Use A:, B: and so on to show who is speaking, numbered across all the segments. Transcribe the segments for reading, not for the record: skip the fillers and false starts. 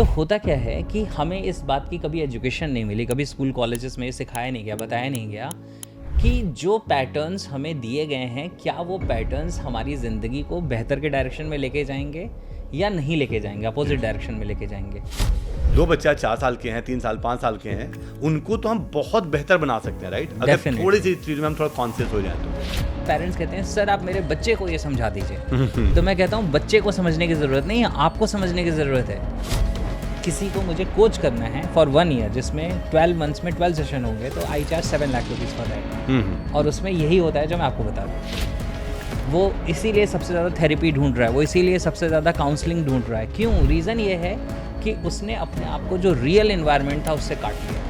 A: तो होता क्या है कि हमें इस बात की कभी एजुकेशन नहीं मिली, कभी स्कूल कॉलेजेस में सिखाया नहीं गया, बताया नहीं गया कि जो पैटर्न्स हमें दिए गए हैं क्या वो पैटर्न्स हमारी ज़िंदगी को बेहतर के डायरेक्शन में लेके जाएंगे या नहीं लेके जाएंगे, अपोजिट डायरेक्शन में लेके जाएंगे।
B: दो बच्चा 4 साल के हैं, 3 साल 5 साल के हैं, उनको तो हम बहुत बेहतर बना सकते हैं, राइट? अगर थोड़ी सी चीज़ में हम थोड़ा कॉन्शियस हो जाए तो।
A: पेरेंट्स कहते हैं सर आप मेरे बच्चे को ये समझा दीजिए तो मैं कहता हूँ बच्चे को समझने की ज़रूरत नहीं है, आपको समझने की ज़रूरत है। किसी को मुझे कोच करना है फॉर 1 ईयर जिसमें 12 मंथ्स में 12 सेशन होंगे तो आई charge 7 lakh rupees for that. और उसमें यही होता है जो मैं आपको बता दूँ। वो इसीलिए सबसे ज़्यादा थेरेपी ढूंढ रहा है, वो इसीलिए सबसे ज़्यादा काउंसलिंग ढूंढ रहा है। क्यों? रीज़न ये है कि उसने अपने आप को जो रियल एनवायरनमेंट था उससे काट लिया।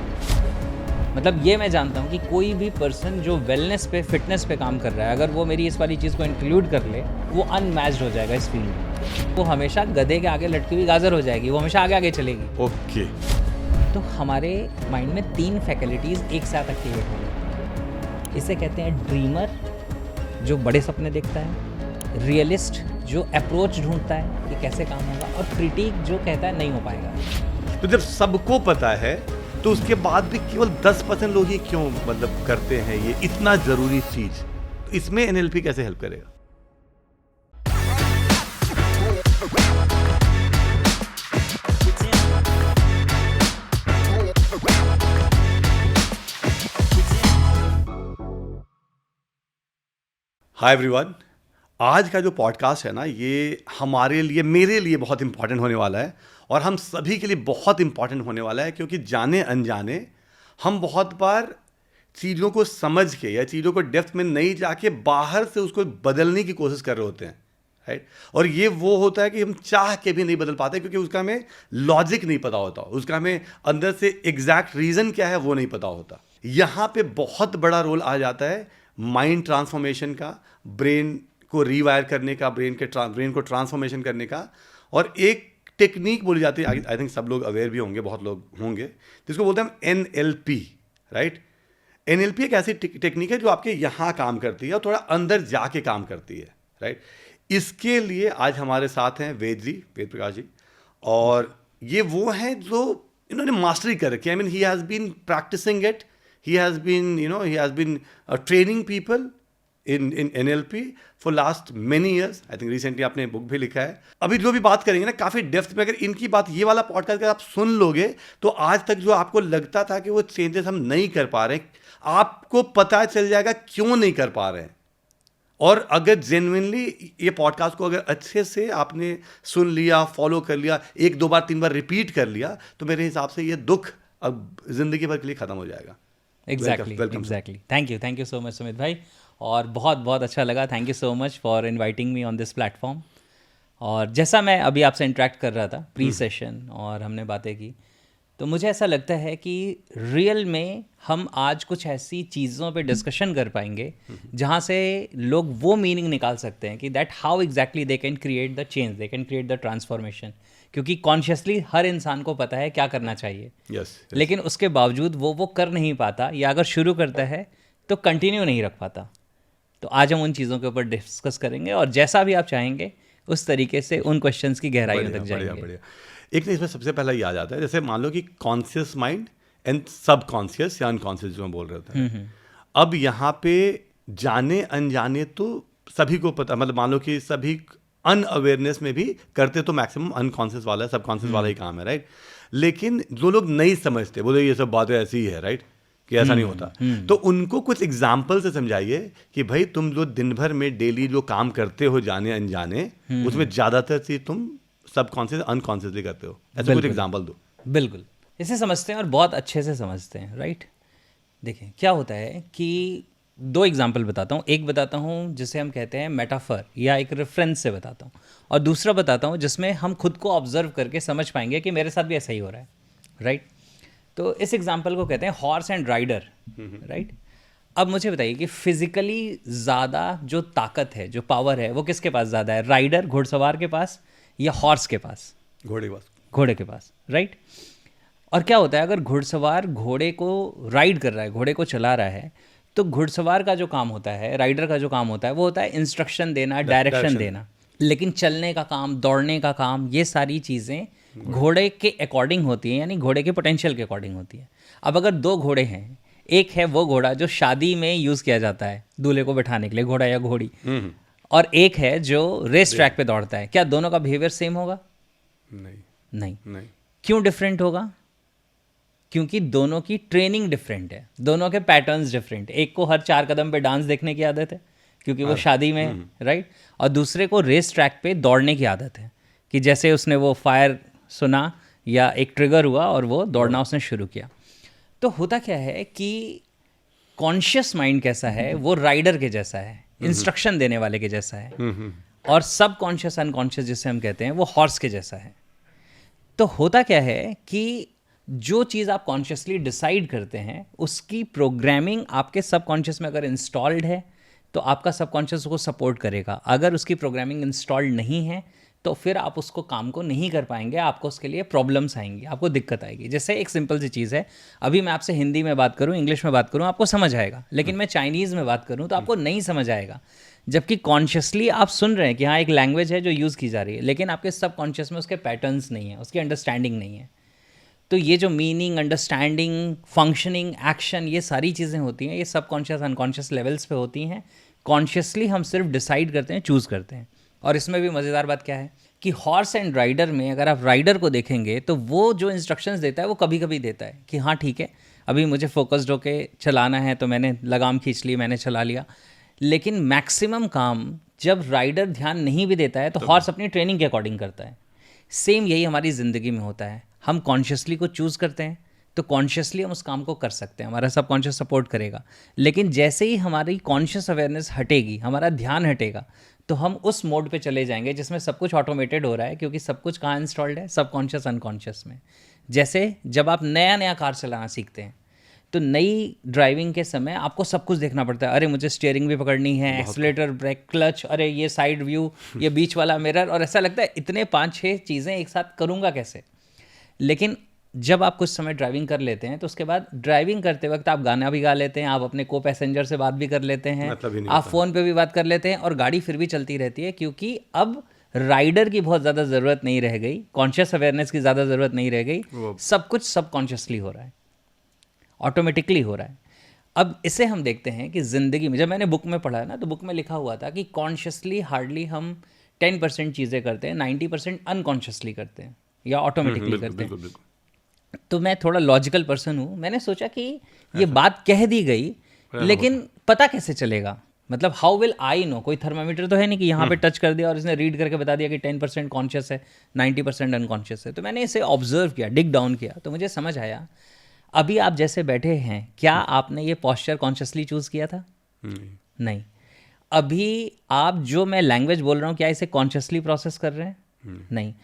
A: मतलब ये मैं जानता हूँ कि कोई भी पर्सन जो वेलनेस पे, फिटनेस पे काम कर रहा है, अगर वो मेरी इस वाली चीज़ को इंक्लूड कर ले, वो अनमैच्ड हो जाएगा इस फील्ड में। वो हमेशा गधे के आगे लटकी हुई गाजर हो जाएगी, वो हमेशा आगे आगे चलेगी।
B: ओके।
A: तो हमारे माइंड में 3 फैकल्टीज़ एक साथ एक्टिवेट हो जाती हैं। इसे कहते हैं ड्रीमर, जो बड़े सपने देखता है, रियलिस्ट, जो अप्रोच ढूंढता है कि कैसे काम होगा, और क्रिटिक, जो कहता है नहीं हो पाएगा।
B: तो जब सबको पता है तो उसके बाद भी केवल 10% लोग ही क्यों मतलब करते हैं ये इतना ज़रूरी चीज़? इसमें NLP कैसे हेल्प करेगा? हाय एवरीवन, आज का जो पॉडकास्ट है ना, ये हमारे लिए, मेरे लिए बहुत इंपॉर्टेंट होने वाला है और हम सभी के लिए बहुत इंपॉर्टेंट होने वाला है, क्योंकि जाने अनजाने हम बहुत बार चीज़ों को समझ के या चीज़ों को डेप्थ में नहीं जाके बाहर से उसको बदलने की कोशिश कर रहे होते हैं, राइट? और ये वो होता है कि हम चाह के भी नहीं बदल पाते, क्योंकि उसका हमें लॉजिक नहीं पता होता, उसका हमें अंदर से एग्जैक्ट रीज़न क्या है वो नहीं पता होता। यहाँ पे बहुत बड़ा रोल आ जाता है माइंड ट्रांसफॉर्मेशन का, ब्रेन को रीवायर करने का, ब्रेन को ट्रांसफॉर्मेशन करने का। और एक टेक्निक बोली जाती है, आई थिंक सब लोग अवेयर भी होंगे, बहुत लोग होंगे, जिसको बोलते हैं NLP, राइट? NLP एक ऐसी टेक्निक है जो आपके यहाँ काम करती है और थोड़ा अंदर जाके काम करती है, राइट? इसके लिए आज हमारे साथ हैं वेद प्रकाश जी, और ये वो हैं जो इन्होंने मास्टरी कर रखी है। I mean he has been practising it, he has been training people in NLP for last many years. I think recently आपने बुक भी लिखा है। अभी जो भी बात करेंगे ना, काफ़ी डेप्थ में, अगर इनकी बात, ये वाला पॉडकास्ट अगर आप सुन लोगे तो आज तक जो आपको लगता था कि वो चेंजेस हम नहीं कर पा रहे, आपको पता चल जाएगा क्यों नहीं कर पा रहे हैं। और अगर जेन्युइनली ये पॉडकास्ट को अगर अच्छे से आपने सुन लिया, फॉलो कर लिया, 1 2 बार 3 बार रिपीट कर लिया, तो मेरे हिसाब से ये दुख अब जिंदगी भर के लिए ख़त्म हो जाएगा।
A: Exactly. Thank you so much Sumit भाई, और बहुत बहुत अच्छा लगा। Thank you so much for inviting me on this platform. और जैसा मैं अभी आपसे इंटरेक्ट कर रहा था प्री सेशन और हमने बातें की, तो मुझे ऐसा लगता है कि रियल में हम आज कुछ ऐसी चीज़ों पे डिस्कशन कर पाएंगे जहाँ से लोग वो मीनिंग निकाल सकते हैं कि that how exactly they can create the change, they can create the transformation. क्योंकि कॉन्शियसली हर इंसान को पता है क्या करना चाहिए,
B: yes.
A: लेकिन उसके बावजूद वो कर नहीं पाता, या अगर शुरू करता है तो कंटिन्यू नहीं रख पाता। तो आज हम उन चीज़ों के ऊपर डिस्कस करेंगे और जैसा भी आप चाहेंगे उस तरीके से उन क्वेश्चंस की गहराइयों तक जाएंगे।
B: बढ़िया। एक तो इसमें सबसे पहला ये आ जाता है, जैसे मान लो कि कॉन्शियस माइंड एंड सब कॉन्शियस या अनकॉन्शियस जो हम बोल रहे थे। अब यहाँ पे जाने अनजाने तो सभी को पता, मतलब मान लो कि सभी अनअवेयरनेस में भी करते तो मैक्सिमम अनकॉन्शियस वाला, सबकॉन्शियस वाला ही काम है, राइट? लेकिन जो लोग नहीं समझते, बोले ये सब बातें ऐसी ही है, राइट, कि ऐसा नहीं होता, तो उनको कुछ एग्जाम्पल से समझाइए कि भाई तुम जो दिन भर में डेली जो काम करते हो जाने अनजाने, उसमें ज़्यादातर चीज़ तुम सबकॉन्शियस अनकॉन्शियसली करते हो। ऐसे कुछ एग्जाम्पल दो।
A: बिल्कुल, इसे समझते हैं और बहुत अच्छे से समझते हैं, राइट? देखिए क्या होता है कि 2 एग्जाम्पल बताता हूँ। एक बताता हूँ जिसे हम कहते हैं मेटाफर या एक रेफरेंस से बताता हूँ, और दूसरा बताता हूँ जिसमें हम खुद को ऑब्जर्व करके समझ पाएंगे कि मेरे साथ भी ऐसा ही हो रहा है, राइट? तो इस एग्जाम्पल को कहते हैं हॉर्स एंड राइडर, राइट? अब मुझे बताइए कि फिजिकली ज़्यादा जो ताकत है, जो पावर है, वो किसके पास ज़्यादा है? राइडर, घुड़सवार के पास, या हॉर्स के पास? घोड़े के पास, राइट? और क्या होता है, अगर घुड़सवार घोड़े को राइड कर रहा है, घोड़े को चला रहा है, तो घुड़सवार का जो काम होता है, राइडर का जो काम होता है, वो होता है इंस्ट्रक्शन देना, डायरेक्शन देना। लेकिन चलने का काम, दौड़ने का काम, ये सारी चीज़ें घोड़े के अकॉर्डिंग होती है, यानी घोड़े के पोटेंशियल के अकॉर्डिंग होती है। अब अगर दो घोड़े हैं, एक है वो घोड़ा जो शादी में यूज़ किया जाता है दूल्हे को बैठाने के लिए, घोड़ा या घोड़ी, और एक है जो रेस ट्रैक पे दौड़ता है, क्या दोनों का बिहेवियर सेम होगा?
B: नहीं।
A: नहीं। क्यों डिफरेंट होगा? क्योंकि दोनों की ट्रेनिंग डिफरेंट है, दोनों के पैटर्न्स डिफरेंट है। एक को हर 4 कदम पे डांस देखने की आदत है क्योंकि वो शादी में है, राइट, और दूसरे को रेस ट्रैक पे दौड़ने की आदत है कि जैसे उसने वो फायर सुना या एक ट्रिगर हुआ और वो दौड़ना उसने शुरू किया। तो होता क्या है कि कॉन्शियस माइंड कैसा है, वो राइडर के जैसा है, इंस्ट्रक्शन देने वाले के जैसा है, और सब कॉन्शियस अनकॉन्शियस जिसे हम कहते हैं वो हॉर्स के जैसा है। तो होता क्या है कि जो चीज़ आप कॉन्शियसली डिसाइड करते हैं उसकी प्रोग्रामिंग आपके सबकॉन्शियस में अगर इंस्टॉल्ड है तो आपका सबकॉन्शियस उसको सपोर्ट करेगा। अगर उसकी प्रोग्रामिंग इंस्टॉल्ड नहीं है तो फिर आप उसको काम को नहीं कर पाएंगे, आपको उसके लिए प्रॉब्लम्स आएंगी, आपको दिक्कत आएगी। जैसे एक सिंपल सी चीज़ है, अभी मैं आपसे हिंदी में बात करूं, इंग्लिश में बात करूं, आपको समझ आएगा, लेकिन मैं चाइनीज़ में बात करूं तो आपको नहीं समझ आएगा। जबकि कॉन्शियसली आप सुन रहे हैं कि हाँ एक लैंग्वेज है जो यूज़ की जा रही है, लेकिन आपके सबकॉन्शियस में उसके पैटर्न्स नहीं है, उसकी अंडरस्टैंडिंग नहीं है। तो ये जो मीनिंग, अंडरस्टैंडिंग, फंक्शनिंग, एक्शन, ये सारी चीज़ें होती हैं, ये सबकॉन्शियस अनकॉन्शियस लेवल्स पे होती हैं। कॉन्शियसली हम सिर्फ डिसाइड करते हैं, चूज़ करते हैं। और इसमें भी मज़ेदार बात क्या है कि हॉर्स एंड राइडर में अगर आप राइडर को देखेंगे तो वो जो इंस्ट्रक्शंस देता है वो कभी कभी देता है कि हाँ ठीक है अभी मुझे फोकस्ड होके चलाना है, तो मैंने लगाम खींच ली, मैंने चला लिया। लेकिन मैक्सिमम काम जब राइडर ध्यान नहीं भी देता है तो हॉर्स अपनी ट्रेनिंग के अकॉर्डिंग करता है। सेम यही हमारी ज़िंदगी में होता है। हम कॉन्शियसली को चूज़ करते हैं तो कॉन्शियसली हम उस काम को कर सकते हैं, हमारा सबकॉन्शियस सपोर्ट करेगा। लेकिन जैसे ही हमारी कॉन्शियस अवेयरनेस हटेगी, हमारा ध्यान हटेगा, तो हम उस मोड पे चले जाएंगे जिसमें सब कुछ ऑटोमेटेड हो रहा है, क्योंकि सब कुछ कहाँ इंस्टॉल्ड है? सबकॉन्शियस अनकॉन्शियस में। जैसे जब आप नया नया कार चलाना सीखते हैं तो नई ड्राइविंग के समय आपको सब कुछ देखना पड़ता है। अरे मुझे स्टीयरिंग भी पकड़नी है, एक्सीलरेटर, ब्रेक, क्लच, अरे ये साइड व्यू, ये बीच वाला मिरर, और ऐसा लगता है इतने 5-6 चीज़ें एक साथ करूँगा कैसे। लेकिन जब आप कुछ समय ड्राइविंग कर लेते हैं तो उसके बाद ड्राइविंग करते वक्त आप गाना भी गा लेते हैं, आप अपने को पैसेंजर से बात भी कर लेते हैं, आप फ़ोन पे भी बात कर लेते हैं, और गाड़ी फिर भी चलती रहती है, क्योंकि अब राइडर की बहुत ज़्यादा ज़रूरत नहीं रह गई, कॉन्शियस अवेयरनेस की ज़्यादा ज़रूरत नहीं रह गई, सब कुछ सबकॉन्शियसली हो रहा है, ऑटोमेटिकली हो रहा है। अब इसे हम देखते हैं कि ज़िंदगी में, जब मैंने बुक में पढ़ा ना, तो बुक में लिखा हुआ था कि कॉन्शियसली हार्डली हम 10% चीज़ें करते हैं, 90% अनकॉन्शियसली करते हैं या ऑटोमेटिकली करते हैं। तो मैं थोड़ा लॉजिकल पर्सन हूँ, मैंने सोचा कि ये बात कह दी गई, लेकिन पता कैसे चलेगा? मतलब हाउ विल आई नो? कोई थर्मामीटर तो है नहीं कि यहाँ पे टच कर दिया और इसने रीड करके बता दिया कि 10% कॉन्शियस है, 90% अनकॉन्शियस है। तो मैंने इसे ऑब्जर्व किया, डिग डाउन किया, तो मुझे समझ आया अभी आप जैसे बैठे हैं, क्या आपने ये पॉस्चर कॉन्शियसली चूज़ किया था? नहीं। अभी आप जो मैं लैंग्वेज बोल रहा हूँ, क्या इसे कॉन्शियसली प्रोसेस कर रहे हैं? नहीं।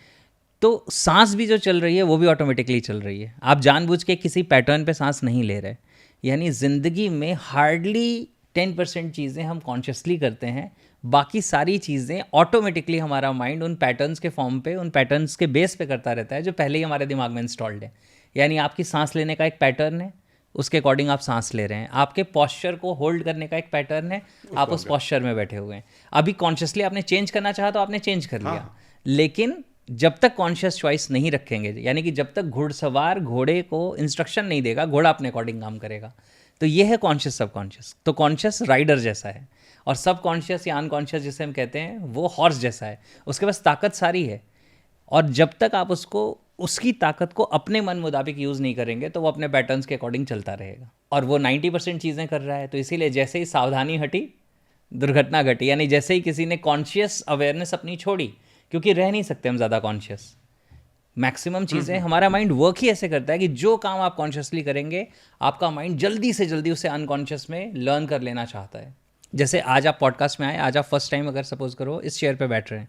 A: तो सांस भी जो चल रही है वो भी ऑटोमेटिकली चल रही है, आप जानबूझ के किसी पैटर्न पे सांस नहीं ले रहे। यानी ज़िंदगी में हार्डली 10% चीज़ें हम कॉन्शियसली करते हैं, बाकी सारी चीज़ें ऑटोमेटिकली हमारा माइंड उन पैटर्न्स के फॉर्म पे, उन पैटर्न्स के बेस पे करता रहता है जो पहले ही हमारे दिमाग में इंस्टॉल्ड है। यानी आपकी सांस लेने का एक पैटर्न है, उसके अकॉर्डिंग आप सांस ले रहे हैं। आपके पॉस्चर को होल्ड करने का एक पैटर्न है, आप उस पॉस्चर में बैठे हुए हैं। अभी कॉन्शियसली आपने चेंज करना चाहा तो आपने चेंज कर लिया, लेकिन जब तक कॉन्शियस चॉइस नहीं रखेंगे, यानी कि जब तक घुड़सवार घोड़े को इंस्ट्रक्शन नहीं देगा, घोड़ा अपने अकॉर्डिंग काम करेगा। तो ये है कॉन्शियस सबकॉन्शियस। तो कॉन्शियस राइडर जैसा है, और सबकॉन्शियस या अनकॉन्शियस जिसे हम कहते हैं वो हॉर्स जैसा है। उसके पास ताकत सारी है, और जब तक आप उसको, उसकी ताकत को अपने मन मुताबिक यूज़ नहीं करेंगे तो वो अपने पैटर्न्स के अकॉर्डिंग चलता रहेगा। और वो 90% चीज़ें कर रहा है, तो इसीलिए जैसे ही सावधानी हटी दुर्घटना घटी। यानी जैसे ही किसी ने कॉन्शियस अवेयरनेस अपनी छोड़ी, क्योंकि रह नहीं सकते हम ज़्यादा कॉन्शियस, मैक्सिमम चीज़ें हमारा माइंड वर्क ही ऐसे करता है कि जो काम आप कॉन्शियसली करेंगे आपका माइंड जल्दी से जल्दी उसे अनकॉन्शियस में लर्न कर लेना चाहता है। जैसे आज आप पॉडकास्ट में आए, आज आप फर्स्ट टाइम अगर सपोज करो इस चेयर पे बैठ रहे हैं,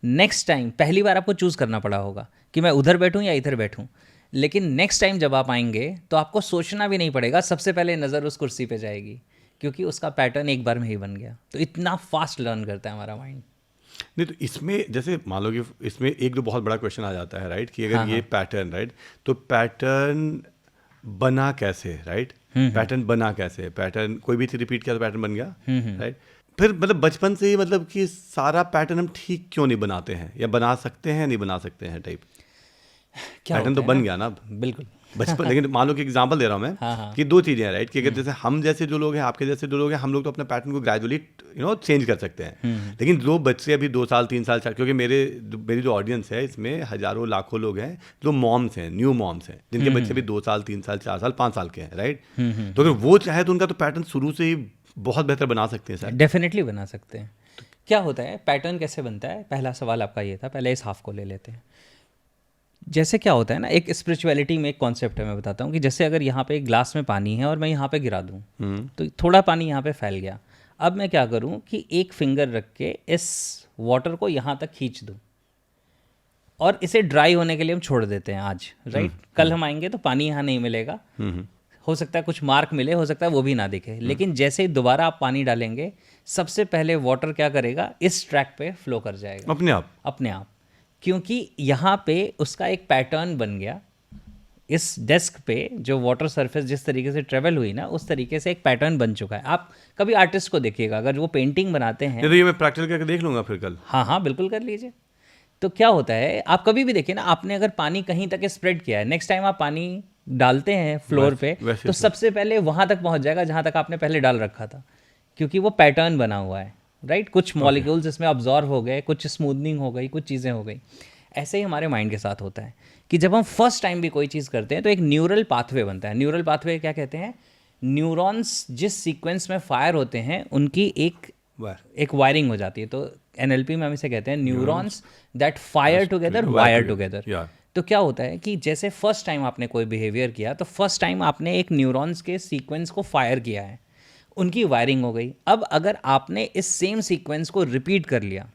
A: नेक्स्ट टाइम पहली बार आपको चूज़ करना पड़ा होगा कि मैं उधर बैठूं या इधर बैठूं, लेकिन नेक्स्ट टाइम जब आप आएंगे तो आपको सोचना भी नहीं पड़ेगा, सबसे पहले नज़र उस कुर्सी पे जाएगी, क्योंकि उसका पैटर्न एक बार में ही बन गया। तो इतना फास्ट लर्न करता है हमारा माइंड।
B: नहीं, तो इसमें जैसे मान लो कि इसमें एक जो बहुत बड़ा क्वेश्चन आ जाता है, राइट, कि अगर ये पैटर्न, राइट, तो पैटर्न बना कैसे, राइट? पैटर्न बना कैसे? पैटर्न कोई भी चीज रिपीट किया तो पैटर्न बन गया, राइट? फिर मतलब बचपन से ही मतलब कि सारा पैटर्न हम ठीक क्यों नहीं बनाते हैं, या बना सकते हैं नहीं बना सकते हैं टाइप?
A: क्या
B: पैटर्न
A: होता
B: तो
A: है
B: बन
A: ना,
B: गया ना अब
A: बिल्कुल
B: बचपन। लेकिन मान लो कि एग्जांपल दे रहा हूँ मैं
A: हाँ हाँ
B: कि दो चीज़ें हैं, राइट, कि अगर जैसे हम जैसे जो लोग हैं, आपके जैसे जो लोग हैं, हम लोग तो अपने पैटर्न को ग्रेजुअली चेंज कर सकते हैं। लेकिन जो बच्चे अभी 2 साल 3 साल, क्योंकि मेरी जो ऑडियंस है इसमें हजारों लाखों लोग हैं जो मॉम्स हैं, न्यू मॉम्स हैं, जिनके बच्चे भी 2 साल 3 साल 4 साल 5 साल के हैं, राइट। तो अगर वो चाहे तो उनका तो पैटर्न शुरू से ही बहुत बेहतर बना सकते हैं सर।
A: डेफिनेटली बना सकते हैं। क्या होता है, पैटर्न कैसे बनता है, पहला सवाल आपका ये था, पहले इस हाफ को ले लेते हैं। जैसे क्या होता है ना, एक स्पिरिचुअलिटी में एक कॉन्सेप्ट है, मैं बताता हूँ कि जैसे अगर यहाँ पे एक ग्लास में पानी है और मैं यहाँ पे गिरा दूँ तो थोड़ा पानी यहाँ पे फैल गया। अब मैं क्या करूँ कि एक फिंगर रख के इस वाटर को यहाँ तक खींच दूँ और इसे ड्राई होने के लिए हम छोड़ देते हैं आज, राइट। कल हम आएंगे तो पानी यहाँ नहीं मिलेगा, हो सकता है कुछ मार्क मिले, हो सकता है वो भी ना दिखे, लेकिन जैसे ही दोबारा आप पानी डालेंगे सबसे पहले वाटर क्या करेगा, इस ट्रैक पे फ्लो कर जाएगा अपने आप, क्योंकि यहाँ पे उसका एक पैटर्न बन गया। इस डेस्क पे जो वाटर सरफेस जिस तरीके से ट्रेवल हुई ना, उस तरीके से एक पैटर्न बन चुका है। आप कभी आर्टिस्ट को देखिएगा, अगर वो पेंटिंग बनाते हैं,
B: तो ये मैं प्रैक्टिकल करके देख लूंगा फिर कल।
A: हाँ हाँ बिल्कुल कर लीजिए। तो क्या होता है, आप कभी भी देखिए ना, आपने अगर पानी कहीं तक स्प्रेड किया है, नेक्स्ट टाइम आप पानी डालते हैं फ्लोर पे तो सबसे पहले वहां तक पहुंच जाएगा जहां तक आपने पहले डाल रखा था, क्योंकि वो पैटर्न बना हुआ है, राइट। कुछ मॉलिक्यूल्स इसमें ऑब्जॉर्व हो गए, कुछ स्मूथनिंग हो गई, कुछ चीज़ें हो गई। ऐसे ही हमारे माइंड के साथ होता है कि जब हम फर्स्ट टाइम भी कोई चीज़ करते हैं तो एक न्यूरल पाथवे बनता है। न्यूरल पाथवे क्या कहते हैं, न्यूरॉन्स जिस सीक्वेंस में फायर होते हैं उनकी एक वायरिंग हो जाती है। तो एनएलपी में हम इसे कहते हैं neurons that fire together wire together. तो क्या होता है कि जैसे फर्स्ट टाइम आपने कोई बिहेवियर किया तो फर्स्ट टाइम आपने एक न्यूरॉन्स के सीक्वेंस को फायर किया है, उनकी वायरिंग हो गई। अब अगर आपने इस सेम सीक्वेंस को रिपीट कर लिया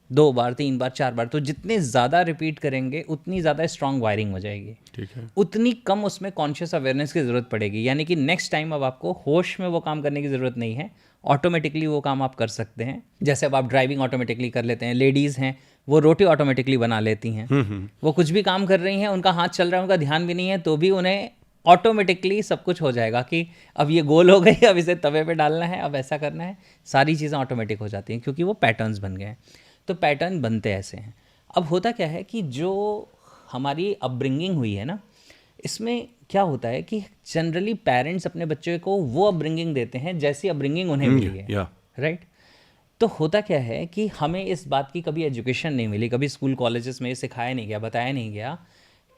A: 2 बार 3 बार 4 बार, तो जितने ज़्यादा रिपीट करेंगे उतनी ज़्यादा स्ट्रांग वायरिंग हो जाएगी,
B: ठीक है।
A: उतनी कम उसमें कॉन्शियस अवेयरनेस की ज़रूरत पड़ेगी। यानी कि नेक्स्ट टाइम अब आपको होश में वो काम करने की ज़रूरत नहीं है, ऑटोमेटिकली वो काम आप कर सकते हैं। जैसे अब आप ड्राइविंग ऑटोमेटिकली कर लेते हैं, लेडीज़ हैं वो रोटी ऑटोमेटिकली बना लेती हैं, वो कुछ भी काम कर रही हैं, उनका हाथ चल रहा है, उनका ध्यान भी नहीं है, तो भी उन्हें ऑटोमेटिकली सब कुछ हो जाएगा कि अब ये गोल हो गई, अब इसे तवे पे डालना है, अब ऐसा करना है, सारी चीज़ें ऑटोमेटिक हो जाती हैं क्योंकि वो पैटर्न्स बन गए हैं। तो पैटर्न बनते ऐसे हैं। अब होता क्या है कि जो हमारी अपब्रिंगिंग हुई है ना, इसमें क्या होता है कि जनरली पेरेंट्स अपने बच्चे को वो अपब्रिंगिंग देते हैं जैसी अपब्रिंगिंग उन्हें मिली है, राइट। तो होता क्या है कि हमें इस बात की कभी एजुकेशन नहीं मिली, कभी स्कूल कॉलेजेस में सिखाया नहीं गया, बताया नहीं गया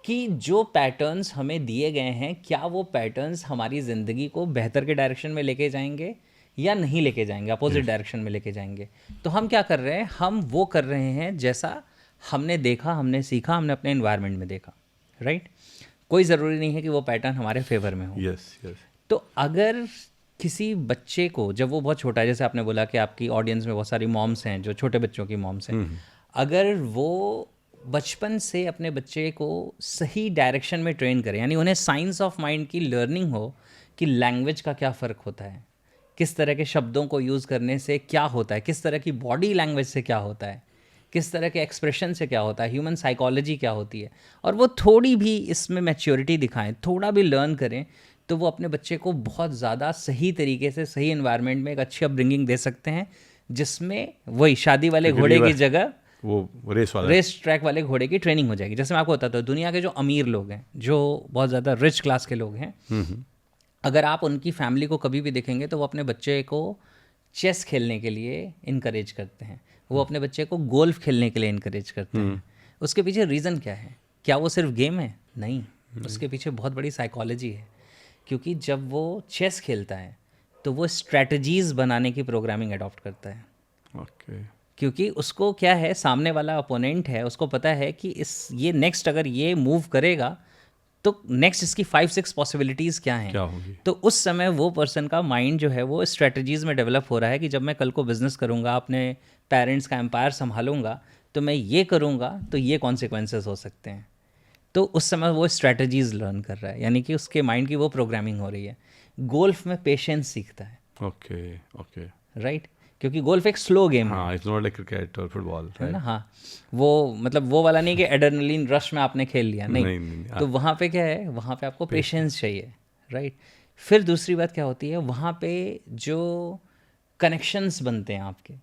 A: कि जो पैटर्न्स हमें दिए गए हैं, क्या वो पैटर्न्स हमारी ज़िंदगी को बेहतर के डायरेक्शन में लेके जाएंगे या नहीं लेके जाएंगे, अपोजिट डायरेक्शन में लेके जाएंगे। तो हम क्या कर रहे हैं, हम वो कर रहे हैं जैसा हमने देखा, हमने सीखा, हमने अपने एनवायरनमेंट में देखा, राइट। कोई ज़रूरी नहीं है कि वो पैटर्न हमारे फेवर में हो।
B: यस।
A: तो अगर किसी बच्चे को, जब वो बहुत छोटा है, जैसे आपने बोला कि आपकी ऑडियंस में बहुत सारी मॉम्स हैं जो छोटे बच्चों की मॉम्स हैं, अगर वो बचपन से अपने बच्चे को सही डायरेक्शन में ट्रेन करें, यानी उन्हें साइंस ऑफ माइंड की लर्निंग हो कि लैंग्वेज का क्या फ़र्क होता है, किस तरह के शब्दों को यूज़ करने से क्या होता है, किस तरह की बॉडी लैंग्वेज से क्या होता है, किस तरह के एक्सप्रेशन से क्या होता है, ह्यूमन साइकोलॉजी क्या होती है, और वो थोड़ी भी इसमें मैच्योरिटी दिखाएं, थोड़ा भी लर्न करें, तो वो अपने बच्चे को बहुत ज़्यादा सही तरीके से सही एनवायरनमेंट में एक अच्छी अपब्रिंगिंग दे सकते हैं, जिसमें वही शादी वाले घोड़े की जगह
B: वो रेस
A: ट्रैक वाले घोड़े की ट्रेनिंग हो जाएगी। जैसे मैं आपको बताता हूँ, दुनिया के जो अमीर लोग हैं, जो बहुत ज़्यादा रिच क्लास के लोग हैं, अगर आप उनकी फैमिली को कभी भी देखेंगे तो वो अपने बच्चे को चेस खेलने के लिए इनकरेज करते हैं, वो अपने बच्चे को गोल्फ खेलने के लिए इनकरेज करते हैं। उसके पीछे रीज़न क्या है? क्या वो सिर्फ गेम है? नहीं, उसके पीछे बहुत बड़ी साइकोलॉजी है। क्योंकि जब वो चेस खेलता है तो वो स्ट्रैटेजीज़ बनाने की प्रोग्रामिंग अडॉप्ट करता है। क्योंकि उसको क्या है, सामने वाला अपोनेंट है, उसको पता है कि ये नेक्स्ट अगर ये मूव करेगा तो नेक्स्ट इसकी 5-6 पॉसिबिलिटीज़ क्या हैं,
B: क्या होगी।
A: तो उस समय वो पर्सन का माइंड जो है वो स्ट्रैटेजीज़ में डेवलप हो रहा है कि जब मैं कल को बिजनेस करूँगा, अपने पेरेंट्स का एम्पायर संभालूंगा, तो मैं ये करूँगा तो ये कॉन्सिक्वेंसेस हो सकते हैं। तो उस समय वो स्ट्रैटेजीज़ लर्न कर रहा है, यानी कि उसके माइंड की वो प्रोग्रामिंग हो रही है। गोल्फ में पेशेंस सीखता है,
B: ओके
A: राइट, क्योंकि गोल्फ एक स्लो गेम है।
B: हाँ, इट्स नॉट लाइक क्रिकेट और फुटबॉल,
A: है ना। हाँ, वो मतलब वो वाला नहीं कि एड्रेनलिन रश में आपने खेल लिया, नहीं। तो वहाँ पे क्या है, वहाँ पे आपको पेशेंस चाहिए, राइट। फिर दूसरी बात क्या होती है, वहाँ पे जो कनेक्शंस बनते हैं आपके,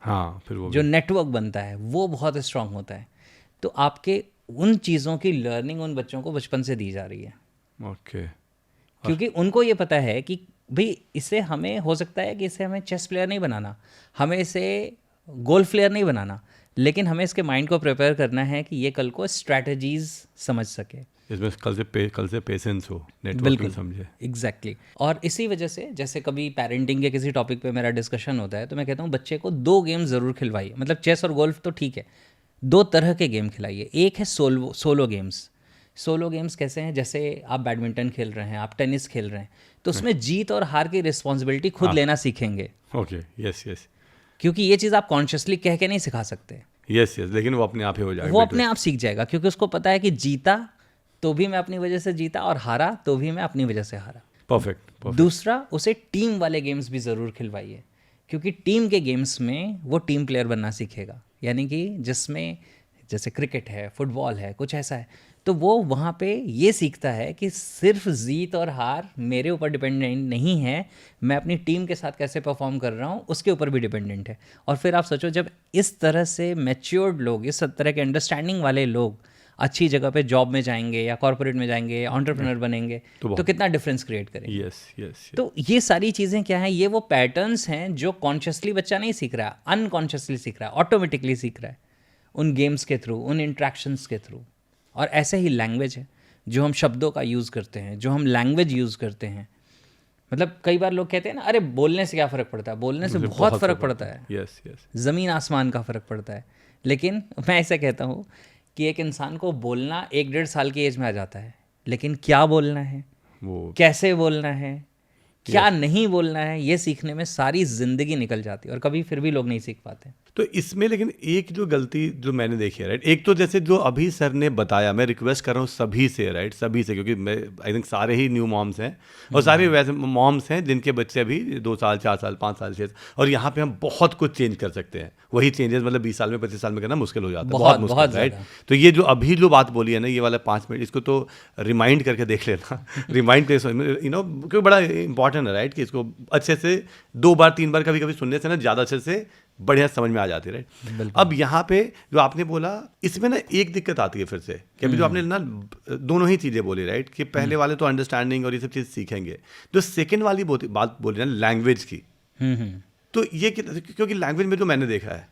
B: हाँ, फिर वो
A: जो नेटवर्क बनता है वो बहुत स्ट्रांग होता है। तो आपके उन चीज़ों की लर्निंग उन बच्चों को बचपन से दी जा रही है,
B: ओके।
A: क्योंकि उनको ये पता है कि भाई इससे हमें हो सकता है कि इससे हमें चेस प्लेयर नहीं बनाना, हमें इसे गोल्फ प्लेयर नहीं बनाना, लेकिन हमें इसके माइंड को प्रिपेयर करना है कि ये कल को स्ट्रैटेजीज समझ सके।
B: इसमें कल से पेशेंस हो, नेटवर्किंग
A: बिल्कुल
B: समझे।
A: एग्जैक्टली और इसी वजह से जैसे कभी पेरेंटिंग के किसी टॉपिक पे मेरा डिस्कशन होता है तो मैं कहता हूँ बच्चे को 2 गेम ज़रूर खिलवाइए, मतलब चेस और गोल्फ तो ठीक है, 2 तरह के गेम खिलाइए। एक है सोलो गेम्स। सोलो गेम्स कैसे हैं, जैसे आप बैडमिंटन खेल रहे हैं, आप टेनिस खेल रहे हैं, तो उसमें जीत और हार की रिस्पॉन्सिबिलिटी खुद लेना सीखेंगे,
B: ओके, यस यस
A: क्योंकि ये चीज़ आप कॉन्शियसली कह के नहीं सिखा सकते,
B: यस यस, लेकिन वो अपने आप ही हो जाएगा।
A: वो अपने आप सीख जाएगा, क्योंकि उसको पता है कि जीता तो भी मैं अपनी वजह से जीता और हारा तो भी मैं अपनी वजह से हारा।
B: परफेक्ट।
A: दूसरा, उसे टीम वाले गेम्स भी ज़रूर खिलवाइए, क्योंकि टीम के गेम्स में वो टीम प्लेयर बनना सीखेगा, यानी कि जिसमें जैसे क्रिकेट है, फुटबॉल है, कुछ ऐसा है, तो वो वहाँ पे ये सीखता है कि सिर्फ जीत और हार मेरे ऊपर डिपेंडेंट नहीं है, मैं अपनी टीम के साथ कैसे परफॉर्म कर रहा हूँ उसके ऊपर भी डिपेंडेंट है। और फिर आप सोचो, जब इस तरह से मैच्योर्ड लोग, इस तरह के अंडरस्टैंडिंग वाले लोग अच्छी जगह पे जॉब में जाएंगे या कॉर्पोरेट में जाएंगे या एंटरप्रेन्योर बनेंगे, तो कितना डिफरेंस क्रिएट करेंगे।
B: Yes yes.
A: तो ये सारी चीज़ें क्या हैं, ये वो पैटर्न्स हैं जो कॉन्शियसली बच्चा नहीं सीख रहा है, अनकॉन्शियसली सीख रहा है, ऑटोमेटिकली सीख रहा है उन गेम्स के थ्रू, उन इंट्रैक्शंस के थ्रू। और ऐसे ही लैंग्वेज है, जो हम शब्दों का यूज़ करते हैं, जो हम लैंग्वेज यूज़ करते हैं, मतलब कई बार लोग कहते हैं ना, अरे बोलने से क्या फ़र्क पड़ता है, बोलने से बहुत फ़र्क पड़ता है,
B: यस यस,
A: ज़मीन आसमान का फ़र्क पड़ता है। लेकिन मैं ऐसा कहता हूँ कि एक इंसान को बोलना 1-1.5 साल की एज में आ जाता है, लेकिन क्या बोलना है,
B: वो
A: कैसे बोलना है, क्या नहीं बोलना है, ये सीखने में सारी ज़िंदगी निकल जाती है और कभी फिर भी लोग नहीं सीख पाते।
B: तो इसमें लेकिन एक जो गलती जो मैंने देखी है, राइट, एक तो जैसे जो अभी सर ने बताया, मैं रिक्वेस्ट कर रहा हूँ सभी से, राइट, सभी से, क्योंकि मैं आई थिंक सारे ही न्यू मॉम्स हैं और सारे वैसे मॉम्स हैं जिनके बच्चे अभी 2 साल 4 साल 5 साल 6 और यहाँ पे हम बहुत कुछ चेंज कर सकते हैं। वही चेंजेस मतलब 20 साल में 25 साल में करना मुश्किल हो जाता है, बहुत मुश्किल, राइट। तो ये जो अभी जो बात बोली है ना, ये वाला 5 मिनट, इसको तो रिमाइंड करके देख लेना रिमाइंड यू नो, क्योंकि बड़ा इंपॉर्टेंट है, राइट, कि इसको अच्छे से 2 बार 3 बार कभी कभी सुनने से ना ज़्यादा अच्छे से बढ़िया समझ में आ जाती है, राइट। अब यहाँ पे जो आपने बोला, इसमें ना एक दिक्कत आती है फिर से, कि अभी जो आपने ना दोनों ही चीज़ें बोली, राइट, कि पहले वाले तो अंडरस्टैंडिंग और ये सब चीज़ सीखेंगे, जो सेकंड वाली बात बोली ना लैंग्वेज की, तो ये क्योंकि लैंग्वेज में जो मैंने देखा है,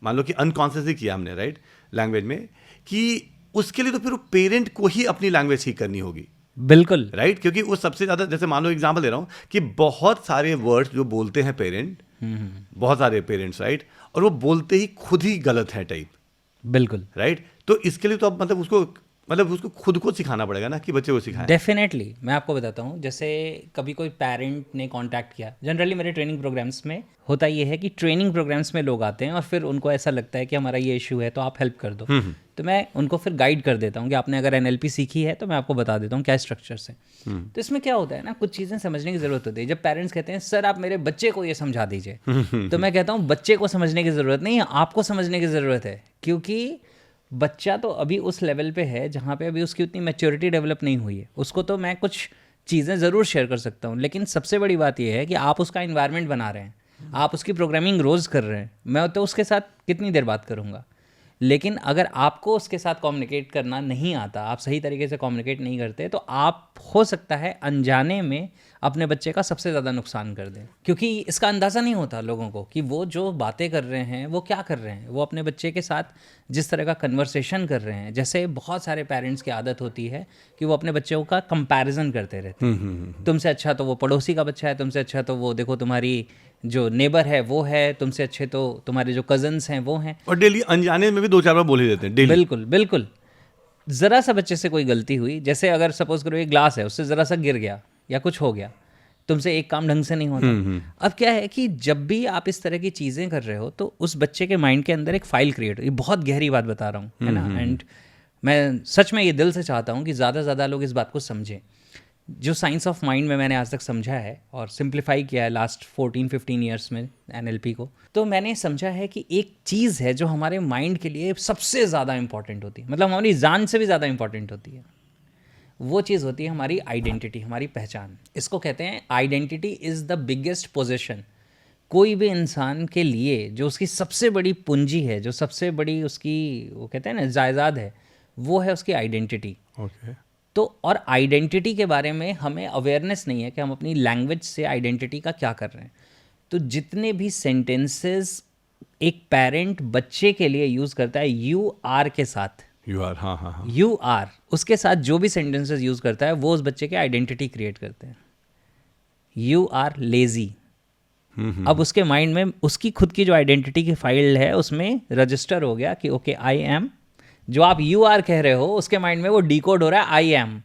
B: मान लो कि अनकॉन्शियसली किया हमने, राइट, लैंग्वेज में, कि उसके लिए तो फिर पेरेंट को ही अपनी लैंग्वेज ठीक करनी होगी।
A: बिल्कुल,
B: राइट, क्योंकि वो सबसे ज़्यादा, जैसे मान लो एग्जांपल दे रहा हूँ कि बहुत सारे वर्ड्स जो बोलते हैं पेरेंट, बहुत सारे पेरेंट्स, राइट, और वो बोलते ही खुद ही गलत है टाइप,
A: बिल्कुल,
B: राइट। तो इसके लिए तो अब मतलब उसको खुद को सिखाना पड़ेगा ना, कि बच्चे को सिखाएं।
A: डेफिनेटली मैं आपको बताता हूँ, जैसे कभी कोई पेरेंट ने कांटेक्ट किया, जनरली मेरे ट्रेनिंग प्रोग्राम्स में होता ये है कि ट्रेनिंग प्रोग्राम्स में लोग आते हैं और फिर उनको ऐसा लगता है कि हमारा ये इशू है तो आप हेल्प कर दो, तो मैं उनको फिर गाइड कर देता हूँ कि आपने अगर NLP सीखी है तो मैं आपको बता देता हूँ क्या स्ट्रक्चर्स है। तो इसमें क्या होता है ना, कुछ चीज़ें समझने की ज़रूरत होती है। जब पेरेंट्स कहते हैं सर आप मेरे बच्चे को ये समझा दीजिए, तो मैं कहता हूँ बच्चे को समझने की ज़रूरत नहीं है, आपको समझने की ज़रूरत है, क्योंकि बच्चा तो अभी उस लेवल पे है जहाँ पे अभी उसकी उतनी मैच्योरिटी डेवलप नहीं हुई है। उसको तो मैं कुछ चीज़ें ज़रूर शेयर कर सकता हूँ, लेकिन सबसे बड़ी बात यह है कि आप उसका इन्वायरमेंट बना रहे हैं, आप उसकी प्रोग्रामिंग रोज़ कर रहे हैं। मैं तो उसके साथ कितनी देर बात करूँगा, लेकिन अगर आपको उसके साथ कम्युनिकेट करना नहीं आता, आप सही तरीके से कम्युनिकेट नहीं करते, तो आप हो सकता है अनजाने में अपने बच्चे का सबसे ज़्यादा नुकसान कर दें, क्योंकि इसका अंदाज़ा नहीं होता लोगों को कि वो जो बातें कर रहे हैं वो क्या कर रहे हैं। वो अपने बच्चे के साथ जिस तरह का कन्वर्सेशन कर रहे हैं, जैसे बहुत सारे पेरेंट्स की आदत होती है कि वो अपने बच्चों का कंपैरिजन करते रहते हैं। तुमसे अच्छा तो वो पड़ोसी का बच्चा है, तुमसे अच्छा तो वो देखो तुम्हारी जो नेबर है वो है, तुमसे अच्छे तो तुम्हारे जो कजन्स हैं वो हैं,
B: और डेली अनजाने में भी 2-4 बार बोल ही देते हैं डेली।
A: बिल्कुल बिल्कुल। ज़रा सा बच्चे से कोई गलती हुई, जैसे अगर सपोज करो ये ग्लास है, उससे ज़रा सा गिर गया या कुछ हो गया, तुमसे एक काम ढंग से नहीं होता। अब क्या है कि जब भी आप इस तरह की चीज़ें कर रहे हो तो उस बच्चे के माइंड के अंदर एक फाइल क्रिएट हो। ये बहुत गहरी बात बता रहा हूँ, है ना, एंड मैं सच में ये दिल से चाहता हूँ कि ज़्यादा से ज़्यादा लोग इस बात को समझें। जो साइंस ऑफ माइंड में मैंने आज तक समझा है और सिंप्लीफाई किया है लास्ट 14-15 ईयर्स में NLP को, तो मैंने समझा है कि एक चीज़ है जो हमारे माइंड के लिए सबसे ज़्यादा इंपॉर्टेंट होती है, मतलब हमारी जान से भी ज़्यादा इंपॉर्टेंट होती है। वो चीज़ होती है हमारी आइडेंटिटी, हमारी पहचान। इसको कहते हैं identity is the biggest position. कोई भी इंसान के लिए जो उसकी सबसे बड़ी पूंजी है, जो सबसे बड़ी उसकी वो कहते हैं ना जायदाद है, वो है उसकी आइडेंटिटी।
B: ओके।
A: तो और आइडेंटिटी के बारे में हमें अवेयरनेस नहीं है कि हम अपनी लैंग्वेज से आइडेंटिटी का क्या कर रहे हैं। तो जितने भी सेंटेंसेस एक पेरेंट बच्चे के लिए यूज़ करता है यू आर के साथ,
B: यू आर, हाँ हाँ हाँ,
A: यू आर उसके साथ जो भी सेंटेंसेस यूज़ करता है वो उस बच्चे के आइडेंटिटी क्रिएट करते हैं। यू आर लेजी, अब उसके माइंड में उसकी खुद की जो आइडेंटिटी की फाइल है उसमें रजिस्टर हो गया कि ओके आई एम, जो आप यू आर कह रहे हो उसके माइंड में वो डिकोड हो रहा है आई एम,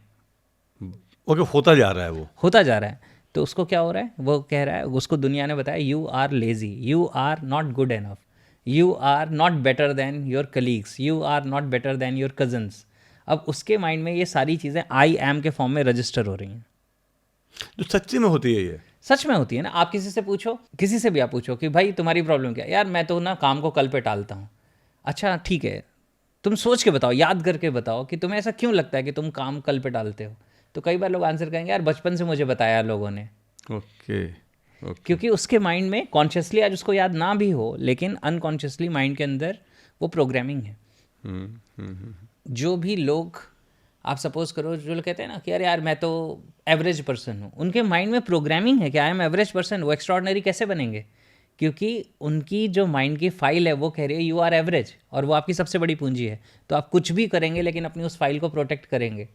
B: ओके, होता जा रहा है वो।
A: होता जा रहा है। तो उसको क्या हो रहा है, वो कह रहा है, उसको दुनिया ने बताया you are lazy, you are not good enough, you are not better than your colleagues, you are not better than your cousins. अब उसके माइंड में ये सारी चीज़ें आई एम के फॉर्म में रजिस्टर हो रही हैं।
B: जो सच्ची में होती है ये।
A: सच में होती है ना। आप किसी से पूछो, किसी से भी आप पूछो कि भाई तुम्हारी प्रॉब्लम क्या है, यार मैं तो ना काम को कल पे टालता हूँ। अच्छा ठीक है, तुम सोच के बताओ, याद करके बताओ कि तुम्हें ऐसा क्यों लगता है कि तुम काम कल पे टालते हो। तो कई बार लोग आंसर करेंगे यार बचपन से मुझे बताया लोगों ने।
B: Okay, okay.
A: क्योंकि उसके माइंड में कॉन्शियसली आज उसको याद ना भी हो लेकिन अनकॉन्शियसली माइंड के अंदर वो प्रोग्रामिंग है। जो भी लोग, आप सपोज करो जो लोग कहते हैं ना कि यार मैं तो एवरेज पर्सन हूँ, उनके माइंड में प्रोग्रामिंग है कि आई एम एवरेज पर्सन। वो एक्स्ट्राऑर्डिनरी कैसे बनेंगे? क्योंकि उनकी जो माइंड की फाइल है वो कह रही है यू आर एवरेज, और वो आपकी सबसे बड़ी पूंजी है। तो आप कुछ भी करेंगे लेकिन अपनी उस फाइल को प्रोटेक्ट करेंगे।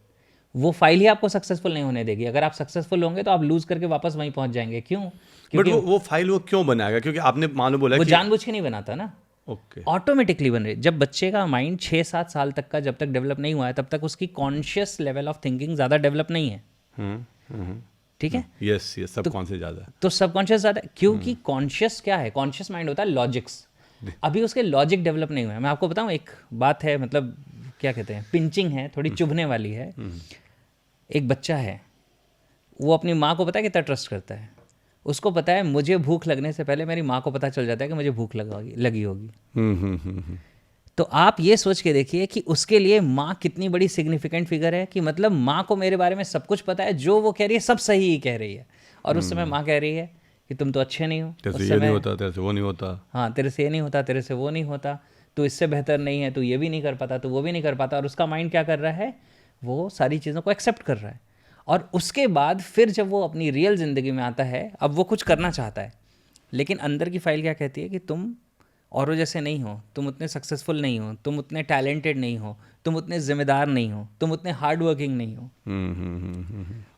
A: वो फाइल ही आपको सक्सेसफुल नहीं होने देगी। अगर आप सक्सेसफुल होंगे तो आप लूज करके वापस वहीं पहुंच जाएंगे। क्यों?
B: बट
A: क्योंकि
B: वो फाइल वो क्यों बनाएगा? क्योंकि आपने मान लो बोला
A: वो
B: कि
A: जानबूझ के नहीं बनाता ना,
B: ओके,
A: ऑटोमेटिकली बन रही। जब बच्चे का माइंड 6-7 साल तक का जब तक डेवलप नहीं हुआ है तब तक उसकी कॉन्शियस लेवल ऑफ थिंकिंग ज़्यादा डेवलप नहीं है। ठीक है,
B: यस यस, सब कौन से ज़्यादा है।
A: तो सबकॉन्शियस ज़्यादा, क्योंकि कॉन्शियस क्या है, कॉन्शियस माइंड होता है लॉजिक्स। अभी उसके लॉजिक डेवलप नहीं हुए हैं। मैं आपको बताऊं एक बात है, मतलब क्या कहते हैं, पिंचिंग है, थोड़ी चुभने वाली है। एक बच्चा है, वो अपनी माँ को पता है कितना ट्रस्ट करता है। उसको पता है मुझे भूख लगने से पहले मेरी माँ को पता चल जाता है कि मुझे भूख लगी होगी। तो आप ये सोच के देखिए कि उसके लिए माँ कितनी बड़ी सिग्निफिकेंट फिगर है, कि मतलब माँ को मेरे बारे में सब कुछ पता है, जो वो कह रही है सब सही ही कह रही है। और उस समय माँ कह रही है कि तुम तो अच्छे नहीं हो,
B: तेरे से
A: उस
B: ये
A: समय
B: नहीं होता, तेरे से वो नहीं होता,
A: हाँ तेरे से ये नहीं होता, तेरे से वो नहीं होता, तू इससे बेहतर नहीं है, तू ये भी नहीं कर पाता, तू वो भी नहीं कर पाता। और उसका माइंड क्या कर रहा है, वो सारी चीज़ों को एक्सेप्ट कर रहा है। और उसके बाद फिर जब वो अपनी रियल ज़िंदगी में आता है, अब वो कुछ करना चाहता है, लेकिन अंदर की फाइल क्या कहती है कि तुम औरों जैसे नहीं हो, तुम उतने सक्सेसफुल नहीं हो, तुम उतने टैलेंटेड नहीं हो, तुम उतने ज़िम्मेदार नहीं हो, तुम उतने हार्ड वर्किंग नहीं हो।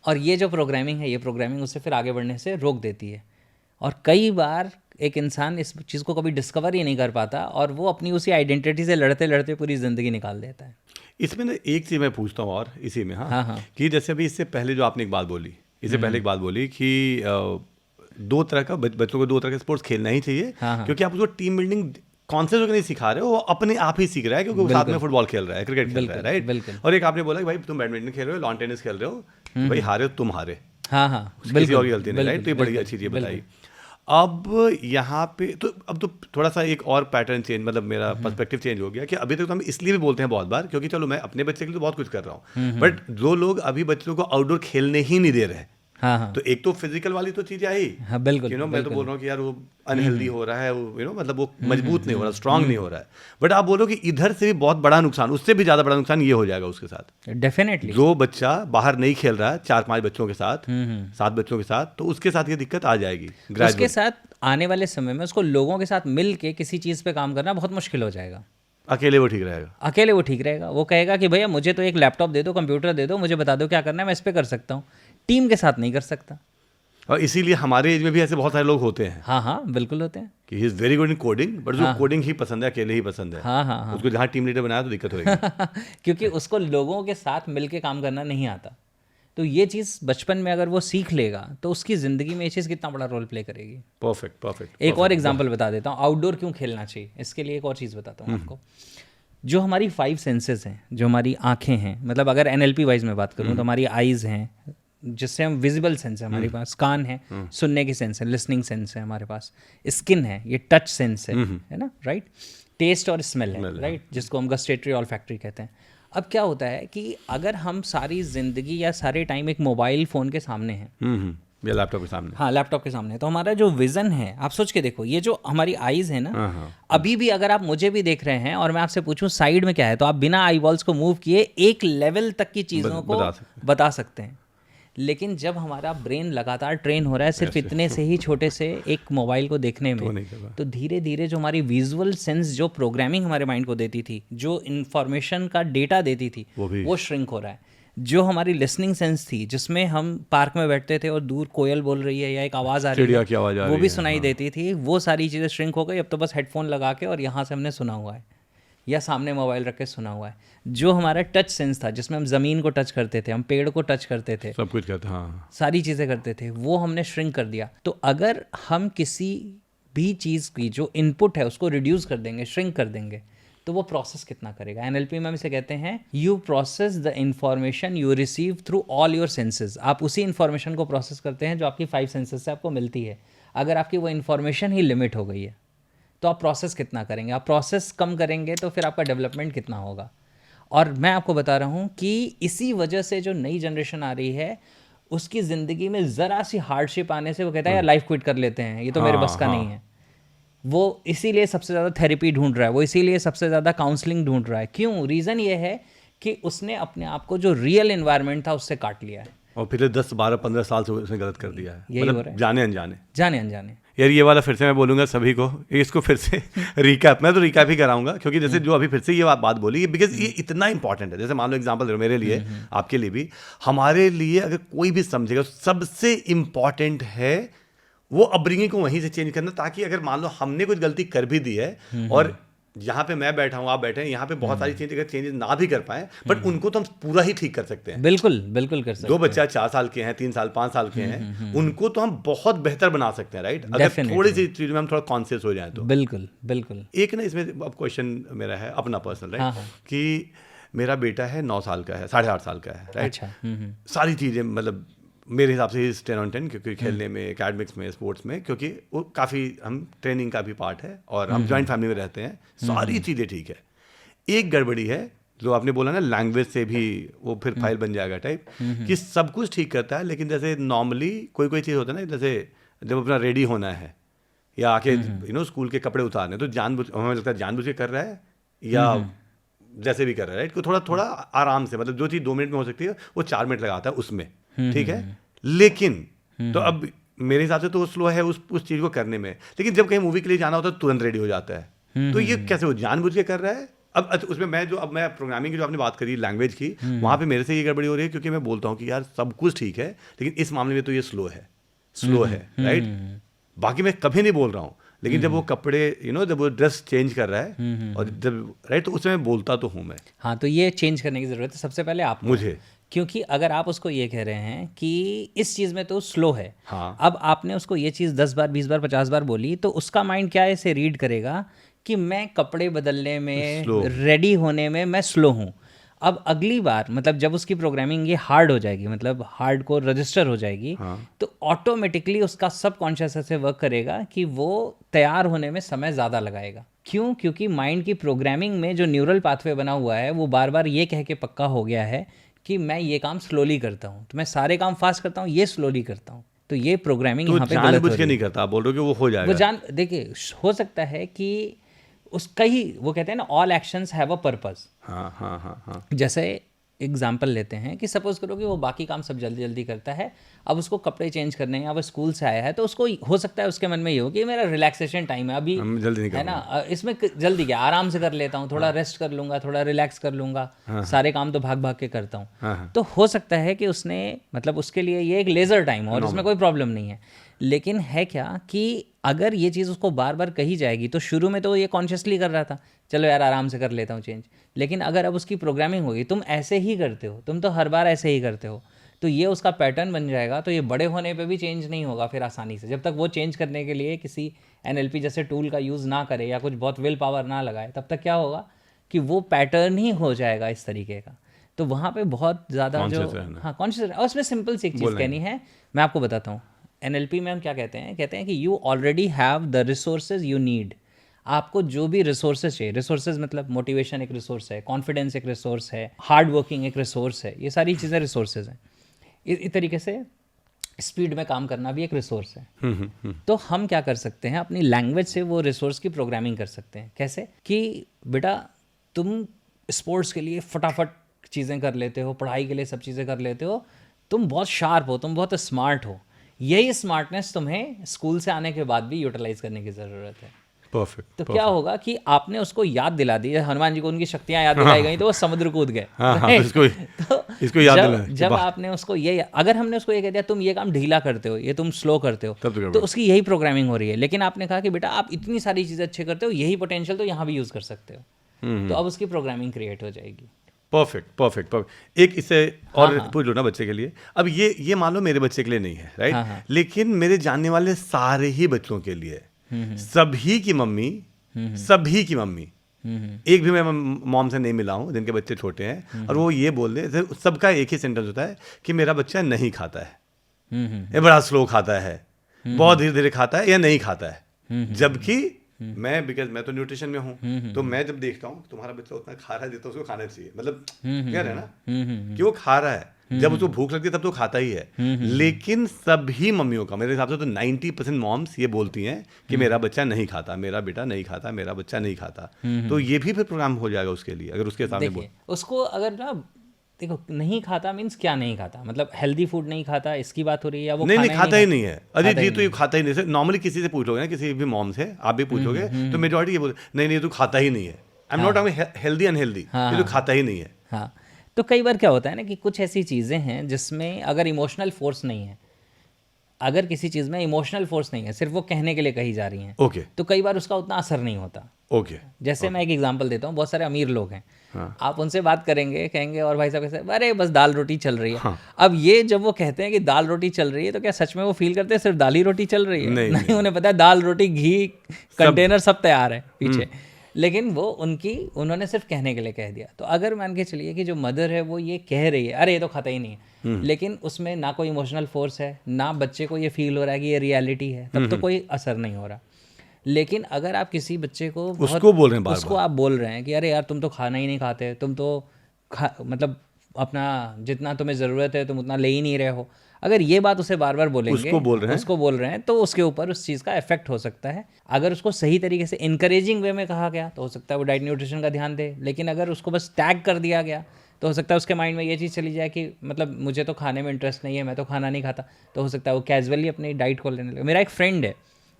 A: और ये जो प्रोग्रामिंग है, ये प्रोग्रामिंग उसे फिर आगे बढ़ने से रोक देती है। और कई बार एक इंसान इस चीज़ को कभी डिस्कवर ही नहीं कर पाता और वो अपनी उसी आइडेंटिटी से लड़ते लड़ते पूरी ज़िंदगी निकाल देता है।
B: इसमें ना एक चीज़ मैं पूछता हूँ और इसी में,
A: हाँ, हाँ।
B: कि जैसे अभी इससे पहले जो आपने एक बात बोली, इससे पहले एक बात बोली कि दो तरह का बच्चों को दो तरह के स्पोर्ट्स खेलना ही चाहिए।
A: हाँ।
B: क्योंकि आप उसको टीम बिल्डिंग कॉन्सेप्ट होकर नहीं सिखा रहे हो, वो अपने आप ही सीख रहा है, क्योंकि वो साथ में फुटबॉल खेल रहा है, क्रिकेट खेल रहा है, राइट।
A: बिल्कुल।
B: और एक आपने बोला कि भाई तुम बैडमिंटन खेल रहे हो, लॉन टेनिस खेल रहे हो, भाई हारे हो तुम हारे,
A: हाँ
B: किसी और की गलती नहीं, राइट। तो ये बड़ी अच्छी चीज़ बताई। अब यहाँ पे तो अब तो थोड़ा सा एक और पैटर्न चेंज, मतलब मेरा पर्सपेक्टिव चेंज हो गया कि अभी तक तो हम इसलिए भी बोलते हैं बहुत बार, क्योंकि चलो मैं अपने बच्चे के लिए तो बहुत कुछ कर रहा हूँ, बट जो लोग अभी बच्चों को आउटडोर खेलने ही नहीं दे रहे,
A: हाँ।
B: तो एक तो फिजिकल वाली तो चीज़ें आई,
A: हाँ बिल्कुल।
B: मैं तो बोल रहा हूँ कि यार वो अनहेल्दी हो रहा है, वो मतलब वो मजबूत नहीं हो रहा, स्ट्रांग नहीं हो रहा है। बट आप बोलो कि इधर से भी बहुत बड़ा नुकसान, उससे भी ज़्यादा बड़ा नुकसान ये हो जाएगा उसके साथ।
A: डेफिनेटली
B: जो बच्चा बाहर नहीं खेल रहा है 4-5 बच्चों के साथ, 7 बच्चों के साथ, तो उसके साथ ये दिक्कत आ जाएगी।
A: उसके साथ आने वाले समय में उसको लोगों के साथ मिल के किसी चीज़ पे काम करना बहुत मुश्किल हो जाएगा।
B: अकेले वो ठीक रहेगा,
A: अकेले वो ठीक रहेगा। वो कहेगा कि भैया मुझे तो एक लैपटॉप दे दो, कंप्यूटर दे दो, मुझे बता दो क्या करना है, मैं इस पर कर सकता हूँ। टीम के साथ नहीं कर सकता।
B: और इसीलिए हमारे एज में भी ऐसे बहुत सारे लोग होते हैं।
A: हाँ बिल्कुल होते हैं
B: कि he is very good in coding, but जो कोडिंग ही पसंद है, अकेले ही पसंद है।
A: हाँ।
B: उसको जहाँ टीम लीडर बनाया तो दिक्कत होगी।
A: क्योंकि उसको लोगों के साथ मिलके काम करना नहीं आता। तो ये चीज़ बचपन में अगर वो सीख लेगा तो उसकी ज़िंदगी में ये चीज़ कितना बड़ा रोल प्ले करेगी।
B: परफेक्ट।
A: एक और एग्जांपल बता देता हूँ आउटडोर क्यों खेलना चाहिए। इसके लिए एक और चीज़ बताता हूँ आपको। जो हमारी 5 सेंसेस हैं, जो हमारी आँखें हैं, मतलब अगर NLP वाइज में बात करूँ तो हमारी आइज़ हैं, जिससे हम विजिबल सेंस है हमारे पास, कान है सुनने की सेंस है, लिसनिंग सेंस है हमारे पास, स्किन है, ये टच सेंस है ना, राइट। टेस्ट और स्मेल है, राइट, जिसको हम गस्टेटरी ऑल्फैक्टरी कहते हैं। अब क्या होता है कि अगर हम सारी ज़िंदगी या सारे टाइम एक मोबाइल फ़ोन के सामने हैं,
B: या लैपटॉप के सामने।
A: हाँ, लैपटॉप के सामने। तो हमारा जो विजन है, आप सोच के देखो, ये जो हमारी आईज है ना, अभी भी अगर आप मुझे भी देख रहे हैं और मैं आपसे पूछूं साइड में क्या है, तो आप बिना आई बॉल्स को मूव किए एक लेवल तक की चीज़ों को बता सकते हैं। लेकिन जब हमारा ब्रेन लगातार ट्रेन हो रहा है सिर्फ इतने से ही छोटे से एक मोबाइल को देखने में, तो धीरे धीरे जो हमारी विजुअल सेंस, जो प्रोग्रामिंग हमारे माइंड को देती थी, जो इन्फॉर्मेशन का डेटा देती थी, वो श्रिंक हो रहा है। जो हमारी लिसनिंग सेंस थी, जिसमें हम पार्क में बैठते थे और दूर कोयल बोल रही है या एक आवाज़ आ रही है, वो भी सुनाई देती थी, वो सारी चीज़ें श्रिंक हो गई। अब तो बस हेडफोन लगा के और यहाँ से हमने सुना हुआ है या सामने मोबाइल रख के सुना हुआ है। जो हमारा टच सेंस था, जिसमें हम ज़मीन को टच करते थे, हम पेड़ को टच करते थे,
B: सब कुछ करते, हाँ,
A: सारी चीज़ें करते थे, वो हमने श्रिंक कर दिया। तो अगर हम किसी भी चीज़ की जो इनपुट है उसको रिड्यूस कर देंगे, श्रिंक कर देंगे, तो वो प्रोसेस कितना करेगा। एनएलपी में हम इसे कहते हैं you process the information you receive through all your senses. आप उसी इंफॉर्मेशन को प्रोसेस करते हैं जो आपकी 5 सेंसेस से आपको मिलती है। अगर आपकी वो इंफॉर्मेशन ही लिमिट हो गई है तो आप प्रोसेस कितना करेंगे। आप प्रोसेस कम करेंगे तो फिर आपका डेवलपमेंट कितना होगा। और मैं आपको बता रहा हूँ कि इसी वजह से जो नई जनरेशन आ रही है, उसकी ज़िंदगी में ज़रा सी हार्डशिप आने से वो कहता है यार लाइफ क्विट कर लेते हैं, ये तो मेरे बस का नहीं है। वो इसीलिए सबसे ज़्यादा थेरेपी ढूंढ रहा है, वो इसीलिए सबसे ज़्यादा काउंसलिंग ढूंढ रहा है। क्यों? रीज़न ये है कि उसने अपने आप को जो रियल इन्वायरमेंट था उससे काट लिया है
B: और पिछले 10, 12, 15 साल से उसने गलत कर दिया है, मतलब जाने अनजाने। यार ये वाला फिर से मैं बोलूँगा सभी को, इसको फिर से रिकैप, मैं तो रिकैप ही कराऊंगा, क्योंकि जैसे जो अभी फिर से ये बात बोली, बिकॉज ये इतना इंपॉर्टेंट है। जैसे मान लो एग्जांपल दे रहा हूं, मेरे लिए, आपके लिए भी, हमारे लिए अगर कोई भी समझेगा, सबसे इंपॉर्टेंट है वो अपब्रिंगिंग को वहीं से चेंज करना, ताकि अगर मान लो हमने कुछ गलती कर भी दी है और यहाँ पे मैं बैठा हूँ, आप बैठे हैं, यहाँ पे बहुत सारी चीजें अगर चेंजेस ना भी कर पाए, बट उनको तो हम पूरा ही ठीक कर सकते हैं।
A: बिल्कुल बिल्कुल कर सकते हैं।
B: दो बच्चा 4 साल के हैं, 3 साल 5 साल के हैं, उनको तो हम बहुत बेहतर बना सकते हैं, राइट, अगर थोड़ी सी चीज में हम थोड़ा कॉन्शियस हो जाए तो।
A: बिल्कुल बिल्कुल।
B: एक ना इसमें अब क्वेश्चन मेरा है अपना पर्सनल, राइट, कि मेरा बेटा है 9 साल का है, 8.5 साल का है, राइट। सारी चीजें मतलब मेरे हिसाब से 10 on 10, क्योंकि खेलने में, एकेडमिक्स में, स्पोर्ट्स में, क्योंकि वो काफ़ी हम ट्रेनिंग का भी पार्ट है और हम जॉइंट फैमिली में रहते हैं, सारी चीज़ें ठीक है। एक गड़बड़ी है जो आपने बोला ना, लैंग्वेज से भी वो फिर फाइल बन जाएगा टाइप, कि सब कुछ ठीक करता है, लेकिन जैसे नॉर्मली कोई चीज़ होता है ना, जैसे जब अपना रेडी होना है या आके स्कूल के कपड़े उतारने, तो हमें लगता है जानबूझ के कर रहा है या जैसे भी कर रहा है, राइट, थोड़ा थोड़ा आराम से, मतलब जो चीज़ 2 मिनट में हो सकती है वो 4 मिनट लगाता है उसमें, ठीक है। लेकिन तो अब मेरे हिसाब से तो स्लो है उस चीज को करने में, लेकिन जब कहीं मूवी के लिए जाना होता है तुरंत रेडी हो जाता है। तो ये कैसे वो जानबूझ के कर रहा है। अब उसमें मैं प्रोग्रामिंग की जो आपने बात करी, लैंग्वेज की, वहां पे मेरे से ये गड़बड़ी हो रही है, क्योंकि मैं बोलता हूँ कि यार सब कुछ ठीक है, लेकिन इस मामले में तो ये स्लो है, राइट। बाकी मैं कभी नहीं बोल रहा हूँ, लेकिन जब वो कपड़े जब वो ड्रेस चेंज कर रहा है और जब, राइट, तो उसमें बोलता तो हूँ मैं।
A: हाँ, तो ये चेंज करने की जरूरत है सबसे पहले आप
B: मुझे,
A: क्योंकि अगर आप उसको ये कह रहे हैं कि इस चीज़ में तो स्लो है,
B: हाँ,
A: अब आपने उसको ये चीज़ 10 बार 20 बार 50 बार बोली, तो उसका माइंड क्या ऐसे रीड करेगा कि मैं कपड़े बदलने में, रेडी होने में मैं स्लो हूँ। अब अगली बार, मतलब जब उसकी प्रोग्रामिंग ये हार्ड हो जाएगी, मतलब हार्ड को रजिस्टर हो जाएगी, तो ऑटोमेटिकली उसका सबकॉन्शियस ऐसे वर्क करेगा कि वो तैयार होने में समय ज़्यादा लगाएगा। क्यों? क्योंकि माइंड की प्रोग्रामिंग में जो न्यूरल पाथवे बना हुआ है, वो बार बार ये कह के पक्का हो गया है कि मैं ये काम स्लोली करता हूँ, तो मैं सारे काम फास्ट करता हूँ, ये स्लोली करता हूँ। तो ये प्रोग्रामिंग यहाँ पे गलत हो रही है।
B: नहीं करता, बोल रहे हो कि वो हो जाएगा।
A: वो देखिए, हो सकता है कि उसका ही, वो कहते हैं ना, all actions have a purpose.
B: हाँ।
A: जैसे एग्जाम्पल लेते हैं कि सपोज करो कि वो बाकी काम सब जल्दी जल्दी करता है, अब उसको कपड़े चेंज करने हैं, अब स्कूल से आया है, तो उसको हो सकता है उसके मन में ये हो कि मेरा रिलैक्सेशन टाइम है, अभी
B: जल्दी
A: है ना, इसमें जल्दी क्या, आराम से कर लेता हूँ, थोड़ा रेस्ट कर लूंगा, थोड़ा रिलैक्स कर लूंगा, सारे काम तो भाग भाग के करता हूँ। तो हो सकता है कि उसने, मतलब उसके लिए ये एक लेजर टाइम हो और उसमें कोई प्रॉब्लम नहीं है। लेकिन है क्या कि अगर ये चीज़ उसको बार बार कही जाएगी, तो शुरू में तो ये कॉन्शियसली कर रहा था, चलो यार आराम से कर लेता हूँ चेंज, लेकिन अगर अब उसकी प्रोग्रामिंग होगी, तुम ऐसे ही करते हो, तुम तो हर बार ऐसे ही करते हो, तो ये उसका पैटर्न बन जाएगा। तो ये बड़े होने पे भी चेंज नहीं होगा फिर आसानी से, जब तक वो चेंज करने के लिए किसी एनएलपी जैसे टूल का यूज़ ना करे या कुछ बहुत विल पावर ना लगाए, तब तक क्या होगा कि वो पैटर्न ही हो जाएगा इस तरीके का। तो वहाँ पे बहुत ज़्यादा जो, हाँ, कॉन्शियस, और उसमें सिंपल सी एक चीज़ कहनी है, मैं आपको बताता हूँ। एनएलपी में हम क्या कहते हैं कि you already have the resources you need. आपको जो भी रिसोर्सेज चाहिए, रिसोर्सेज मतलब मोटिवेशन एक रिसोर्स है, कॉन्फिडेंस एक रिसोर्स है, हार्ड वर्किंग एक रिसोर्स है, ये सारी चीज़ें रिसोर्सेज हैं। इस तरीके से स्पीड में काम करना भी एक रिसोर्स है। तो हम क्या कर सकते हैं, अपनी लैंग्वेज से वो रिसोर्स की प्रोग्रामिंग कर सकते हैं। कैसे कि बेटा तुम स्पोर्ट्स के लिए फटाफट चीज़ें कर लेते हो, पढ़ाई के लिए सब चीज़ें कर लेते हो, तुम बहुत शार्प हो, तुम बहुत स्मार्ट हो, यही स्मार्टनेस तुम्हें स्कूल से आने के बाद भी यूटिलाइज करने की ज़रूरत है।
B: परफेक्ट।
A: तो क्या होगा कि आपने उसको याद दिला दी, हनुमान जी को उनकी शक्तियां याद दिलाई गई तो वो समुद्र कूद गए।
B: हाँ हाँ,
A: Right?
B: तो इसको याद
A: जब,
B: दिलाना
A: जब आपने उसको ये, अगर हमने उसको ये कह दिया तुम ये काम ढीला करते हो, ये तुम स्लो करते हो,
B: तब तो
A: तो
B: गड़बड़।
A: उसकी यही प्रोग्रामिंग हो रही है। लेकिन आपने कहा कि बेटा आप इतनी सारी चीज़ें अच्छे करते हो, यही पोटेंशियल तो यहाँ भी यूज़ कर सकते हो, तो अब उसकी प्रोग्रामिंग क्रिएट हो जाएगी।
B: Perfect perfect perfect. एक इसे और पूछ लो ना बच्चे के लिए। अब ये मान लो मेरे बच्चे के लिए नहीं है, राइट?
A: हाँ, हाँ।
B: लेकिन मेरे जानने वाले सारे ही बच्चों के लिए है। सभी की मम्मी, सभी की मम्मी, एक भी मैं मॉम से नहीं मिला हूँ जिनके बच्चे छोटे हैं और वो ये बोल दे, सबका एक ही सेंटेंस होता है कि मेरा बच्चा नहीं खाता है, ये बड़ा स्लो खाता है, बहुत धीरे धीरे खाता है या नहीं खाता है। जबकि बिकॉज मैं तो न्यूट्रिशन में हूँ, तो मैं जब देखता हूँ तुम्हारा बच्चा उतना खा रहा है जितना उसको खाना चाहिए, मतलब क्या है ना कि वो खा रहा है, जब उसको भूख लगती है तब तो खाता ही है। लेकिन सभी मम्मियों का, मेरे हिसाब से तो 90% मॉम्स ये बोलती हैं कि मेरा बच्चा नहीं खाता, मेरा बेटा नहीं खाता, मेरा बच्चा नहीं खाता। तो ये भी फिर प्रोग्राम हो जाएगा उसके लिए, अगर उसके सामने
A: देखिए उसको अगर ना, देखो नहीं खाता मीन्स क्या नहीं खाता, मतलब हेल्दी फूड नहीं खाता इसकी बात हो रही है, या वो
B: नहीं खाता ही नहीं है। अरे जी,
A: ही
B: तो ये खाता ही नहीं है। नॉर्मली किसी से पूछोगे ना, किसी भी मॉम से आप भी पूछोगे तो मेजॉरिटी ये बोले नहीं तू खाता ही नहीं है। I am not healthy unhealthy, ये तो खाता ही नहीं है।
A: हाँ, तो कई बार क्या होता है ना कि कुछ ऐसी चीज़ें हैं जिसमें अगर इमोशनल फोर्स नहीं है, अगर किसी चीज़ में इमोशनल फोर्स नहीं है, सिर्फ वो कहने के लिए कही जा रही हैं,
B: ओके
A: तो कई बार उसका उतना असर नहीं होता।
B: ओके।
A: जैसे मैं एक एग्जांपल देता हूँ, बहुत सारे अमीर लोग हैं,
B: हाँ।
A: आप उनसे बात करेंगे, कहेंगे और भाई साहब कैसे, अरे बस दाल रोटी चल रही है।
B: हाँ।
A: अब ये जब वो कहते हैं कि दाल रोटी चल रही है, तो क्या सच में वो फील करते हैं सिर्फ दाल ही रोटी चल रही है? नहीं, उन्हें पता है दाल रोटी घी कंटेनर सब तैयार है पीछे, लेकिन वो उन्होंने सिर्फ कहने के लिए कह दिया। तो अगर मान के चलिए कि जो मदर है वो ये कह रही है अरे ये तो खाता ही नहीं है, लेकिन उसमें ना कोई इमोशनल फोर्स है, ना बच्चे को ये फील हो रहा है कि ये रियलिटी है, तब तो कोई असर नहीं हो रहा। लेकिन अगर आप किसी बच्चे को
B: उसको बोल रहे हैं,
A: उसको आप बोल रहे हैं कि अरे यार तुम तो खाना ही नहीं खाते, तुम तो मतलब अपना जितना तुम्हें ज़रूरत है तुम उतना ले ही नहीं रहे हो, अगर ये बात उसे बार बार बोलेंगे, उसको बोल रहे हैं, तो उसके ऊपर उस चीज़ का इफेक्ट हो सकता है। अगर उसको सही तरीके से इनकरेजिंग वे में कहा गया तो हो सकता है वो डाइट न्यूट्रिशन का ध्यान दे, लेकिन अगर उसको बस टैग कर दिया गया तो हो सकता है उसके माइंड में ये चीज़ चली जाए कि मतलब मुझे तो खाने में इंटरेस्ट नहीं है, मैं तो खाना नहीं खाता, तो हो सकता है वो कैजुअली अपनी डाइट को लेने लगे। मेरा एक फ्रेंड है,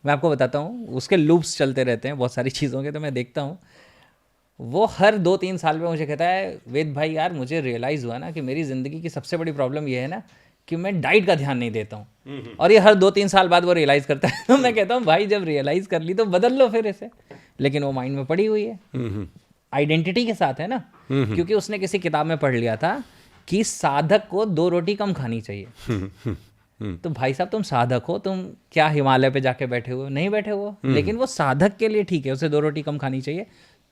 A: मैं आपको बताता हूँ, उसके लूप्स चलते रहते हैं बहुत सारी चीज़ों के, तो मैं देखता हूँ वो हर 2-3 साल में मुझे कहता है वेद भाई यार मुझे रियलाइज़ हुआ ना कि मेरी ज़िंदगी की सबसे बड़ी प्रॉब्लम ये है ना कि मैं डाइट का ध्यान नहीं देता हूँ, और ये हर 2-3 साल बाद वो रियलाइज़ करता है। तो मैं कहता हूँ भाई जब रियलाइज़ कर ली तो बदल लो फिर इसे, लेकिन वो माइंड में पड़ी हुई है, आइडेंटिटी के साथ है ना, क्योंकि उसने किसी किताब में पढ़ लिया था कि साधक को 2 रोटी कम खानी चाहिए। तो भाई साहब तुम साधक हो, तुम क्या हिमालय पे जाके बैठे हो? नहीं बैठे हो, लेकिन वो साधक के लिए ठीक है, उसे 2 रोटी कम खानी चाहिए।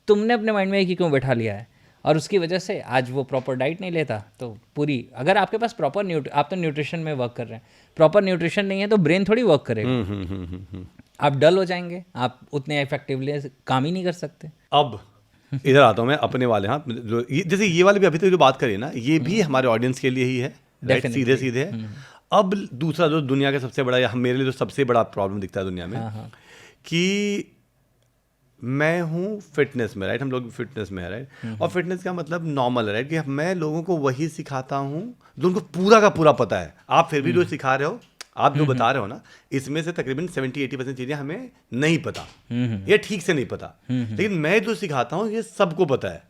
A: तुमने अपने माइंड में एक ही क्यों बैठा लिया है, और उसकी वजह से आज वो प्रॉपर डाइट नहीं लेता। तो पूरी, अगर आपके पास प्रॉपर आप तो न्यूट्रिशन में वर्क कर रहे हैं, प्रॉपर न्यूट्रिशन नहीं है तो ब्रेन थोड़ी वर्क करेगा, आप डल हो जाएंगे, आप उतने इफेक्टिवली काम ही नहीं कर सकते।
B: अब इधर आता हूँ मैं अपने वाले, हाँ, जैसे ये वाले भी अभी तक जो बात करी ना, ये भी हमारे ऑडियंस के लिए ही है, राइट? सीधे सीधे है। अब दूसरा जो दुनिया का सबसे बड़ा, या मेरे लिए जो सबसे बड़ा प्रॉब्लम दिखता है दुनिया में, कि मैं हूँ फिटनेस में, राइट? हम लोग फिटनेस में है, राइट? और फिटनेस का मतलब नॉर्मल है, राइट? कि मैं लोगों को वही सिखाता हूँ जो उनको पूरा का पूरा पता है। आप फिर भी जो सिखा रहे हो, आप जो बता रहे हो ना, इसमें से तकरीबन 70-80% चीज़ें हमें नहीं पता, ये ठीक से नहीं पता। लेकिन मैं जो सिखाता हूँ ये सबको पता है,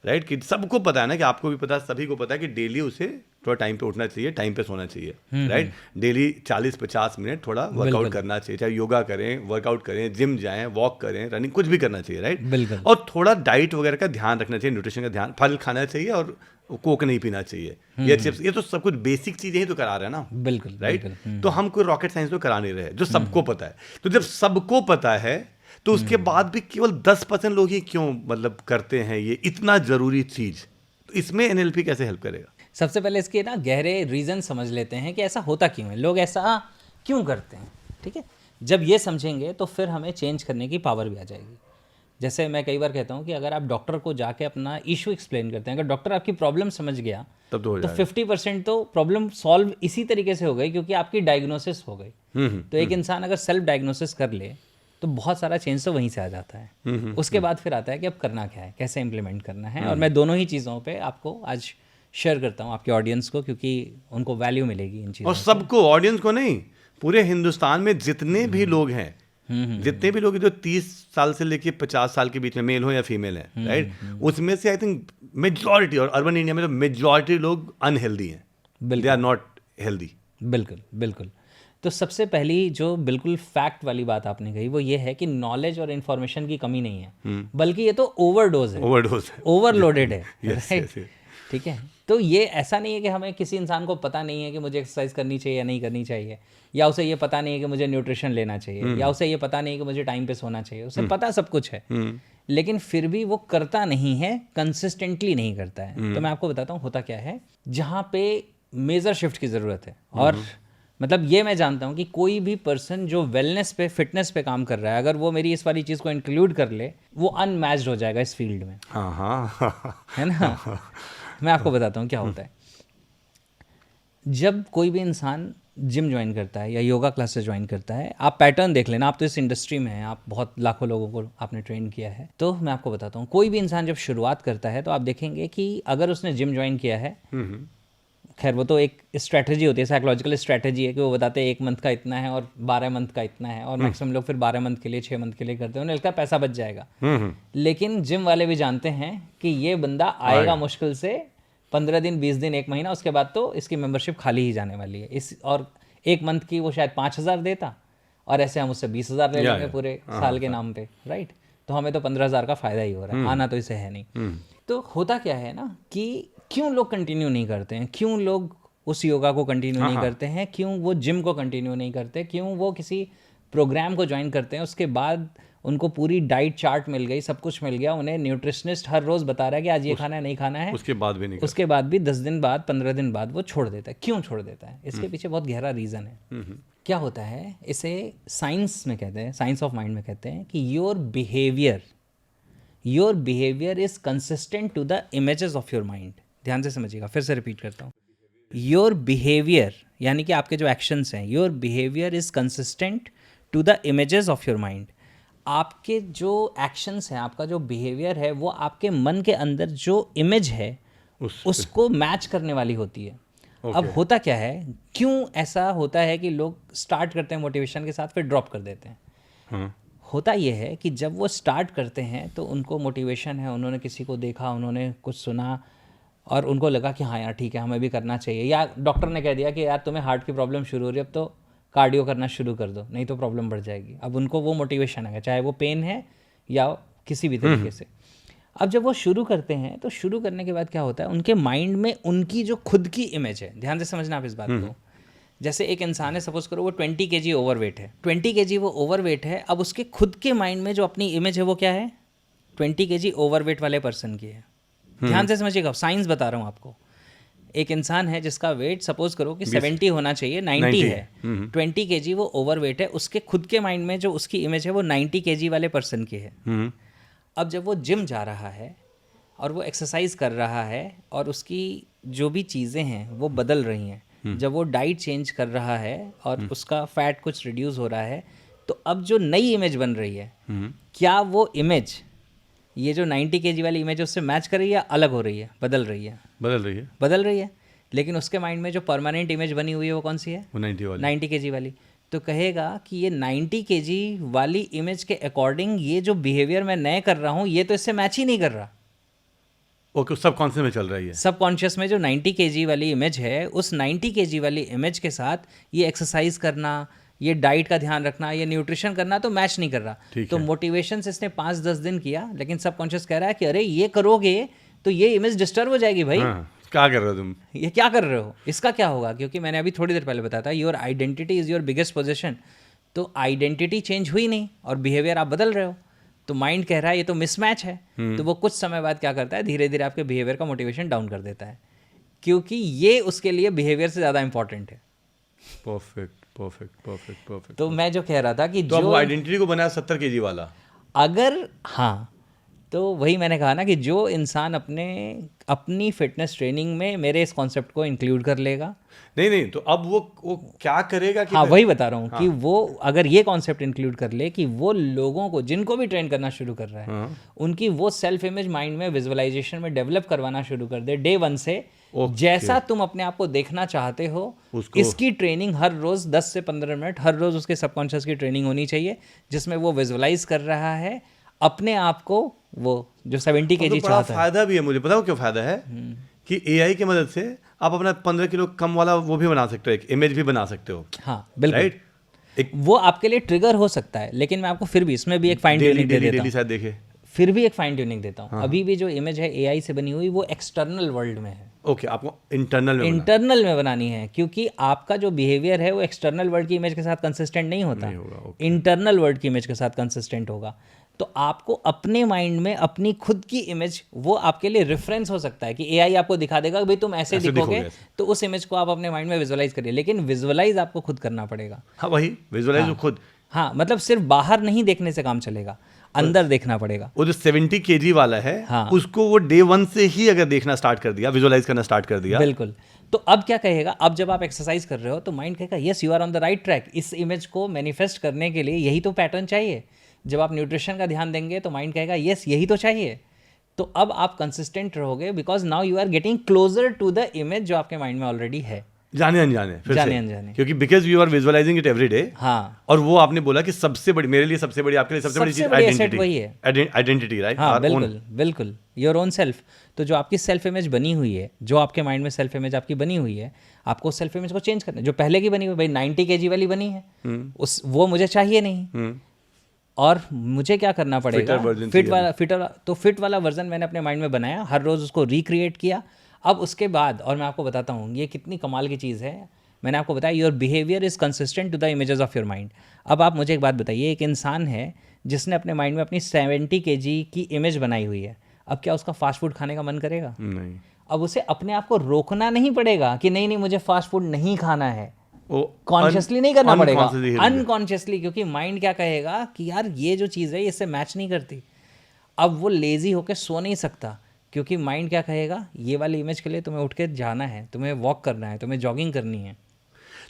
B: राइट? कि सबको पता है ना, कि आपको भी पता है, सभी को पता है कि डेली उसे थोड़ा टाइम पे उठना चाहिए, टाइम पे सोना चाहिए, राइट? डेली 40-50 मिनट थोड़ा वर्कआउट करना चाहिए, चाहे योगा करें, वर्कआउट करें, जिम जाएं, वॉक करें, रनिंग, कुछ भी करना चाहिए, राइट? और थोड़ा डाइट वगैरह का ध्यान रखना चाहिए, न्यूट्रिशन का ध्यान, फल खाना चाहिए और कोक नहीं पीना चाहिए, ये चिप्स, ये तो सब कुछ बेसिक चीजें ही तो करा रहे हैं ना,
A: बिल्कुल,
B: राइट? तो हम कोई रॉकेट साइंस तो करा नहीं रहे, जो सबको पता है। तो जब सबको पता है तो उसके बाद भी केवल 10% लोग ही क्यों मतलब करते हैं ये इतना जरूरी चीज? तो इसमें एनएलपी कैसे हेल्प करेगा?
A: सबसे पहले इसके ना गहरे रीज़न समझ लेते हैं कि ऐसा होता क्यों है, लोग ऐसा क्यों करते हैं, ठीक है? जब ये समझेंगे तो फिर हमें चेंज करने की पावर भी आ जाएगी। जैसे मैं कई बार कहता हूँ कि अगर आप डॉक्टर को जाके अपना इशू एक्सप्लेन करते हैं, अगर डॉक्टर आपकी प्रॉब्लम समझ गया
B: तब तो हो
A: तो
B: जाएगा।
A: 50% तो प्रॉब्लम सॉल्व इसी तरीके से हो गई, क्योंकि आपकी डायग्नोसिस हो गई। तो एक इंसान अगर सेल्फ डायग्नोसिस कर ले तो बहुत सारा चेंज तो वहीं से आ जाता है। उसके बाद फिर आता है कि अब करना क्या है, कैसे इम्प्लीमेंट करना है। और मैं दोनों ही चीज़ों पे आपको आज शेयर करता हूँ आपके ऑडियंस को, क्योंकि उनको वैल्यू मिलेगी इन चीज़ों
B: और सबको, ऑडियंस को नहीं, पूरे हिंदुस्तान में जितने भी लोग हैं, जितने भी लोग जो 30 साल से लेके 50 साल के बीच में, मेल हो या फीमेल है, राइट, उसमें से आई थिंक मेजॉरिटी, और अर्बन इंडिया में तो मेजॉरिटी लोग अनहेल्दी हैं, दे आर नॉट हेल्दी।
A: बिल्कुल बिल्कुल। तो सबसे पहली जो बिल्कुल फैक्ट वाली बात आपने कही वो ये है कि नॉलेज और इन्फॉर्मेशन की कमी नहीं है, बल्कि ये तो ओवरडोज है,
B: ओवरडोज है,
A: ओवरलोडेड है।
B: Yes,
A: right,
B: yes, yes.
A: ठीक है। तो ये ऐसा नहीं है कि हमें किसी इंसान को पता नहीं है कि मुझे एक्सरसाइज करनी चाहिए या नहीं करनी चाहिए, या उसे ये पता नहीं है कि मुझे न्यूट्रिशन लेना चाहिए, या उसे ये पता नहीं है कि मुझे टाइम पे सोना चाहिए। उसे पता सब कुछ है, लेकिन फिर भी वो करता नहीं है, कंसिस्टेंटली नहीं करता है। तो मैं आपको बताता हूँ होता क्या है, जहाँ पे मेजर शिफ्ट की ज़रूरत है। और मतलब ये मैं जानता हूँ कि कोई भी पर्सन जो वेलनेस पे, फिटनेस पे काम कर रहा है, अगर वो मेरी इस वाली चीज़ को इंक्लूड कर ले, वो अनमैच्ड हो जाएगा इस फील्ड में।
B: हाँ हाँ
A: है ना। मैं आपको बताता हूँ क्या होता है। जब कोई भी इंसान जिम ज्वाइन करता है या योगा क्लासेस ज्वाइन करता है, आप पैटर्न देख लेना, आप तो इस इंडस्ट्री में हैं, आप बहुत लाखों लोगों को आपने ट्रेन किया है। तो मैं आपको बताता हूँ, कोई भी इंसान जब शुरुआत करता है तो आप देखेंगे कि अगर उसने जिम ज्वाइन किया है, खैर वो तो एक स्ट्रैटेजी होती है, साइकोलॉजिकल स्ट्रैटेजी है कि वो बताते हैं 1 मंथ का इतना है और 12 मंथ का इतना है, और मैक्सिमम लोग फिर 12 मंथ के लिए, 6 मंथ के लिए करते हैं, उन्हें लगता है पैसा बच जाएगा। लेकिन जिम वाले भी जानते हैं कि ये बंदा आएगा मुश्किल से 15 दिन, 20 दिन, 1 महीना, उसके बाद तो इसकी मेंबरशिप खाली ही जाने वाली है। इस और 1 मंथ की वो शायद 5,000 देता, और ऐसे हम उससे 20,000 ले लेंगे पूरे साल के नाम पे, राइट। तो हमें तो 15,000 का फायदा ही हो रहा है, आना तो इसे है नहीं। तो होता क्या है ना कि क्यों लोग कंटिन्यू नहीं करते हैं, क्यों लोग उस योगा को कंटिन्यू नहीं करते हैं, क्यों वो जिम को कंटिन्यू नहीं करते, क्यों वो किसी प्रोग्राम को ज्वाइन करते हैं, उसके बाद उनको पूरी डाइट चार्ट मिल गई, सब कुछ मिल गया, उन्हें न्यूट्रिशनिस्ट हर रोज़ बता रहा है कि आज ये खाना है, नहीं खाना है,
B: उसके बाद भी नहीं
A: उसके बाद भी 10 दिन बाद, 15 दिन बाद वो छोड़ देता है। क्यों छोड़ देता है? इसके पीछे बहुत गहरा रीज़न है। क्या होता है, इसे साइंस में कहते हैं, साइंस ऑफ माइंड में कहते हैं कि your behaviour is consistent to the images of your mind. ध्यान से समझिएगा, फिर से रिपीट करता हूँ। योर बिहेवियर यानी कि आपके जो एक्शंस हैं, your behaviour is consistent to the images of your mind. आपके जो एक्शंस हैं, आपका जो बिहेवियर है, वो आपके मन के अंदर जो इमेज है उसको मैच करने वाली होती है। अब होता क्या है, क्यों ऐसा होता है कि लोग स्टार्ट करते हैं मोटिवेशन के साथ, फिर ड्रॉप कर देते हैं। होता ये है कि जब वो स्टार्ट करते हैं तो उनको मोटिवेशन है, उन्होंने किसी को देखा, उन्होंने कुछ सुना और उनको लगा कि हाँ यार ठीक है, हमें भी करना चाहिए, या डॉक्टर ने कह दिया कि यार तुम्हें हार्ट की प्रॉब्लम शुरू हो रही है, अब तो कार्डियो करना शुरू कर दो, नहीं तो प्रॉब्लम बढ़ जाएगी। अब उनको वो मोटिवेशन है, चाहे वो पेन है या किसी भी तरीके से। अब जब वो शुरू करते हैं तो शुरू करने के बाद क्या होता है, उनके माइंड में उनकी जो खुद की इमेज है, ध्यान से समझना आप इस बात को। जैसे एक इंसान है, सपोज करो वो 20 kg ओवरवेट है, 20 kg वो ओवरवेट है। अब उसके खुद के माइंड में जो अपनी इमेज है वो क्या है, 20 kg ओवरवेट वाले पर्सन की है। ध्यान से समझिएगा, साइंस बता रहा हूँ आपको। एक इंसान है जिसका वेट सपोज करो कि 70 होना चाहिए, 90 है, 20 kg वो ओवरवेट है, उसके खुद के माइंड में जो उसकी इमेज है वो 90 kg वाले पर्सन की है। अब जब वो जिम जा रहा है और वो एक्सरसाइज कर रहा है और उसकी जो भी चीज़ें हैं वो बदल रही हैं, जब वो डाइट चेंज कर रहा है और उसका फैट कुछ रिड्यूस हो रहा है, तो अब जो नई इमेज बन रही है, क्या वो इमेज ये जो 90 kg वाली इमेज है उससे मैच कर रही है या अलग हो रही है, बदल रही है? बदल रही है। लेकिन उसके माइंड में जो परमानेंट इमेज बनी हुई है वो कौन सी है? वो 90 kg वाली। तो कहेगा कि ये 90 kg वाली इमेज के अकॉर्डिंग ये जो बिहेवियर मैं नए कर रहा हूँ ये तो इससे मैच ही नहीं कर रहा।
B: ओके, सबकॉन्शियस में चल रही है।
A: सबकॉन्शियस में जो 90 kg वाली इमेज है, उस 90 kg वाली इमेज के साथ ये एक्सरसाइज करना, ये डाइट का ध्यान रखना, ये न्यूट्रिशन करना तो मैच नहीं कर रहा। तो मोटिवेशन से इसने 5-10 दिन किया, लेकिन सबकॉन्शियस कह रहा है कि अरे ये करोगे तो ये इमेज डिस्टर्ब हो जाएगी भाई।
B: क्या कर रहे हो तुम,
A: ये क्या कर रहे हो, इसका क्या होगा? क्योंकि मैंने अभी थोड़ी देर पहले बताया था, your identity is your biggest position. तो आइडेंटिटी चेंज हुई नहीं और बिहेवियर आप बदल रहे हो, तो माइंड कह रहा है ये तो मिसमैच है। तो वो कुछ समय बाद क्या करता है, धीरे धीरे आपके बिहेवियर का मोटिवेशन डाउन कर देता है, क्योंकि ये उसके लिए बिहेवियर से ज़्यादा इंपॉर्टेंट है।
B: परफेक्ट।
A: तो मैं जो कह रहा था कि
B: तो जो आइडेंटिटी को बनाया 70 kg वाला,
A: अगर हाँ, तो वही मैंने कहा ना कि जो इंसान अपनी फिटनेस ट्रेनिंग में मेरे इस कॉन्सेप्ट को इंक्लूड कर लेगा,
B: नहीं नहीं, तो अब वो क्या करेगा कि
A: हाँ वही बता रहा हूँ कि वो अगर ये कॉन्सेप्ट इंक्लूड कर ले कि वो लोगों को जिनको भी ट्रेन करना शुरू कर रहा है उनकी वो सेल्फ इमेज माइंड में विजुअलाइजेशन में डेवलप करवाना शुरू कर दे डे 1 से। जैसा तुम अपने आप को देखना चाहते हो इसकी ट्रेनिंग हर रोज 10 से 15 मिनट हर रोज उसके सबकॉन्शियस की ट्रेनिंग होनी चाहिए, जिसमें वो विजुअलाइज कर रहा है अपने आप को, वो जो 70 kg
B: बड़ा
A: चाहता है।
B: फायदा भी है, मुझे बताओ क्यों फायदा है कि एआई की मदद से आप अपना 15 किलो कम वाला वो भी बना सकते हो, एक इमेज भी बना सकते हो।
A: हाँ बिल्कुल,
B: राइट, एक
A: वो आपके लिए ट्रिगर हो सकता है, लेकिन मैं आपको फिर भी इसमें भी एक फाइन ट्यूनिंग दे देता हूँ,
B: शायद देखे,
A: फिर भी एक फाइन ट्यूनिंग देता हूँ। अभी भी जो इमेज है एआई से बनी हुई वो एक्सटर्नल वर्ल्ड में है,
B: ओके, आपको
A: इंटरनल में बनानी है, क्योंकि आपका जो बिहेवियर है वो एक्सटर्नल वर्ल्ड की इमेज के साथ कंसिस्टेंट नहीं होता, इंटरनल वर्ल्ड की इमेज के साथ कंसिस्टेंट होगा। तो आपको अपने माइंड में अपनी खुद की इमेज, वो आपके लिए रेफरेंस हो सकता है कि एआई आपको दिखा देगा भाई तुम ऐसे दिखोगे, तो उस इमेज को आप अपने माइंड में विजुअलाइज करिए, लेकिन विजुअलाइज आपको खुद करना पड़ेगा।
B: हाँ वही विजुअलाइज खुद,
A: हाँ मतलब सिर्फ बाहर नहीं देखने से काम चलेगा, अंदर देखना पड़ेगा।
B: वो जो 70 kg वाला है,
A: हाँ,
B: उसको वो डे 1 से ही अगर देखना स्टार्ट कर दिया, विजुअलाइज करना स्टार्ट कर दिया,
A: बिल्कुल। तो अब क्या कहेगा, अब जब आप एक्सरसाइज कर रहे हो तो माइंड कहेगा yes you are on the right track, इस इमेज को मैनिफेस्ट करने के लिए यही तो पैटर्न चाहिए। जब आप न्यूट्रिशन का ध्यान देंगे तो माइंड कहेगा यस यही तो चाहिए। तो अब आप कंसिस्टेंट रहोगे because now you are getting closer to the image जो आपके माइंड में ऑलरेडी है,
B: जाने अनजाने फिर
A: जाने
B: से,
A: अनजाने,
B: क्योंकि because you are visualising it every day.
A: हाँ,
B: और वो आपने बोला कि सबसे बड़ी, मेरे लिए सबसे बड़ी, आपके लिए सबसे बड़ी चीज आइडेंटिटी,
A: वही है,
B: आइडेंटिटी, राइट?
A: हाँ बिल्कुल बिल्कुल, योर ओन सेल्फ। तो जो आपकी सेल्फ इमेज बनी हुई है, जो आपके माइंड में सेल्फ इमेज आपकी बनी हुई है, आपको सेल्फ इमेज को चेंज करना है। जो पहले की बनी हुई भाई 90 kg वाली बनी है, उस वो मुझे चाहिए नहीं, और मुझे क्या करना पड़ेगा, फिट वाला वर्जन मैंने अपने माइंड में बनाया, हर रोज उसको रिक्रिएट किया। अब उसके बाद, और मैं आपको बताता हूँ ये कितनी कमाल की चीज़ है, मैंने आपको बताया your behaviour is consistent to the images of your mind. अब आप मुझे एक बात बताइए, एक इंसान है जिसने अपने माइंड में अपनी 70 kg की इमेज बनाई हुई है, अब क्या उसका फास्ट फूड खाने का मन करेगा?
B: नहीं।
A: अब उसे अपने आप को रोकना नहीं पड़ेगा कि नहीं नहीं मुझे फास्ट फूड नहीं खाना है, कॉन्शियसली नहीं करना पड़ेगा, अनकॉन्शियसली, क्योंकि माइंड क्या कहेगा कि यार ये जो चीज़ है ये इससे मैच नहीं करती। अब वो लेजी होकर सो नहीं सकता, क्योंकि माइंड क्या कहेगा, ये वाली इमेज के लिए तुम्हें उठ के जाना है, तुम्हें वॉक करना है, तुम्हें जॉगिंग करनी है।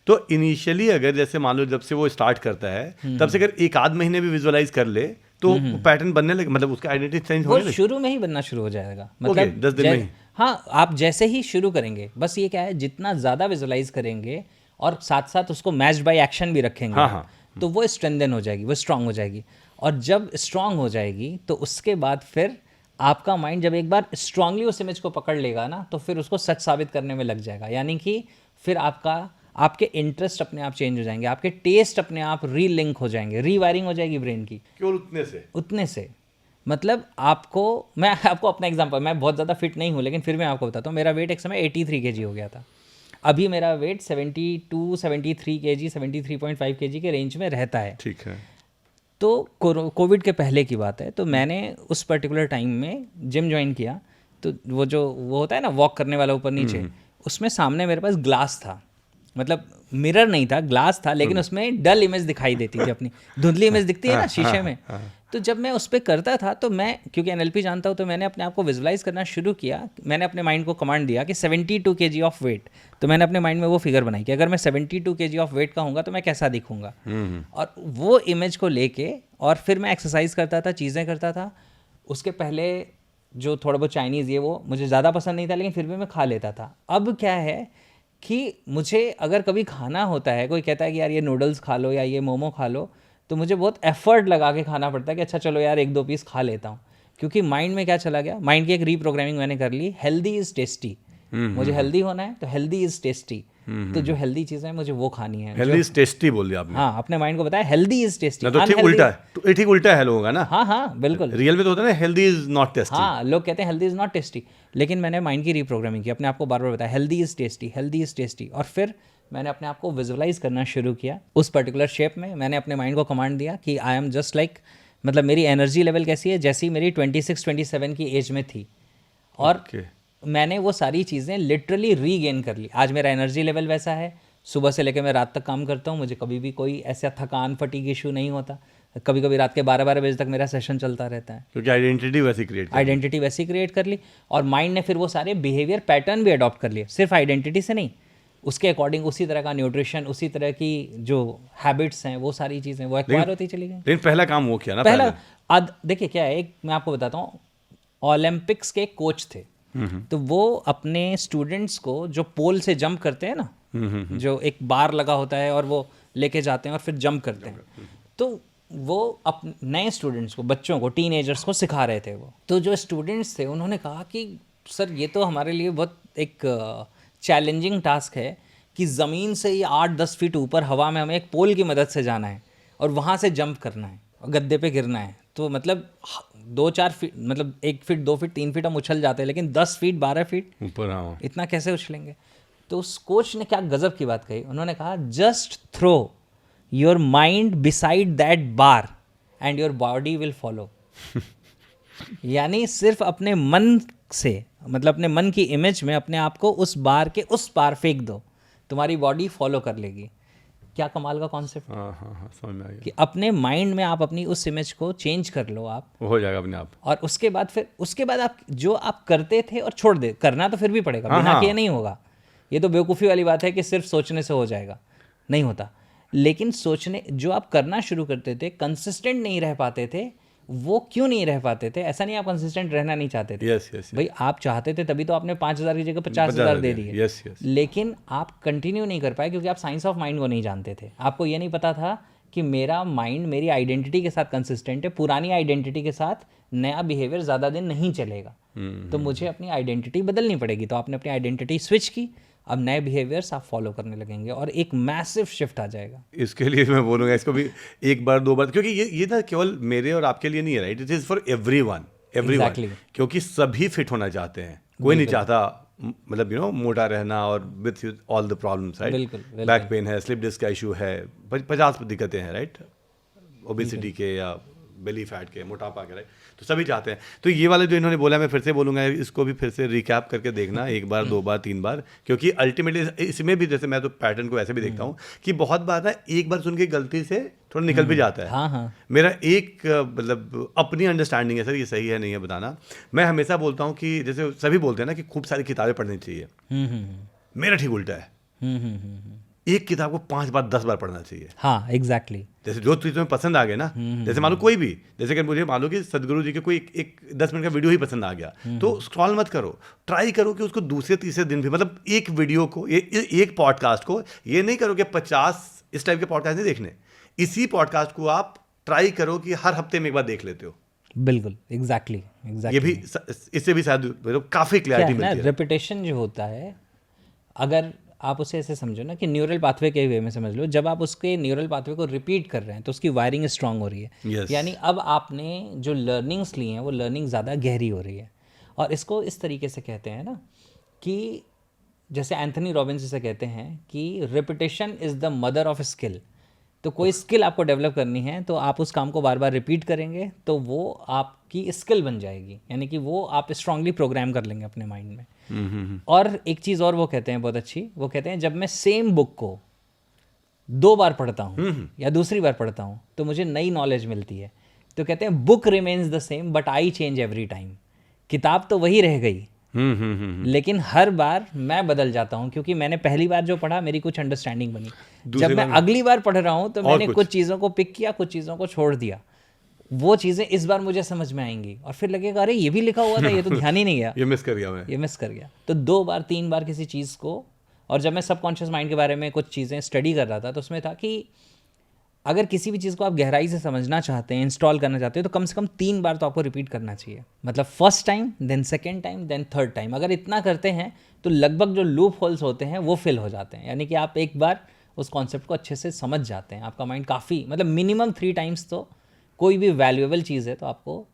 B: तो इनिशियली अगर जैसे मान लो जब से वो स्टार्ट करता है तब से अगर एक आध महीने भी विजुअलाइज कर ले तो पैटर्न बनने लगे, मतलब उसका आइडेंटिटी चेंज होने लगे,
A: शुरू में ही बनना शुरू हो जाएगा, मतलब
B: 10 दिन में ही।
A: हाँ, आप जैसे ही शुरू करेंगे, बस ये क्या है, जितना ज़्यादा विजुअलाइज करेंगे और साथ साथ उसको मैच्ड बाय एक्शन भी रखेंगे,
B: हाँ।
A: तो वो स्ट्रेंथन हो जाएगी, वो स्ट्रांग हो जाएगी। और जब स्ट्रांग हो जाएगी तो उसके बाद फिर आपका माइंड जब एक बार स्ट्रांगली उस इमेज को पकड़ लेगा ना, तो फिर उसको सच साबित करने में लग जाएगा। यानी कि फिर आपके इंटरेस्ट अपने आप चेंज हो जाएंगे, आपके टेस्ट अपने आप रीलिंक हो जाएंगे, रीवायरिंग हो जाएगी ब्रेन की।
B: केवल उतने से
A: मतलब मैं आपको अपना एग्जांपल, मैं बहुत ज़्यादा फिट नहीं हूँ लेकिन फिर मैं आपको बताता हूँ, मेरा वेट एक समय 83 kg हो गया था, अभी मेरा वेट 72 73 kg 73.5 kg के रेंज में रहता है।
B: ठीक है।
A: तो कोविड के पहले की बात है, तो मैंने उस पर्टिकुलर टाइम में जिम ज्वाइन किया, तो वो होता है ना वॉक करने वाला ऊपर नीचे, उसमें सामने मेरे पास ग्लास था, मतलब मिरर नहीं था, ग्लास था, लेकिन उसमें डल इमेज दिखाई देती थी, अपनी धुंधली इमेज दिखती है ना शीशे में। तो जब मैं उस पर करता था, तो मैं क्योंकि NLP जानता हूँ, तो मैंने अपने आप को विजुलाइज करना शुरू किया। मैंने अपने माइंड को कमांड दिया कि 72 kg ऑफ वेट, तो मैंने अपने माइंड में वो फिगर बनाई कि अगर मैं 72 kg ऑफ वेट का हूँगा तो मैं कैसा दिखूंगा, और वो इमेज को लेके और फिर मैं एक्सरसाइज करता था, चीज़ें करता था। उसके पहले जो थोड़ा बहुत चाइनीज़ ये वो मुझे ज़्यादा पसंद नहीं था, लेकिन फिर भी मैं खा लेता था। अब क्या है कि मुझे अगर कभी खाना होता है, कोई कहता है कि यार ये नूडल्स खा लो या ये मोमो खा लो, तो मुझे बहुत एफर्ट लगा के खाना पड़ता है कि अच्छा चलो यार 1-2 पीस खा लेता हूँ, क्योंकि माइंड में क्या चला गया, माइंड की एक रीप्रोग्रामिंग मैंने कर ली, हेल्दी इज़ टेस्टी, मुझे हेल्दी होना है तो हेल्दी इज़ टेस्टी, तो जो हेल्दी चीज़ें हैं मुझे वो खानी है।
B: हेल्दी इज टेस्टी बोल दिया आपने।
A: हाँ, अपने माइंड को बताया हेल्दी इज टेस्टी।
B: तो ठीक उल्टा है, तो ठीक उल्टा है लोगों का ना।
A: हाँ बिल्कुल,
B: रियल में तो होता है ना हेल्दी इज नॉट टेस्टी।
A: हाँ, लोग कहते हैं हेल्दी इज नॉट टेस्टी, लेकिन मैंने माइंड की रीप्रोग्रामिंग की, अपने आप को बार बार बताया healthy is tasty, healthy is tasty, और फिर मैंने अपने आप को विजुअलाइज करना शुरू किया उस पर्टिकुलर शेप में। मैंने अपने माइंड को कमांड दिया कि आई एम जस्ट लाइक, मतलब मेरी एनर्जी लेवल कैसी है, जैसी मेरी 26-27 की एज में थी, और मैंने वो सारी चीज़ें लिटरली रीगेन कर ली। आज मेरा एनर्जी लेवल वैसा है, सुबह से लेकर मैं रात तक काम करता हूँ, मुझे कभी भी कोई ऐसा थकान फटीग इशू नहीं होता। कभी कभी रात के 12-12 बजे तक मेरा सेशन चलता रहता है,
B: क्योंकि आइडेंटिटी वैसी क्रिएट
A: कर ली और माइंड ने फिर वो सारे बिहेवियर पैटर्न भी अडॉप्ट कर लिए, सिर्फ आइडेंटिटी से नहीं, उसके अकॉर्डिंग उसी तरह का न्यूट्रिशन, उसी तरह की जो हैबिट्स हैं, वो सारी चीज़ें वो एक्वायर होती चली गई।
B: लेकिन पहला काम वो किया ना,
A: पहला देखिए क्या है, एक मैं आपको बताता हूँ, ओलंपिक्स के कोच थे, तो वो अपने स्टूडेंट्स को जो पोल से जंप करते हैं ना, जो एक बार लगा होता है और वो लेके जाते हैं और फिर जंप करते हैं, तो वो नए स्टूडेंट्स को, बच्चों को, टीनेजर्स को सिखा रहे थे वो। तो जो स्टूडेंट्स थे उन्होंने कहा कि सर ये तो हमारे लिए बहुत एक चैलेंजिंग टास्क है कि ज़मीन से ये 8-10 फीट ऊपर हवा में हमें एक पोल की मदद से जाना है और वहाँ से जंप करना है और गद्दे पे गिरना है। तो मतलब 2-4 फीट, मतलब 1 फीट 2 फीट 3 फीट हम उछल जाते हैं, लेकिन 10 फीट 12 फीट
B: ऊपर, हाँ,
A: इतना कैसे उछलेंगे। तो उस कोच ने क्या गजब की बात कही, उन्होंने कहा just throw your mind beside that bar and your body will follow. यानी सिर्फ अपने मन से, मतलब अपने मन की इमेज में अपने आप को उस बार के उस पार फेंक दो, तुम्हारी बॉडी फॉलो कर लेगी। क्या कमाल का कॉन्सेप्ट।
B: हाँ, समझ में आ गया
A: कि अपने माइंड में आप अपनी उस इमेज को चेंज कर लो, आप
B: वो हो जाएगा अपने आप।
A: और उसके बाद आप जो आप करते थे और छोड़ दे, करना तो फिर भी पड़ेगा, बिना किए नहीं होगा। ये तो बेवकूफ़ी वाली बात है कि सिर्फ सोचने से हो जाएगा, नहीं होता। लेकिन सोचने, जो आप करना शुरू करते थे, कंसिस्टेंट नहीं रह पाते थे, वो क्यों नहीं रह पाते थे? ऐसा नहीं आप कंसिस्टेंट रहना नहीं चाहते थे,
B: yes.
A: भाई आप चाहते थे तभी तो आपने 5,000 की जगह 50,000 दे दिए।
B: yes.
A: लेकिन आप कंटिन्यू नहीं कर पाए क्योंकि आप साइंस ऑफ माइंड को नहीं जानते थे। आपको ये नहीं पता था कि मेरा माइंड मेरी आइडेंटिटी के साथ कंसिस्टेंट है, पुरानी आइडेंटिटी के साथ नया बिहेवियर ज़्यादा दिन नहीं चलेगा, तो मुझे अपनी आइडेंटिटी बदलनी पड़ेगी। तो आपने अपनी आइडेंटिटी स्विच की, अब नए बिहेवियर्स आप फॉलो करने लगेंगे और एक मैसिव शिफ्ट आ जाएगा।
B: इसके लिए मैं बोलूँगा इसको भी 1 बार 2 बार, क्योंकि ये ना केवल मेरे और आपके लिए नहीं है, right, it is for everyone. क्योंकि सभी फिट होना चाहते हैं, कोई नहीं चाहता, मतलब मोटा रहना और with all the problems, right. Back pain है, स्लिप डिस्क का इशू है, 50 दिक्कतें हैं, राइट, ओबेसिटी के या बेली फैट के, मोटापा के, राइट, तो सभी चाहते हैं। तो ये वाले जो इन्होंने बोला, मैं फिर से बोलूँगा, इसको भी फिर से रिकैप करके देखना 1 बार 2 बार 3 बार, क्योंकि अल्टीमेटली इसमें भी, जैसे मैं तो पैटर्न को ऐसे भी देखता हूँ कि बहुत बार ना 1 बार सुन के गलती से थोड़ा निकल भी जाता है।
A: हाँ।
B: मेरा एक मतलब अपनी अंडरस्टैंडिंग है सर, ये सही है नहीं है बताना, मैं हमेशा बोलता हूँ कि जैसे सभी बोलते हैं ना कि खूब सारी किताबें पढ़नी चाहिए, मेरा ठीक उल्टा है, एक किताब को 5 बार 10 बार पढ़ना चाहिए।
A: हाँ, एग्जैक्टली।
B: जैसे जो चीज़ तुम्हें पसंद आ गया ना, जैसे मान लो कोई भी, जैसे कि मुझे मान लो कि सदगुरु जी के कोई एक 10 मिनट का वीडियो ही पसंद आ गया, तो स्क्रॉल मत करो, ट्राई करो कि उसको दूसरे तीसरे दिन भी, मतलब एक वीडियो को, एक पॉडकास्ट को, ये नहीं करो कि 50 इस टाइप के पॉडकास्ट नहीं देखने, इसी पॉडकास्ट को आप ट्राई करो कि हर हफ्ते में 1 बार देख लेते हो।
A: बिल्कुल, एग्जैक्टली।
B: ये भी, इससे भी शायद काफ़ी क्लैरिटी मिलती है।
A: रेपिटेशन जो होता है, अगर आप उसे ऐसे समझो ना कि न्यूरल पाथवे के वे में समझ लो, जब आप उसके न्यूरल पाथवे को रिपीट कर रहे हैं तो उसकी वायरिंग स्ट्रांग हो रही है।
B: yes.
A: यानी अब आपने जो लर्निंग्स ली हैं वो लर्निंग ज़्यादा गहरी हो रही है। और इसको इस तरीके से कहते हैं ना कि जैसे एंथनी रॉबिन्स जिसे कहते हैं कि repetition is the mother of skill. तो कोई स्किल आपको डेवलप करनी है तो आप उस काम को बार बार रिपीट करेंगे तो वो आपकी स्किल बन जाएगी, यानी कि वो आप स्ट्रांगली प्रोग्राम कर लेंगे अपने माइंड में। और एक चीज़ और वो कहते हैं बहुत अच्छी, वो कहते हैं जब मैं सेम बुक को 2 बार पढ़ता हूँ या दूसरी बार पढ़ता हूँ तो मुझे नई नॉलेज मिलती है। तो कहते हैं book remains the same but I change every time. किताब तो वही रह गई, लेकिन हर बार मैं बदल जाता हूँ क्योंकि मैंने पहली बार जो पढ़ा मेरी कुछ अंडरस्टैंडिंग बनी, जब मैं अगली बार पढ़ रहा हूँ तो मैंने कुछ चीज़ों को पिक किया, कुछ चीज़ों को छोड़ दिया, वो चीज़ें इस बार मुझे समझ में आएंगी और फिर लगेगा अरे ये भी लिखा हुआ था, ये तो ध्यान ही नहीं गया,
B: ये मिस कर गया।
A: तो 2 बार 3 बार किसी चीज़ को। और जब मैं सबकॉन्शियस माइंड के बारे में कुछ चीज़ें स्टडी कर रहा था तो उसमें था कि अगर किसी भी चीज़ को आप गहराई से समझना चाहते हैं, इंस्टॉल करना चाहते हैं, तो कम से कम 3 बार तो आपको रिपीट करना चाहिए। मतलब first time, then second time, then third time. अगर इतना करते हैं तो लगभग जो लूप होल्स होते हैं वो फिल हो जाते हैं, यानी कि आप एक बार उस कॉन्सेप्ट को अच्छे से समझ जाते हैं। आपका माइंड काफ़ी, मतलब मिनिमम 3 टाइम्स तो कोई भी वैल्यूएबल चीज़ है तो आपको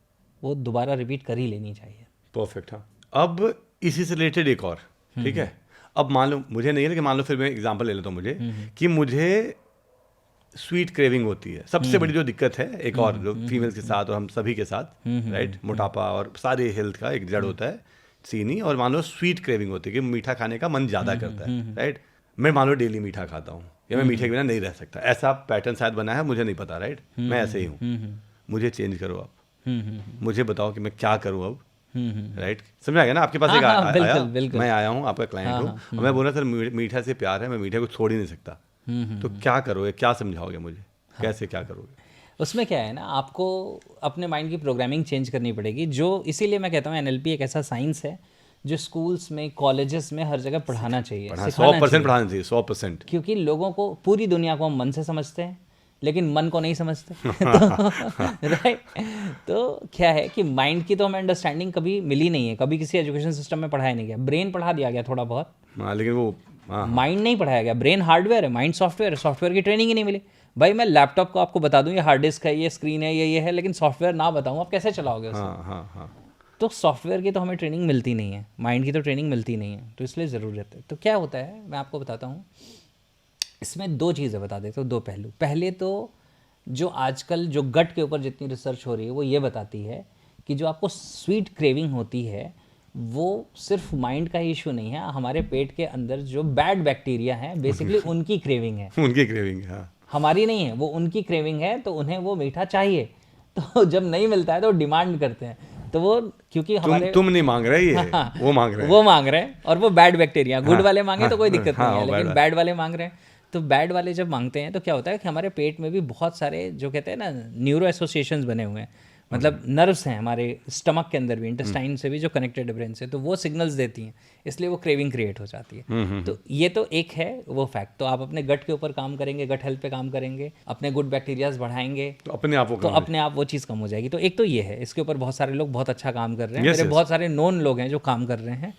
A: वो दोबारा रिपीट कर ही लेनी चाहिए।
B: परफेक्ट। हाँ, अब इसी से रिलेटेड एक और, ठीक है, अब मान लो मुझे नहीं है, लेकिन मान लो फिर मैं एग्जांपल ले लेता हूँ मुझे कि मुझे स्वीट क्रेविंग होती है। सबसे बड़ी जो दिक्कत है एक और जो फीमेल्स के साथ और हम सभी के साथ, राइट, मोटापा और सारे हेल्थ का एक जड़ होता है चीनी, और मान लो स्वीट क्रेविंग होती है कि मीठा खाने का मन ज़्यादा करता है, राइट। मैं मान लो डेली मीठा खाता हूँ या मैं मीठे के बिना नहीं रह सकता, ऐसा पैटर्न शायद बना है, मुझे नहीं पता, राइट? मैं ऐसे ही हूँ, मुझे चेंज करो आप, मुझे बताओ कि मैं क्या करूँ अब, राइट? समझ आ गया ना? आपके पास एक
A: हाँ, बिल्कुल,
B: आया,
A: बिल्कुल।
B: मैं आया हूँ, आपका क्लाइंट हूँ, और मैं बोल रहा सर मीठा से प्यार है, मैं मीठे को छोड़ ही नहीं सकता, तो क्या करोगे, क्या समझाओगे मुझे, कैसे क्या करोगे?
A: उसमें क्या है ना, आपको अपने माइंड की प्रोग्रामिंग चेंज करनी पड़ेगी, जो इसीलिए मैं कहता हूँ एनएलपी एक ऐसा साइंस है जो स्कूल्स में, कॉलेजेस में, हर जगह पढ़ाना चाहिए, सिखाना
B: 100%
A: चाहिए।
B: पढ़ाना चाहिए, 100%।
A: क्योंकि लोगों को, पूरी दुनिया को हम मन से समझते हैं लेकिन मन को नहीं समझते तो राइट, तो क्या है कि माइंड की तो हमें अंडरस्टैंडिंग कभी मिली नहीं है, कभी किसी एजुकेशन सिस्टम में पढ़ाया नहीं गया। ब्रेन पढ़ा दिया गया थोड़ा बहुत,
B: हाँ, लेकिन वो
A: माइंड नहीं पढ़ाया गया। ब्रेन हार्डवेयर है, माइंड सॉफ्टवेयर है, सॉफ्टवेयर की ट्रेनिंग ही नहीं मिली। भाई मैं लैपटॉप को आपको बता दूं ये हार्ड डिस्क है, ये स्क्रीन है, ये है, लेकिन सॉफ्टवेयर ना बताऊं, आप कैसे चलाओगे उसे?
B: हाँ।
A: तो सॉफ्टवेयर की तो हमें ट्रेनिंग मिलती नहीं है, माइंड की तो ट्रेनिंग मिलती नहीं है, तो इसलिए ज़रूरत है। तो क्या होता है, मैं आपको बताता हूँ, इसमें दो चीज़ें बता देता हूँ, दो पहलू। पहले तो जो आजकल जो गट के ऊपर जितनी रिसर्च हो रही है वो ये बताती है कि जो आपको स्वीट क्रेविंग होती है वो सिर्फ माइंड का इशू नहीं है, हमारे पेट के अंदर जो बैड बैक्टीरिया हैं बेसिकली उनकी क्रेविंग है,
B: उनकी क्रेविंग, हाँ,
A: हमारी नहीं है, वो उनकी क्रेविंग है। तो उन्हें वो मीठा चाहिए, तो जब नहीं मिलता है तो डिमांड करते हैं। तो वो क्योंकि हमारे
B: तुम नहीं मांग रहे ये, वो मांग रहे हैं,
A: वो मांग रहे हैं, और वो बैड बैक्टीरिया, गुड वाले मांगे तो कोई दिक्कत नहीं है,
B: हाँ,
A: लेकिन बैड वाले मांग रहे हैं। तो बैड वाले जब मांगते हैं तो क्या होता है कि हमारे पेट में भी बहुत सारे जो कहते हैं ना न्यूरो एसोसिएशंस बने हुए हैं, मतलब नर्व्स हैं हमारे स्टमक के अंदर भी, इंटेस्टाइन से भी जो कनेक्टेड है ब्रेन से, तो वो सिग्नल्स देती हैं, इसलिए वो क्रेविंग क्रिएट हो जाती है। तो ये तो एक है वो फैक्ट। तो आप अपने गट के ऊपर काम करेंगे, गट हेल्थ पे काम करेंगे, अपने गुड बैक्टीरियाज बढ़ाएंगे,
B: तो अपने आप
A: तो अपने आप वो चीज़ कम हो जाएगी। तो एक तो ये है, इसके ऊपर बहुत सारे लोग बहुत अच्छा काम कर रहे हैं, मेरे बहुत सारे नोन लोग हैं जो काम कर रहे हैं,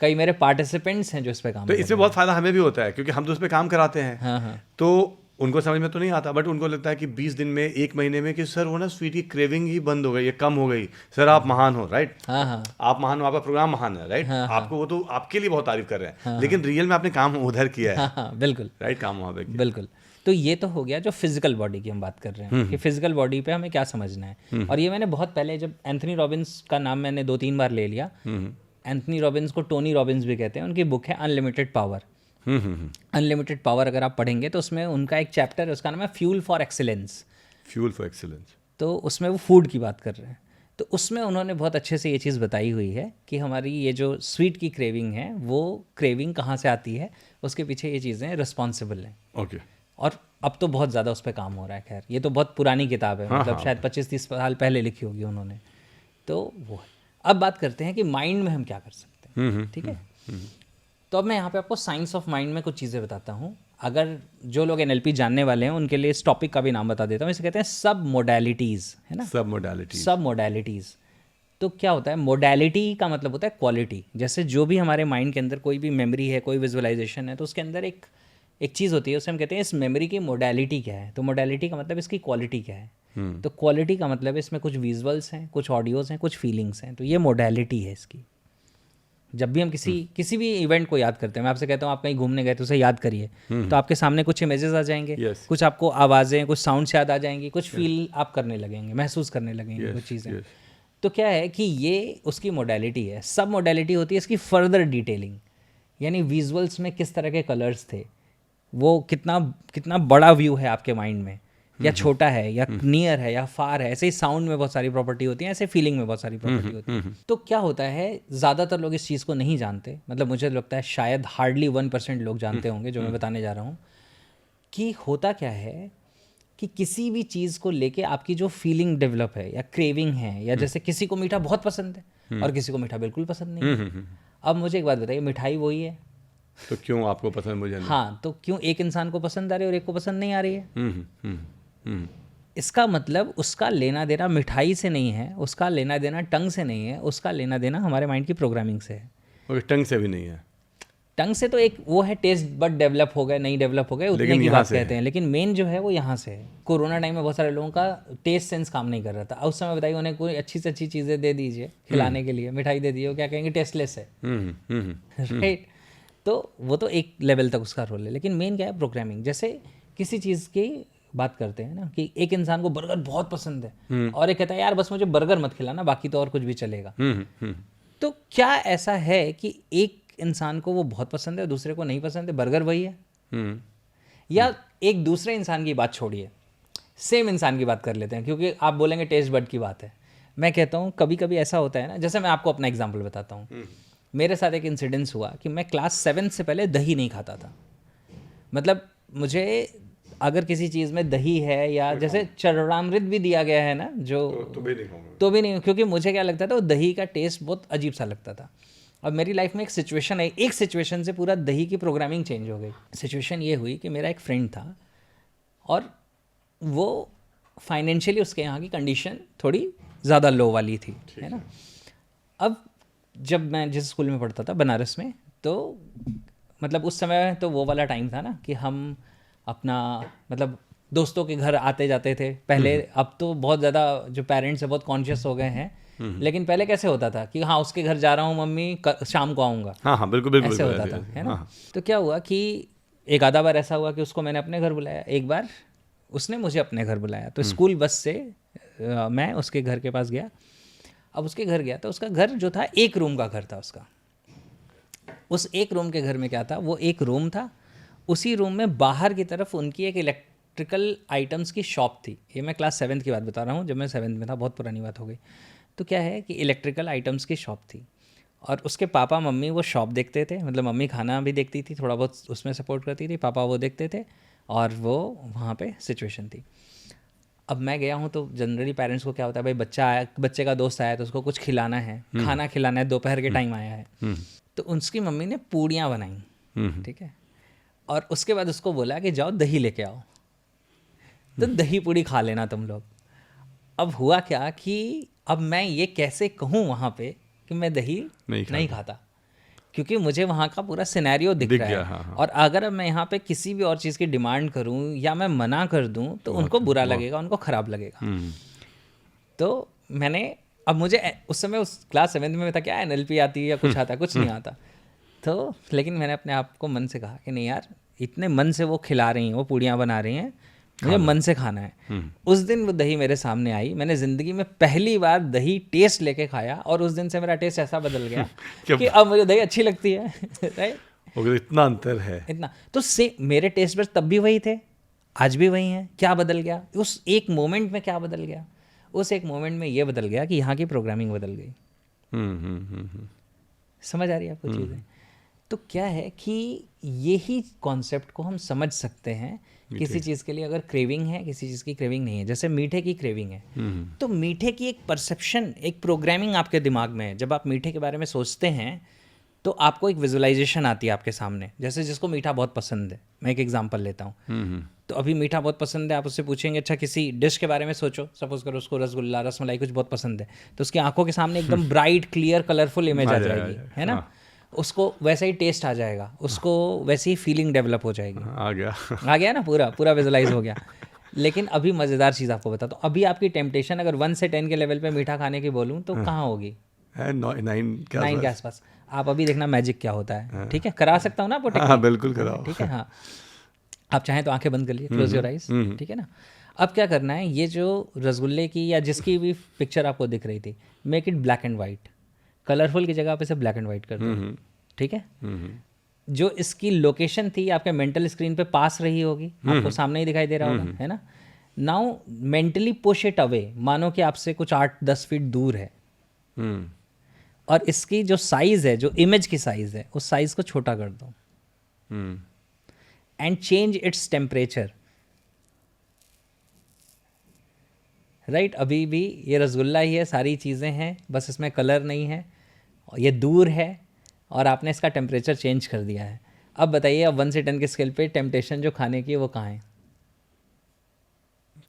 A: कई मेरे पार्टिसिपेंट्स हैं जो इस पे काम
B: तो इससे बहुत फायदा हमें भी होता है क्योंकि हम तो उस पर काम कराते हैं।
A: हाँ।
B: तो उनको समझ में तो नहीं आता, बट उनको लगता है कि 20 दिन में, 1 महीने में, कि सर वो ना स्वीट की क्रेविंग ही बंद हो गई, ये कम हो गई, सर आप महान हो, राइट?
A: हाँ।
B: आप महान हो, आपका प्रोग्राम महान है, राइट? आपको वो तो आपके लिए बहुत तारीफ कर रहे हैं, लेकिन रियल में आपने काम उधर किया है।
A: हाँ, बिल्कुल,
B: राइट, काम वहाँ पे किया।
A: बिल्कुल। तो ये तो हो गया जो फिजिकल बॉडी की हम बात कर रहे हैं कि फिजिकल बॉडी पे हमें क्या समझना है। और ये मैंने बहुत पहले, जब एंथनी रॉबिन्स का नाम मैंने 2-3 बार ले लिया, एंथनी रॉबिन्स को टोनी रॉबिन्स भी कहते हैं, उनकी बुक है अनलिमिटेड पावर। अनलिमिटेड पावर अगर आप पढ़ेंगे तो उसमें उनका एक चैप्टर है, उसका नाम है fuel for excellence.
B: Fuel for excellence.
A: तो उसमें वो फूड की बात कर रहे हैं, तो उसमें उन्होंने बहुत अच्छे से ये चीज़ बताई हुई है कि हमारी ये जो स्वीट की क्रेविंग है वो क्रेविंग कहाँ से आती है, उसके पीछे ये चीज़ें रिस्पॉन्सिबल हैं।
B: ओके।
A: और अब तो बहुत ज़्यादा उस पर काम हो रहा है, खैर ये तो बहुत पुरानी किताब है, मतलब शायद 25-30 साल पहले लिखी होगी उन्होंने, तो वो है। अब बात करते हैं कि माइंड में हम क्या कर सकते हैं, ठीक है? तो अब मैं यहाँ पे आपको साइंस ऑफ माइंड में कुछ चीज़ें बताता हूँ। अगर जो लोग एनएलपी जानने वाले हैं उनके लिए इस टॉपिक का भी नाम बता देता हूँ। इसे कहते हैं सब मोडालिटीज़, है ना?
B: सब मोडालिटीज।
A: सब मोडालिटीज़। तो क्या होता है, मोडालिटी का मतलब होता है क्वालिटी। जैसे जो भी हमारे माइंड के अंदर कोई भी मेमोरी है, कोई विजुअलाइजेशन है, तो उसके अंदर एक चीज़ होती है, उसे हम कहते हैं इस मेमोरी की मोडालिटी क्या है। तो मोडालिटी का मतलब इसकी क्वालिटी क्या है। तो क्वालिटी का मतलब इसमें कुछ विजुअल्स हैं, कुछ ऑडियोज़ हैं, कुछ फीलिंग्स हैं, तो ये मोडालिटी है इसकी। जब भी हम किसी भी इवेंट को याद करते हैं, मैं आपसे कहता हूँ आप कहीं घूमने गए तो उसे याद करिए, तो आपके सामने कुछ इमेजेस आ जाएंगे, कुछ आपको आवाज़ें, कुछ साउंड्स याद आ जाएंगी, कुछ फील आप करने लगेंगे, महसूस करने लगेंगे कुछ चीज़ें। तो क्या है कि ये उसकी मोडालिटी है। सब मोडालिटी होती है इसकी फर्दर डिटेलिंग, यानी विजुअल्स में किस तरह के कलर्स थे, वो कितना बड़ा व्यू है आपके माइंड में, या छोटा है, या नियर है, या फार है। ऐसे ही साउंड में बहुत सारी प्रॉपर्टी होती है, ऐसे फीलिंग में बहुत सारी प्रॉपर्टी होती है। तो क्या होता है, ज़्यादातर लोग इस चीज़ को नहीं जानते, मतलब मुझे लगता है शायद हार्डली 1% लोग जानते होंगे जो मैं बताने जा रहा हूँ, कि होता क्या है कि किसी भी चीज़ को लेके आपकी जो फीलिंग डेवलप है या क्रेविंग है, या जैसे किसी को मीठा बहुत पसंद है और किसी को मीठा बिल्कुल पसंद नहीं है। अब मुझे एक बात बताइए, मिठाई वही है,
B: तो क्यों आपको पसंद, मुझे नहीं?
A: हाँ, तो क्यों एक इंसान को पसंद आ रही है और एक को पसंद नहीं आ रही है? इसका मतलब उसका लेना देना मिठाई से नहीं है, उसका लेना देना टंग से नहीं है, उसका लेना देना हमारे माइंड की प्रोग्रामिंग से है।
B: और टंग से भी नहीं है।
A: टंग से तो एक वो है, टेस्ट बड डेवलप हो गए, नहीं डेवलप हो गए, उतने की बात कहते हैं, लेकिन मेन जो है वो यहाँ से है। कोरोना टाइम में बहुत सारे लोगों का टेस्ट सेंस काम नहीं कर रहा था। उस समय बताइए उन्हें कोई अच्छी से अच्छी चीज़ें दे दीजिए खिलाने के लिए, मिठाई दे दीजिए, वो क्या कहेंगे, टेस्टलेस है, राइट? तो वो तो एक लेवल तक उसका रोल है, लेकिन मेन क्या है, प्रोग्रामिंग। जैसे किसी चीज़ की बात करते हैं ना कि एक इंसान को बर्गर बहुत पसंद है और एक कहता है यार बस मुझे बर्गर मत खिलाना, बाकी तो और कुछ भी चलेगा। तो क्या ऐसा है कि एक इंसान को वो बहुत पसंद है, दूसरे को नहीं पसंद है, बर्गर वही है? या एक दूसरे इंसान की बात छोड़िए, सेम इंसान की बात कर लेते हैं, क्योंकि आप बोलेंगे टेस्ट बड की बात है। मैं कहता हूँ कभी कभी ऐसा होता है ना, जैसे मैं आपको अपना एग्जांपल बताता हूँ। मेरे साथ एक इंसिडेंस हुआ कि मैं क्लास 7 से पहले दही नहीं खाता था। मतलब मुझे अगर किसी चीज़ में दही है, या जैसे चरणामृत भी दिया गया है ना, जो
B: तो भी नहीं खाऊंगा।
A: तो भी नहीं, क्योंकि मुझे क्या लगता था वो दही का टेस्ट बहुत अजीब सा लगता था। और मेरी लाइफ में एक सिचुएशन है, एक सिचुएशन से पूरा दही की प्रोग्रामिंग चेंज हो गई। सिचुएशन ये हुई कि मेरा एक फ्रेंड था और वो फाइनेंशियली उसके यहाँ की कंडीशन थोड़ी ज़्यादा लो वाली थी, है ना। अब जब मैं जिस स्कूल में पढ़ता था बनारस में, तो मतलब उस समय तो वो वाला टाइम था ना कि हम अपना मतलब दोस्तों के घर आते जाते थे पहले। अब तो बहुत ज़्यादा जो पेरेंट्स हैं बहुत कॉन्शियस हो गए हैं, लेकिन पहले कैसे होता था कि हाँ उसके घर जा रहा हूँ मम्मी, शाम को आऊँगा।
B: हाँ हाँ, बिल्कुल बिल्कुल
A: ऐसे होता था, है ना। तो क्या हुआ कि एक आधा बार ऐसा हुआ कि उसको मैंने अपने घर बुलाया, एक बार उसने मुझे अपने घर बुलाया। तो स्कूल बस से मैं उसके घर के पास गया। अब उसके घर गया तो उसका घर जो था एक रूम का घर था उसका। उस एक रूम के घर में क्या था, वो एक रूम था, उसी रूम में बाहर की तरफ उनकी एक इलेक्ट्रिकल आइटम्स की शॉप थी। ये मैं क्लास 7th की बात बता रहा हूँ, जब मैं 7th में था, बहुत पुरानी बात हो गई। तो क्या है कि इलेक्ट्रिकल आइटम्स की शॉप थी और उसके पापा मम्मी वो शॉप देखते थे। मतलब मम्मी खाना भी देखती थी, थोड़ा बहुत उसमें सपोर्ट करती थी, पापा वो देखते थे और वो वहाँ पे सिचुएशन थी। अब मैं गया हूँ तो जनरली पेरेंट्स को क्या होता है, भाई बच्चा आया, बच्चे का दोस्त आया तो उसको कुछ खिलाना है, खाना खिलाना है, दोपहर के टाइम आया है। तो उसकी मम्मी ने पूड़ियाँ बनाई, ठीक है, और उसके बाद उसको बोला कि जाओ दही लेके आओ, तो दही पूड़ी खा लेना तुम लोग। अब हुआ क्या कि अब मैं ये कैसे कहूँ वहाँ पे कि मैं दही नहीं खाता, क्योंकि मुझे वहाँ का पूरा सिनेरियो दिख रहा है।
B: हाँ।
A: और अगर अब मैं यहाँ पे किसी भी और चीज़ की डिमांड करूँ या मैं मना कर दूँ तो उनको बुरा लगेगा, उनको ख़राब लगेगा। तो मैंने, अब मुझे उस समय उस क्लास 7th में था, क्या NLP आती है या कुछ आता है, कुछ नहीं आता। तो लेकिन मैंने अपने आप को मन से कहा कि नहीं यार, इतने मन से वो खिला रही हैं, वो पूड़ियाँ बना रही हैं, मुझे मन से खाना है। उस दिन वो दही मेरे सामने आई, मैंने ज़िंदगी में पहली बार दही टेस्ट लेके खाया और उस दिन से मेरा टेस्ट ऐसा बदल गया कि अब मुझे दही अच्छी लगती है। राइट,
B: इतना अंतर है,
A: इतना तो से मेरे टेस्ट बड्स तब भी वही थे, आज भी वही हैं। क्या बदल गया उस एक मोमेंट में, क्या बदल गया उस एक मोमेंट में? ये बदल गया कि यहाँ की प्रोग्रामिंग बदल गई। समझ आ रही है आपको चीज़ें? तो क्या है कि यही कॉन्सेप्ट को हम समझ सकते हैं किसी चीज़ के लिए। अगर क्रेविंग है, किसी चीज़ की क्रेविंग नहीं है, जैसे मीठे की क्रेविंग है, तो मीठे की एक परसेप्शन, एक प्रोग्रामिंग आपके दिमाग में है। जब आप मीठे के बारे में सोचते हैं तो आपको एक विजुअलाइजेशन आती है आपके सामने। जैसे जिसको मीठा बहुत पसंद है, मैं एक एग्जांपल लेता हूँ, तो अभी मीठा बहुत पसंद है, आप उससे पूछेंगे अच्छा किसी डिश के बारे में सोचो, सपोज करो उसको रसगुल्ला, रसमलाई कुछ बहुत पसंद है, तो उसकी आंखों के सामने एकदम ब्राइट, क्लियर, कलरफुल इमेज आ जाएगी, है ना। उसको वैसा ही टेस्ट आ जाएगा, उसको वैसी ही फीलिंग डेवलप हो जाएगी। आ गया ना, पूरा विजुलाइज हो गया। लेकिन अभी मज़ेदार चीज़ आपको बताता हूँ, अभी आपकी टेम्पटेशन अगर 1 से 10 के लेवल पे मीठा खाने की बोलूँ तो कहाँ होगी? 9 के आसपास। आप अभी देखना मैजिक क्या होता है, ठीक है, करा सकता हूँ ना आपको टेक्निक?
B: हाँ बिल्कुल कराओ,
A: ठीक है। हाँ, आप चाहें तो आंखें बंद कर लिए, क्लोज योर आइज, ठीक है ना। अब क्या करना है, ये जो रसगुल्ले की या जिसकी भी पिक्चर आपको दिख रही थी, make it black and white, colourful की जगह आप इसे ब्लैक एंड वाइट कर दो, ठीक है। जो इसकी लोकेशन थी आपके मेंटल स्क्रीन पे पास रही होगी, आपको सामने ही दिखाई दे रहा होगा, है ना। Now mentally push it away, मानो कि आपसे कुछ 8-10 फीट दूर है, और इसकी जो साइज है, जो इमेज की साइज है, उस साइज को छोटा कर दो and change its temperature. Right, अभी भी ये रसगुल्ला ही है, सारी चीज़ें हैं, बस इसमें कलर नहीं है, ये दूर है और आपने इसका टेम्परेचर चेंज कर दिया है। अब बताइए, अब 1 से 10 के स्केल पे टेम्पटेशन जो खाने की है वो कहाँ है?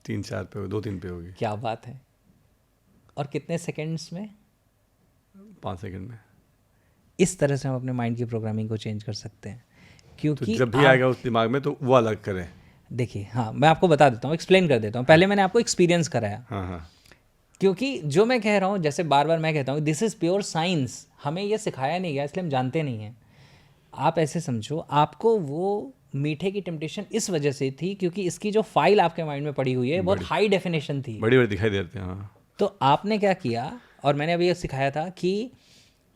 B: 3-4 पे, 2-3 पे होगी।
A: क्या बात है! और कितने सेकंड्स में?
B: 5 सेकंड में।
A: इस तरह से हम अपने माइंड की प्रोग्रामिंग को चेंज कर सकते हैं, क्योंकि
B: तो जब भी आएगा उस दिमाग में तो वो अलग करें।
A: देखिए, हाँ, मैं आपको बता देता हूँ, एक्सप्लेन कर देता हूँ। पहले मैंने आपको एक्सपीरियंस कराया।
B: हाँ।
A: क्योंकि जो मैं कह रहा हूँ, जैसे बार बार मैं कहता हूँ, दिस इज़ प्योर साइंस, हमें ये सिखाया नहीं गया, इसलिए हम जानते नहीं हैं। आप ऐसे समझो, आपको वो मीठे की टेम्पटेशन इस वजह से थी क्योंकि इसकी जो फाइल आपके माइंड में पड़ी हुई है बहुत हाई डेफिनेशन थी,
B: बड़ी दिखाई देते हैं। हाँ।
A: तो आपने क्या किया, और मैंने अभी ये सिखाया था कि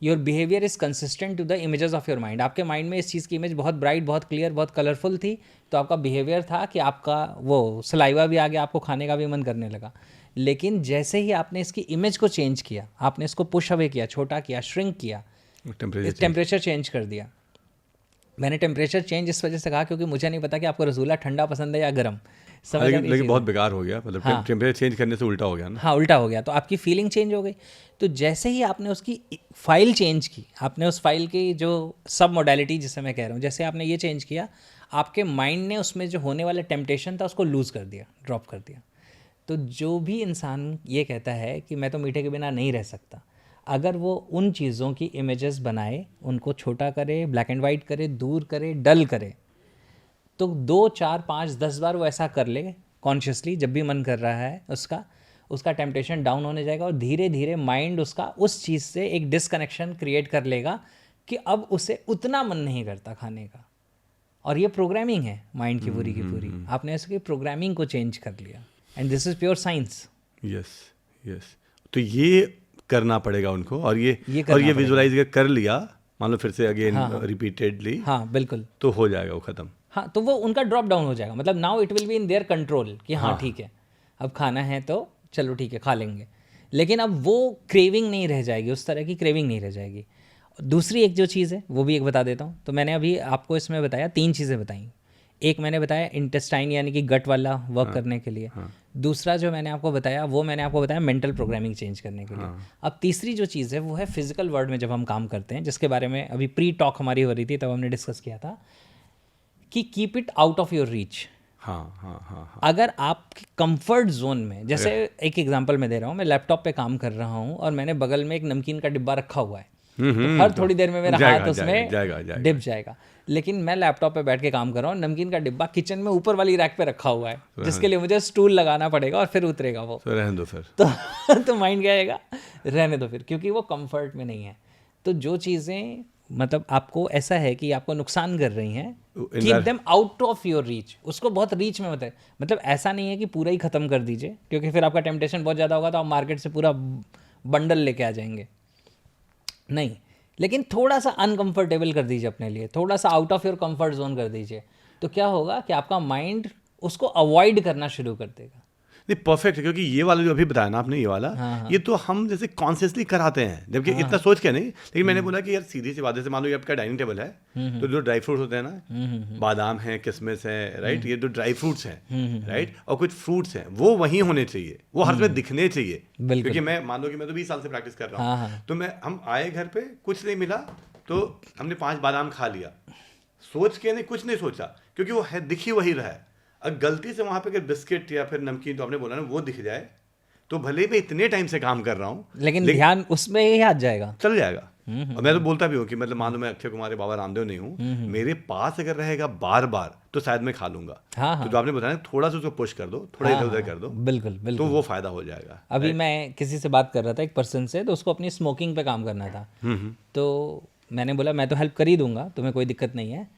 A: your behaviour is consistent to the images of your mind. आपके माइंड में इस चीज़ की इमेज बहुत ब्राइट, बहुत क्लियर, बहुत कलरफुल थी, तो आपका बिहेवियर था कि आपका वो सलाइवा भी आ गया, आपको खाने का भी मन करने लगा। लेकिन जैसे ही आपने इसकी इमेज को चेंज किया, आपने इसको पुश अवे किया, छोटा किया, श्रिंक किया, टेम्परेचर चेंज कर दिया। मैंने टेम्परेचर चेंज इस वजह से कहा क्योंकि मुझे नहीं पता कि आपको रसगुल्ला ठंडा पसंद है या गर्म।
B: लेकिन बहुत बेकार हो गया, मतलब टेम्परेचर चेंज करने से उल्टा हो गया ना।
A: हाँ, उल्टा हो गया, तो आपकी फीलिंग चेंज हो गई। तो जैसे ही आपने उसकी फाइल चेंज की, आपने उस फाइल की जो सब मॉडलिटी जिसे मैं कह रहा हूँ, जैसे आपने ये चेंज किया, आपके माइंड ने उसमें जो होने वाला टेम्पटेशन था उसको लूज़ कर दिया, ड्रॉप कर दिया। तो जो भी इंसान ये कहता है कि मैं तो मीठे के बिना नहीं रह सकता, अगर वो उन चीज़ों की इमेजेस बनाए, उनको छोटा करे, ब्लैक एंड वाइट करे, दूर करे, डल करे, तो 2, 4, 5, 10 बार वो ऐसा कर ले कॉन्शियसली, जब भी मन कर रहा है उसका टेम्पटेशन डाउन होने जाएगा और धीरे धीरे माइंड उसका उस चीज़ से एक डिसकनेक्शन क्रिएट कर लेगा कि अब उसे उतना मन नहीं करता खाने का। और ये प्रोग्रामिंग है माइंड की पूरी की पूरी। आपने इसकी प्रोग्रामिंग को चेंज कर लिया, and this is pure science.
B: Yes. तो ये करना पड़ेगा उनको, और ये विजुअलाइज कर लिया, मान लो फिर से अगेन रिपीटेडली,
A: हाँ बिल्कुल,
B: तो हो जाएगा वो ख़त्म।
A: हाँ, तो वो उनका ड्रॉप डाउन हो जाएगा, मतलब now it will be in their control कि हाँ ठीक है, अब खाना है तो चलो ठीक है खा लेंगे। लेकिन अब वो क्रेविंग नहीं रह जाएगी, उस तरह की क्रेविंग नहीं रह जाएगी। दूसरी एक जो चीज़ है वो भी एक बता देता हूँ। तो मैंने अभी आपको इसमें बताया 3 चीज़ें बताई। एक मैंने बताया इंटेस्टाइन यानी कि गट वाला वर्क करने के लिए। दूसरा जो मैंने आपको बताया वो मैंने आपको बताया मेंटल प्रोग्रामिंग चेंज करने के लिए। अब तीसरी जो चीज़ है वो है फिजिकल वर्ल्ड में जब हम काम करते हैं, जिसके बारे में अभी प्री टॉक हमारी हो रही थी तब हमने डिस्कस किया था कि keep it out of your reach.
B: हाँ।
A: अगर आप कंफर्ट जोन में, जैसे एक एग्जांपल मैं दे रहा हूँ, मैं लैपटॉप पे काम कर रहा हूँ और मैंने बगल में एक नमकीन का डिब्बा रखा हुआ है, तो हर थोड़ी देर में मेरा हाथ उसमें डिप जाएगा। लेकिन मैं लैपटॉप पे बैठ के काम कर रहा हूँ, नमकीन का डिब्बा किचन में ऊपर वाली रैक पे रखा हुआ है, जिसके लिए मुझे स्टूल लगाना पड़ेगा और फिर उतरेगा वो,
B: तो रहने दो फिर।
A: तो माइंड क्या आएगा, रहने दो फिर, क्योंकि वो कंफर्ट में नहीं है। तो जो चीज़ें मतलब आपको ऐसा है कि आपको नुकसान कर रही हैं, keep them out of your reach. उसको बहुत रीच में मत है, मतलब ऐसा नहीं है कि पूरा ही ख़त्म कर दीजिए, क्योंकि फिर आपका टेम्पटेशन बहुत ज़्यादा होगा तो आप मार्केट से पूरा बंडल लेके आ जाएंगे, नहीं। लेकिन थोड़ा सा अनकंफर्टेबल कर दीजिए अपने लिए, थोड़ा सा out of your comfort zone कर दीजिए, तो क्या होगा कि आपका माइंड उसको अवॉइड करना शुरू कर देगा।
B: नहीं, परफेक्ट है, क्योंकि ये वाला जो अभी बताया ना आपने, ये वाला ये तो हम जैसे कॉन्शियसली कराते हैं, जबकि इतना सोच के नहीं। लेकिन मैंने बोला कि यार सीधी सी बात, जैसे मान लो ये आपका डाइनिंग टेबल है, तो जो ड्राई फ्रूट्स होते हैं ना, बादाम है, किशमिश है, राइट, ये जो ड्राई फ्रूट्स हैं, राइट, और कुछ फ्रूट्स हैं, वो वहीं होने चाहिए, वो हर समय दिखने चाहिए। क्योंकि मैं मान लो कि मैं तो 20 साल से प्रैक्टिस कर रहा हूँ, तो हम आए घर पे, कुछ नहीं मिला, तो हमने 5 बादाम खा लिया, सोच के नहीं, कुछ नहीं सोचा, क्योंकि वो है, दिख ही वही रहा है। अगर गलती से वहाँ पे अगर बिस्किट या फिर नमकीन, तो आपने बोला ना, वो दिख जाए, तो भले मैं इतने टाइम से काम कर रहा हूँ,
A: लेकिन ध्यान उसमें ही आ जाएगा,
B: चल जाएगा। और मैं तो बोलता भी हूँ कि मतलब मान लो मैं अक्षय कुमार बाबा रामदेव नहीं हूँ, मेरे पास अगर रहेगा बार बार तो शायद मैं खा लूंगा। तो जो आपने बताया थोड़ा सा उसको पुश कर दो, थोड़ा इधर उधर कर दो,
A: बिल्कुल बिल्कुल,
B: तो वो फायदा हो जाएगा।
A: अभी मैं किसी से बात कर रहा था, एक पर्सन से, तो उसको अपनी स्मोकिंग पे काम करना था, तो मैंने बोला मैं तो हेल्प कर ही दूंगा, तुम्हें कोई दिक्कत नहीं है।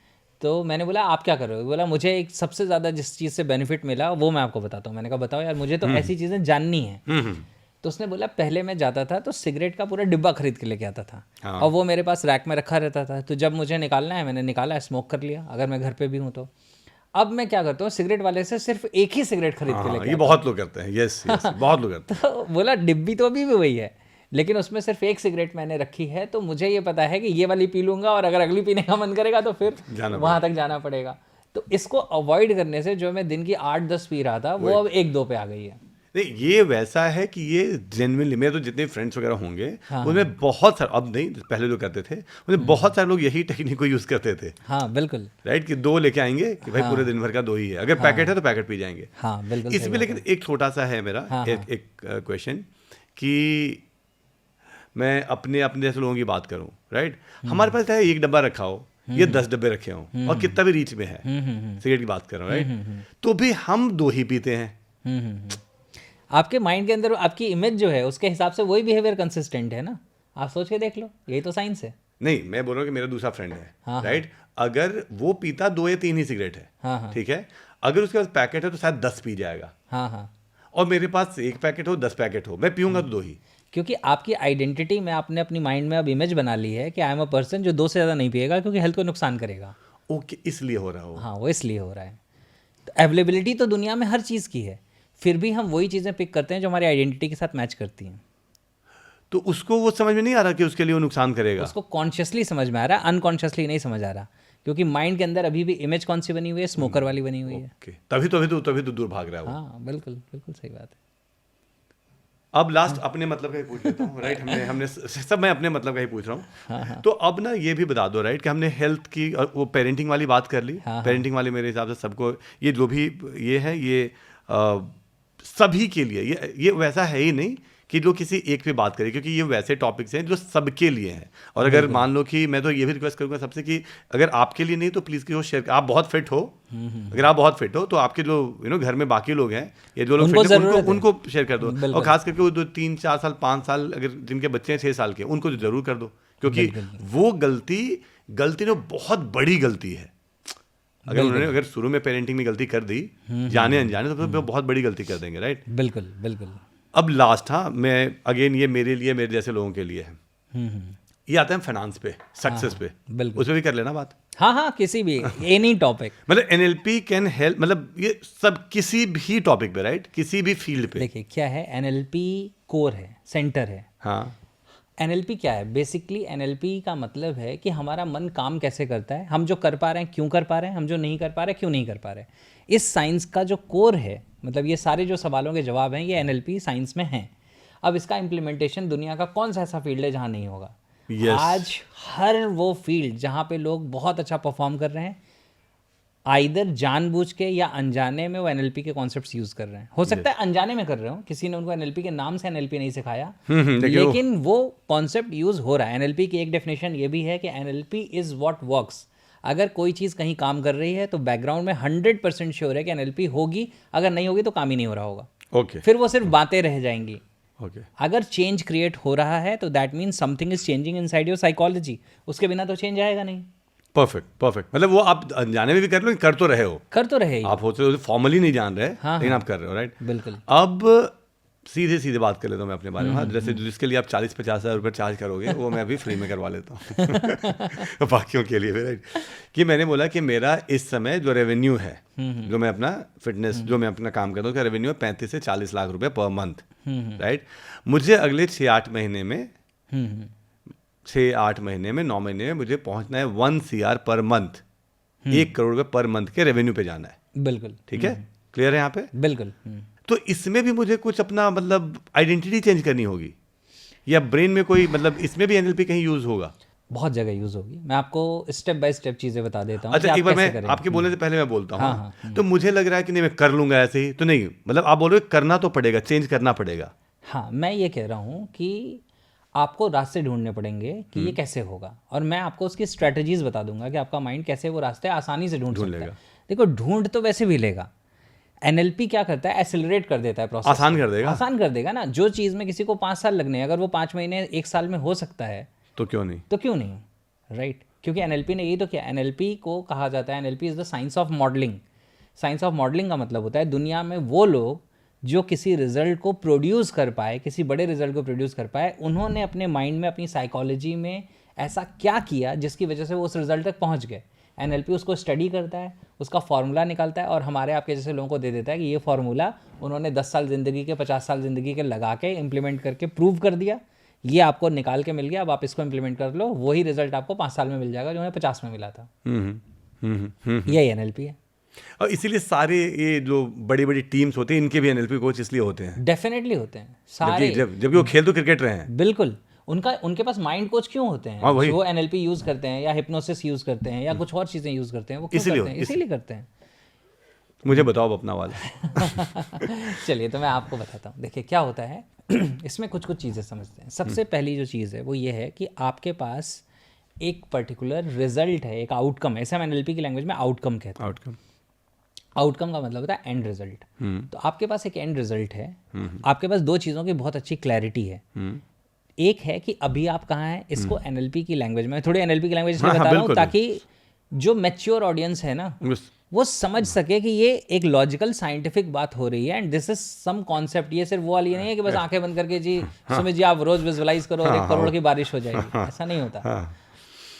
A: तो मैंने बोला आप क्या कर रहे हो? बोला मुझे एक सबसे ज़्यादा जिस चीज़ से बेनिफिट मिला वो मैं आपको बताता हूँ। मैंने कहा बताओ यार, मुझे तो ऐसी चीज़ें जाननी है। तो उसने बोला पहले मैं जाता था तो सिगरेट का पूरा डिब्बा खरीद के लेके आता था, और वो मेरे पास रैक में रखा रहता था, तो जब मुझे निकालना है मैंने निकाला, स्मोक कर लिया, अगर मैं घर पे भी हूँ तो। अब मैं क्या करता हूँ, सिगरेट वाले से सिर्फ एक ही सिगरेट खरीद के लेके,
B: ये बहुत लोग करते हैं, यस बहुत लोग करते हैं।
A: तो बोला डिब्बी तो अभी भी वही है, लेकिन उसमें सिर्फ एक सिगरेट मैंने रखी है, तो मुझे ये पता है कि ये वाली पी लूंगा, और अगर अगली पीने का मन करेगा तो फिर वहां तक जाना पड़ेगा। तो इसको अवॉइड करने से जो मैं दिन की 8-10 पी रहा था, वो अब 1-2 पे आ गई है।
B: नहीं, ये वैसा है कि ये जेन्युइनली, मेरे तो जितने फ्रेंड्स वगैरह होंगे उनमें बहुत सारे, अब नहीं पहले जो करते थे उनमें बहुत सारे लोग यही टेक्निक को यूज करते थे।
A: हाँ बिल्कुल,
B: राइट, कि 2 लेके आएंगे कि भाई पूरे दिन भर का 2 ही है, अगर पैकेट है तो पैकेट पी जाएंगे।
A: हाँ बिल्कुल।
B: इसमें लेकिन एक छोटा सा है मेरा एक क्वेश्चन, कि मैं अपने जैसे लोगों की बात करूं, राइट, हमारे पास चाहे 1 डब्बा रखा हो या 10 डब्बे रखे हों, और कितना भी रीच में है, सिगरेट की बात कर रहा हूँ, राइट, तो भी हम 2 ही पीते हैं।
A: आपके माइंड के अंदर आपकी इमेज जो है उसके हिसाब से वही बिहेवियर कंसिस्टेंट है ना, आप सोच के देख लो, यही तो साइंस है।
B: नहीं, मैं बोल रहा हूँ कि मेरा दूसरा फ्रेंड है, राइट, अगर वो पीता 2 या 3 ही सिगरेट है, ठीक है, अगर उसके पास पैकेट है तो शायद 10 पी जाएगा, और मेरे पास 1 पैकेट हो 10 पैकेट हो, मैं पीऊंगा तो 2 ही।
A: क्योंकि आपकी आइडेंटिटी में आपने अपनी माइंड में अब इमेज बना ली है कि आई एम अ पर्सन जो 2 से ज़्यादा नहीं पिएगा क्योंकि हेल्थ को नुकसान करेगा।
B: ओके, इसलिए हो रहा हो।
A: हाँ, वो इसलिए हो रहा है। तो अवेलेबिलिटी तो दुनिया में हर चीज़ की है, फिर भी हम वही चीज़ें पिक करते हैं जो हमारी आइडेंटिटी के साथ मैच करती हैं।
B: तो उसको वो समझ में नहीं आ रहा कि उसके लिए वो नुकसान करेगा।
A: उसको कॉन्शियसली समझ में आ रहा है, अनकॉन्शियसली नहीं समझ आ रहा, क्योंकि माइंड के अंदर अभी भी इमेज कौन सी बनी हुई है, स्मोकर वाली बनी हुई है।
B: ओके, तभी तो दूर भाग रहा है वो।
A: हाँ, बिल्कुल बिल्कुल सही बात है।
B: अब लास्ट अपने मतलब का ही पूछ लेता हूँ, राइट। हमने सब, मैं अपने मतलब का ही पूछ रहा हूँ।
A: हाँ।
B: तो अब ना ये भी बता दो, राइट, कि हमने हेल्थ की और वो पेरेंटिंग वाली बात कर ली।
A: हाँ।
B: पेरेंटिंग वाली मेरे हिसाब से सबको, ये जो भी ये है, ये सभी के लिए, ये वैसा है ही नहीं कि लोग किसी एक पे बात करें, क्योंकि ये वैसे टॉपिक्स हैं जो सबके लिए हैं। और अगर मान लो कि मैं तो ये भी रिक्वेस्ट करूंगा सबसे कि अगर आपके लिए नहीं तो प्लीज़ कि वो शेयर, आप बहुत फिट हो, अगर आप बहुत फिट हो तो आपके जो घर में बाकी लोग हैं, ये जो लोग फिट हैं उनको शेयर कर दो। और खास करके वो 2 3 4 साल 5 साल अगर जिनके बच्चे हैं 6 साल के, उनको जरूर कर दो, क्योंकि वो गलती ना बहुत बड़ी गलती है। अगर शुरू में पेरेंटिंग में गलती कर दी जाने अनजाने, तो बहुत बड़ी गलती कर देंगे, राइट।
A: बिल्कुल बिल्कुल।
B: अब लास्ट, हाँ, मैं अगेन ये मेरे लिए, मेरे जैसे लोगों के लिए है। ये आता है फाइनेंस पे, सक्सेस पे,
A: बिल्कुल।
B: उसमें भी कर लेना बात।
A: हाँ, किसी भी एनी टॉपिक।
B: मतलब NLP कैन हेल्प, मतलब ये सब किसी भी टॉपिक पे, राइट, किसी भी फील्ड पे।
A: देखिए क्या है, NLP कोर है, सेंटर है।
B: हाँ,
A: NLP क्या है? बेसिकली NLP का मतलब है कि हमारा मन काम कैसे करता है, हम जो कर पा रहे हैं क्यों कर पा रहे हैं, हम जो नहीं कर पा रहे क्यों नहीं कर पा रहे। इस साइंस का जो कोर है, मतलब ये सारे जो सवालों के जवाब हैं, ये NLP साइंस में हैं। अब इसका इम्प्लीमेंटेशन दुनिया का कौन सा ऐसा फील्ड है जहाँ नहीं होगा?
B: Yes.
A: आज हर वो फील्ड जहाँ पे लोग बहुत अच्छा परफॉर्म कर रहे हैं, आइदर जानबूझ के या अनजाने में वो NLP के कॉन्सेप्ट्स यूज कर रहे हैं। हो सकता है अनजाने में कर रहे हो, किसी ने उनको NLP के नाम से NLP नहीं सिखाया, लेकिन वो कॉन्सेप्ट यूज हो रहा है। NLP की एक डेफिनेशन ये भी है कि NLP इज व्हाट वर्क्स। अगर कोई चीज़ कहीं काम कर रही है तो बैकग्राउंड में 100% श्योर है कि NLP होगी, अगर नहीं होगी तो काम ही नहीं हो रहा होगा।
B: ओके,
A: फिर वो सिर्फ बातें रह जाएंगी।
B: ओके।
A: अगर चेंज क्रिएट हो रहा है तो that means something is changing inside your psychology, उसके बिना तो चेंज आएगा नहीं।
B: परफेक्ट। मतलब वो आप अनजाने में भी कर लो, कर तो रहे हो,
A: कर तो रहे ही।
B: आप होते फॉर्मली नहीं जान रहे,
A: हाँ,
B: लेकिन आप कर रहे हो, राइट।
A: बिल्कुल।
B: अब सीधे बात कर लेता हूँ मैं अपने बारे में। हाँ, जैसे जिसके लिए आप 40-50 हज़ार रुपये चार्ज करोगे, वो मैं अभी फ्री में करवा लेता हूँ बाकियों के लिए भी, राइट। कि मैंने बोला कि मेरा इस समय जो रेवेन्यू है, जो मैं अपना फिटनेस, जो मैं अपना काम करता हूँ, उसका रेवेन्यू है 35 से 40 लाख रुपए पर मंथ, राइट। मुझे अगले 6-8 महीने में 6-8 महीने में 9 महीने में मुझे पहुंचना है 1 CR पर मंथ, 1 करोड़ रुपए पर मंथ के रेवेन्यू पे जाना है।
A: बिल्कुल।
B: ठीक है, क्लियर है यहाँ पे?
A: बिल्कुल।
B: तो इसमें भी मुझे कुछ अपना मतलब आइडेंटिटी चेंज करनी होगी, या ब्रेन में कोई मतलब इसमें भी NLP कहीं यूज होगा?
A: बहुत जगह यूज होगी। मैं आपको स्टेप बाय स्टेप चीज़ें बता देता हूँ।
B: अच्छा, एक बार मैं आपके बोलने से पहले मैं बोलता हूँ।
A: हाँ।
B: तो मुझे लग रहा है कि नहीं मैं कर लूंगा ऐसे ही, तो नहीं, मतलब आप बोल रहे हो करना तो पड़ेगा, चेंज करना पड़ेगा।
A: हाँ, मैं ये कह रहा हूँ कि आपको रास्ते ढूंढने पड़ेंगे कि ये कैसे होगा, और मैं आपको उसकी स्ट्रेटजीज बता दूंगा कि आपका माइंड कैसे वो रास्ते आसानी से ढूंढ सकता है। देखो, ढूंढ तो वैसे भी लेगा। NLP क्या करता है, एक्सेलरेट कर देता है प्रोसेस,
B: आसान कर देगा
A: ना। जो चीज़ में किसी को 5 साल लगने हैं, अगर वो 5 महीने 1 साल में हो सकता है
B: तो क्यों नहीं,
A: राइट। क्योंकि NLP ने यही तो किया। NLP को कहा जाता है, NLP is the science of modelling. Science of modelling का मतलब होता है दुनिया में वो लोग जो किसी रिजल्ट को प्रोड्यूस कर पाए, किसी बड़े रिजल्ट को प्रोड्यूस कर पाए, उन्होंने अपने माइंड में, अपनी साइकोलॉजी में ऐसा क्या किया जिसकी वजह से वो उस रिजल्ट तक पहुंच गए। NLP उसको स्टडी करता है, उसका फार्मूला निकालता है और हमारे आपके जैसे लोगों को दे देता है कि ये फार्मूला उन्होंने 10 साल ज़िंदगी के, 50 साल ज़िंदगी के लगा के इम्प्लीमेंट करके प्रूव कर दिया, ये आपको निकाल के मिल गया, अब आप इसको इम्प्लीमेंट कर लो, वही रिजल्ट आपको 5 साल में मिल जाएगा जो उन्हें 50 में मिला था। यही NLP है।
B: और इसीलिए सारे ये जो बड़ी बड़ी टीम्स होते हैं, इनके भी NLP कोच इसलिए होते हैं।
A: डेफिनेटली होते हैं सारे।
B: जबकि वो खेल तो क्रिकेट रहे हैं।
A: बिल्कुल। उनके पास माइंड कोच क्यों होते हैं? जो NLP यूज करते हैं या हिप्नोसिस यूज करते हैं या कुछ और चीजें यूज करते हैं, वो क्यों करते हैं? इसीलिए करते हैं।
B: मुझे बताओ अपना वाला।
A: चलिए, तो मैं आपको बताता हूँ। देखिए क्या होता है इसमें कुछ चीज़ें समझते हैं। सबसे पहली जो चीज़ है वो ये है कि आपके पास एक पर्टिकुलर रिजल्ट है, एक आउटकम है। ऐसे हम NLP की लैंग्वेज में आउटकम कहते हैं। आउटकम का मतलब होता है एंड रिजल्ट। तो आपके पास एक एंड रिजल्ट है। आपके पास 2 चीज़ों की बहुत अच्छी क्लैरिटी है। एक है कि अभी आप कहाँ हैं, इसको NLP की लैंग्वेज में, थोड़ी NLP की लैंग्वेज इसलिए बता रहा हूँ ताकि जो मैच्योर ऑडियंस है ना, वो समझ सके कि ये एक लॉजिकल साइंटिफिक बात हो रही है and this is some concept. ये सिर्फ वो वाली नहीं है कि बस आंखें बंद करके जी सुमित जी आप रोज विजुअलाइज करो और 1 करोड़ की बारिश हो जाएगी, ऐसा नहीं होता।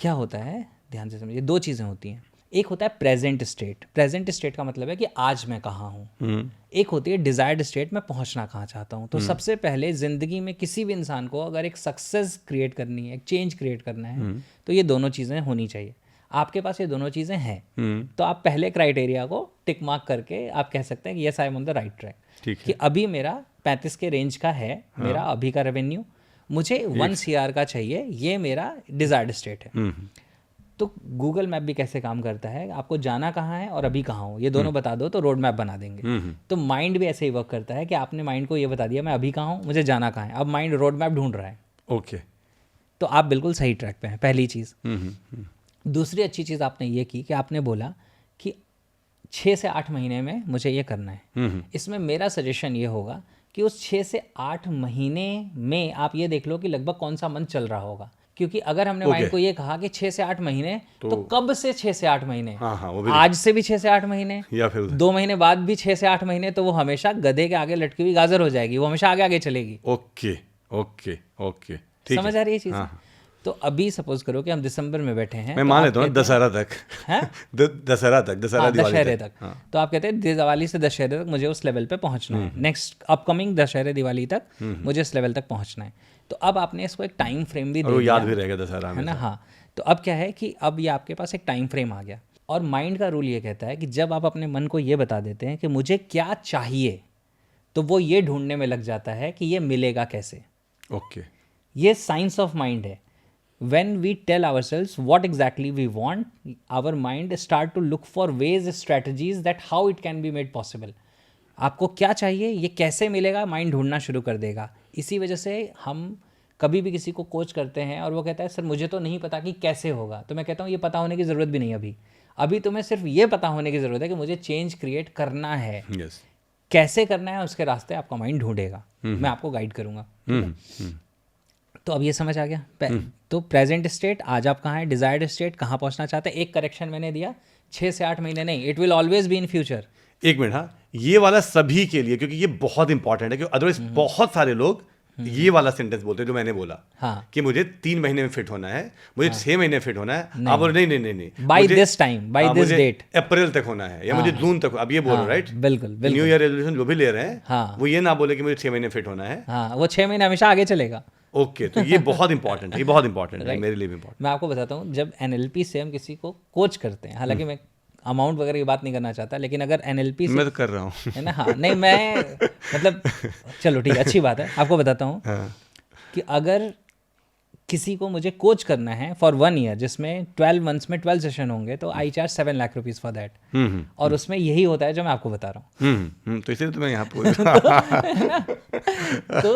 A: क्या होता है, ध्यान से समझिए, 2 चीज़ें होती हैं। एक होता है प्रेजेंट स्टेट। प्रेजेंट स्टेट का मतलब है कि आज मैं कहाँ हूँ। एक होती है डिजायर्ड स्टेट, मैं पहुँचना कहाँ चाहता हूँ। तो सबसे पहले ज़िंदगी में किसी भी इंसान को अगर एक सक्सेस क्रिएट करनी है, एक चेंज क्रिएट करना है, तो ये दोनों चीज़ें होनी चाहिए। आपके पास ये दोनों चीज़ें हैं, तो आप पहले क्राइटेरिया को टिक मार्क करके आप कह सकते हैं कि yes I am on the right track, कि अभी मेरा 35 के रेंज का है मेरा अभी का रेवेन्यू, मुझे 1 CR का चाहिए, ये मेरा डिजायर्ड स्टेट है। तो गूगल मैप भी कैसे काम करता है, आपको जाना कहाँ है और अभी कहाँ हो ये दोनों बता दो तो रोड मैप बना देंगे। तो माइंड भी ऐसे ही वर्क करता है कि आपने माइंड को ये बता दिया मैं अभी कहाँ हूँ, मुझे जाना कहाँ है, अब माइंड रोड मैप ढूंढ रहा है।
B: ओके,
A: तो आप बिल्कुल सही ट्रैक पे हैं, पहली चीज़। दूसरी अच्छी चीज़ आपने ये की कि आपने बोला कि 6 से 8 महीने में मुझे ये करना है। इसमें मेरा सजेशन ये होगा कि उस 6 से 8 महीने में आप ये देख लो कि लगभग कौन सा मंथ चल रहा होगा, क्योंकि अगर हमने माइंड को ये कहा कि 6 से 8 महीने तो कब से 6 से 8 महीने,
B: वो भी
A: आज से भी 6 से 8 महीने
B: या फिर
A: 2 महीने बाद भी 6 से 8 महीने, तो वो हमेशा गधे के आगे लटकी हुई गाजर हो जाएगी, वो हमेशा आगे आगे चलेगी।
B: ओके ओके ओके, ठीक
A: समझ आ रही है चीज़? तो अभी सपोज करो कि हम दिसंबर में बैठे हैं,
B: मैं मान लेता हूँ दशहरा तक, दशहरा
A: दशहरे तक। तो आप कहते हैं दिवाली से दशहरे तक मुझे उस लेवल पे पहुंचना है, नेक्स्ट अपकमिंग दशहरे दिवाली तक मुझे इस लेवल तक पहुंचना है। तो अब आपने इसको एक टाइम फ्रेम भी दे दिया,
B: याद भी रहेगा दशहरा में,
A: है ना? हाँ, तो अब क्या है कि अब ये आपके पास एक टाइम फ्रेम आ गया, और माइंड का रूल ये कहता है कि जब आप अपने मन को ये बता देते हैं कि मुझे क्या चाहिए, तो वो ये ढूंढने में लग जाता है कि ये मिलेगा कैसे।
B: ओके,
A: ये साइंस ऑफ माइंड है। When we tell ourselves what exactly we want, our mind start to look for ways, strategies that how it can be made possible. आपको क्या चाहिए, ये कैसे मिलेगा, माइंड ढूंढना शुरू कर देगा। इसी वजह से हम कभी भी किसी को कोच करते हैं और वो कहता है सर मुझे तो नहीं पता कि कैसे होगा, तो मैं कहता हूँ ये पता होने की ज़रूरत भी नहीं। अभी तुम्हें सिर्फ ये पता होने की ज़रूरत है कि मुझे चेंज क्रिएट करना है। कैसे करना है उसके रास्ते आपका माइंड ढूंढेगा, मैं आपको गाइड करूँगा। तो अब ये समझ आ गया। तो प्रेजेंट स्टेट, आज आप कहाँ हैं, डिजायर्ड स्टेट, कहाँ पहुँचना चाहते हैं। एक करेक्शन मैंने दिया, 6 से 8 महीने नहीं, it will always be in future.
B: एक मिनट, हाँ, ये वाला सभी के लिए, क्योंकि ये बहुत इंपॉर्टेंट है, क्योंकि अदरवाइज बहुत सारे लोग ये वाला सेंटेंस बोलते हैं जो मैंने बोला,
A: हाँ,
B: कि मुझे 3 महीने में फिट होना है, मुझे 6 महीने में फिट होना है। आप बोलो नहीं,
A: by this time, by this date,
B: April तक होना है, या मुझे जून तक। अब ये बोलो, राइट?
A: बिल्कुल।
B: न्यू ईयर रेजोल्यूशन जो भी ले रहे हैं, वो ये ना बोले कि मुझे 6 महीने फिट होना है,
A: वो 6 महीने हमेशा आगे चलेगा।
B: ओके, तो ये बहुत इंपॉर्टेंट है, ये बहुत इंपॉर्टेंट है, मेरे लिए भी इंपॉर्टेंट।
A: मैं आपको बताता हूँ, जब NLP से हम किसी को कोच करते हैं, हालांकि मैं अमाउंट वगैरह की बात नहीं करना चाहता, लेकिन अगर NLP से
B: मैं तो कर रहा हूँ,
A: है ना, हाँ, नहीं मैं मतलब चलो ठीक है, अच्छी बात है, आपको बताता हूँ कि अगर किसी को मुझे कोच करना है फॉर 1 ईयर, जिसमें 12 मंथ्स में 12 सेशन होंगे, तो आई charge 7 lakh rupees for that. और उसमें यही होता है जो मैं आपको बता रहा हूँ।
B: तो इसलिए तो मैं यहाँ
A: तो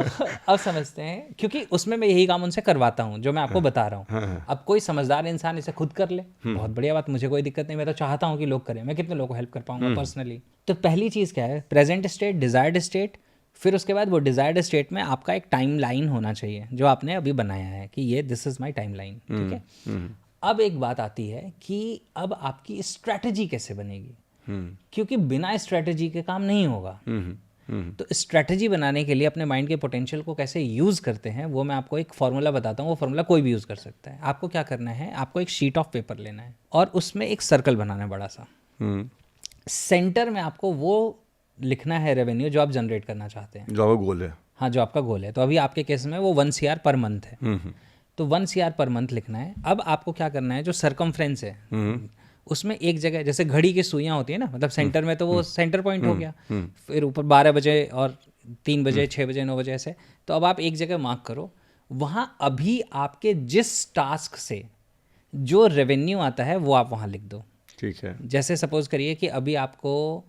A: अब समझते हैं, क्योंकि उसमें मैं यही काम उनसे करवाता हूँ जो मैं आपको बता रहा हूँ। अब कोई समझदार इंसान इसे खुद कर ले, बहुत बढ़िया बात, मुझे कोई दिक्कत नहीं, मैं तो चाहता हूँ कि लोग करें, मैं कितने लोगों को हेल्प कर पाऊंगा पर्सनली। तो पहली चीज़ क्या है, प्रेजेंट स्टेट, डिजायर्ड स्टेट, फिर उसके बाद वो डिजायर्ड स्टेट में आपका एक टाइम लाइन होना चाहिए जो आपने अभी बनाया है कि ये this is my time line, ठीक है। अब एक बात आती है कि अब आपकी स्ट्रैटेजी कैसे बनेगी, क्योंकि बिना स्ट्रैटेजी के काम नहीं होगा। तो स्ट्रैटेजी बनाने के लिए अपने माइंड के पोटेंशियल को कैसे यूज़ करते हैं, वो मैं आपको एक फॉर्मूला बताता हूँ। वो फॉर्मूला कोई भी यूज़ कर सकता है। आपको क्या करना है, आपको एक शीट ऑफ पेपर लेना है और उसमें एक सर्कल बनाना है बड़ा सा। सेंटर में आपको वो लिखना है रेवेन्यू जो आप जनरेट करना चाहते हैं,
B: जो आपका गोल है।
A: हाँ, जो आपका गोल है। तो अभी आपके केस में वो 1 CR पर मंथ है, तो 1 CR पर मंथ लिखना है। अब आपको क्या करना है, जो सरकमफ्रेंस है उसमें एक जगह, जैसे घड़ी की सुइयाँ होती है ना, मतलब सेंटर में तो वो सेंटर पॉइंट हो गया, फिर ऊपर 12 बजे और 3 बजे 6 बजे 9 बजे ऐसे। तो अब आप एक जगह मार्क करो, वहाँ अभी आपके जिस टास्क से जो रेवेन्यू आता है वो आप वहाँ लिख दो,
B: ठीक है।
A: जैसे सपोज करिए कि अभी आपको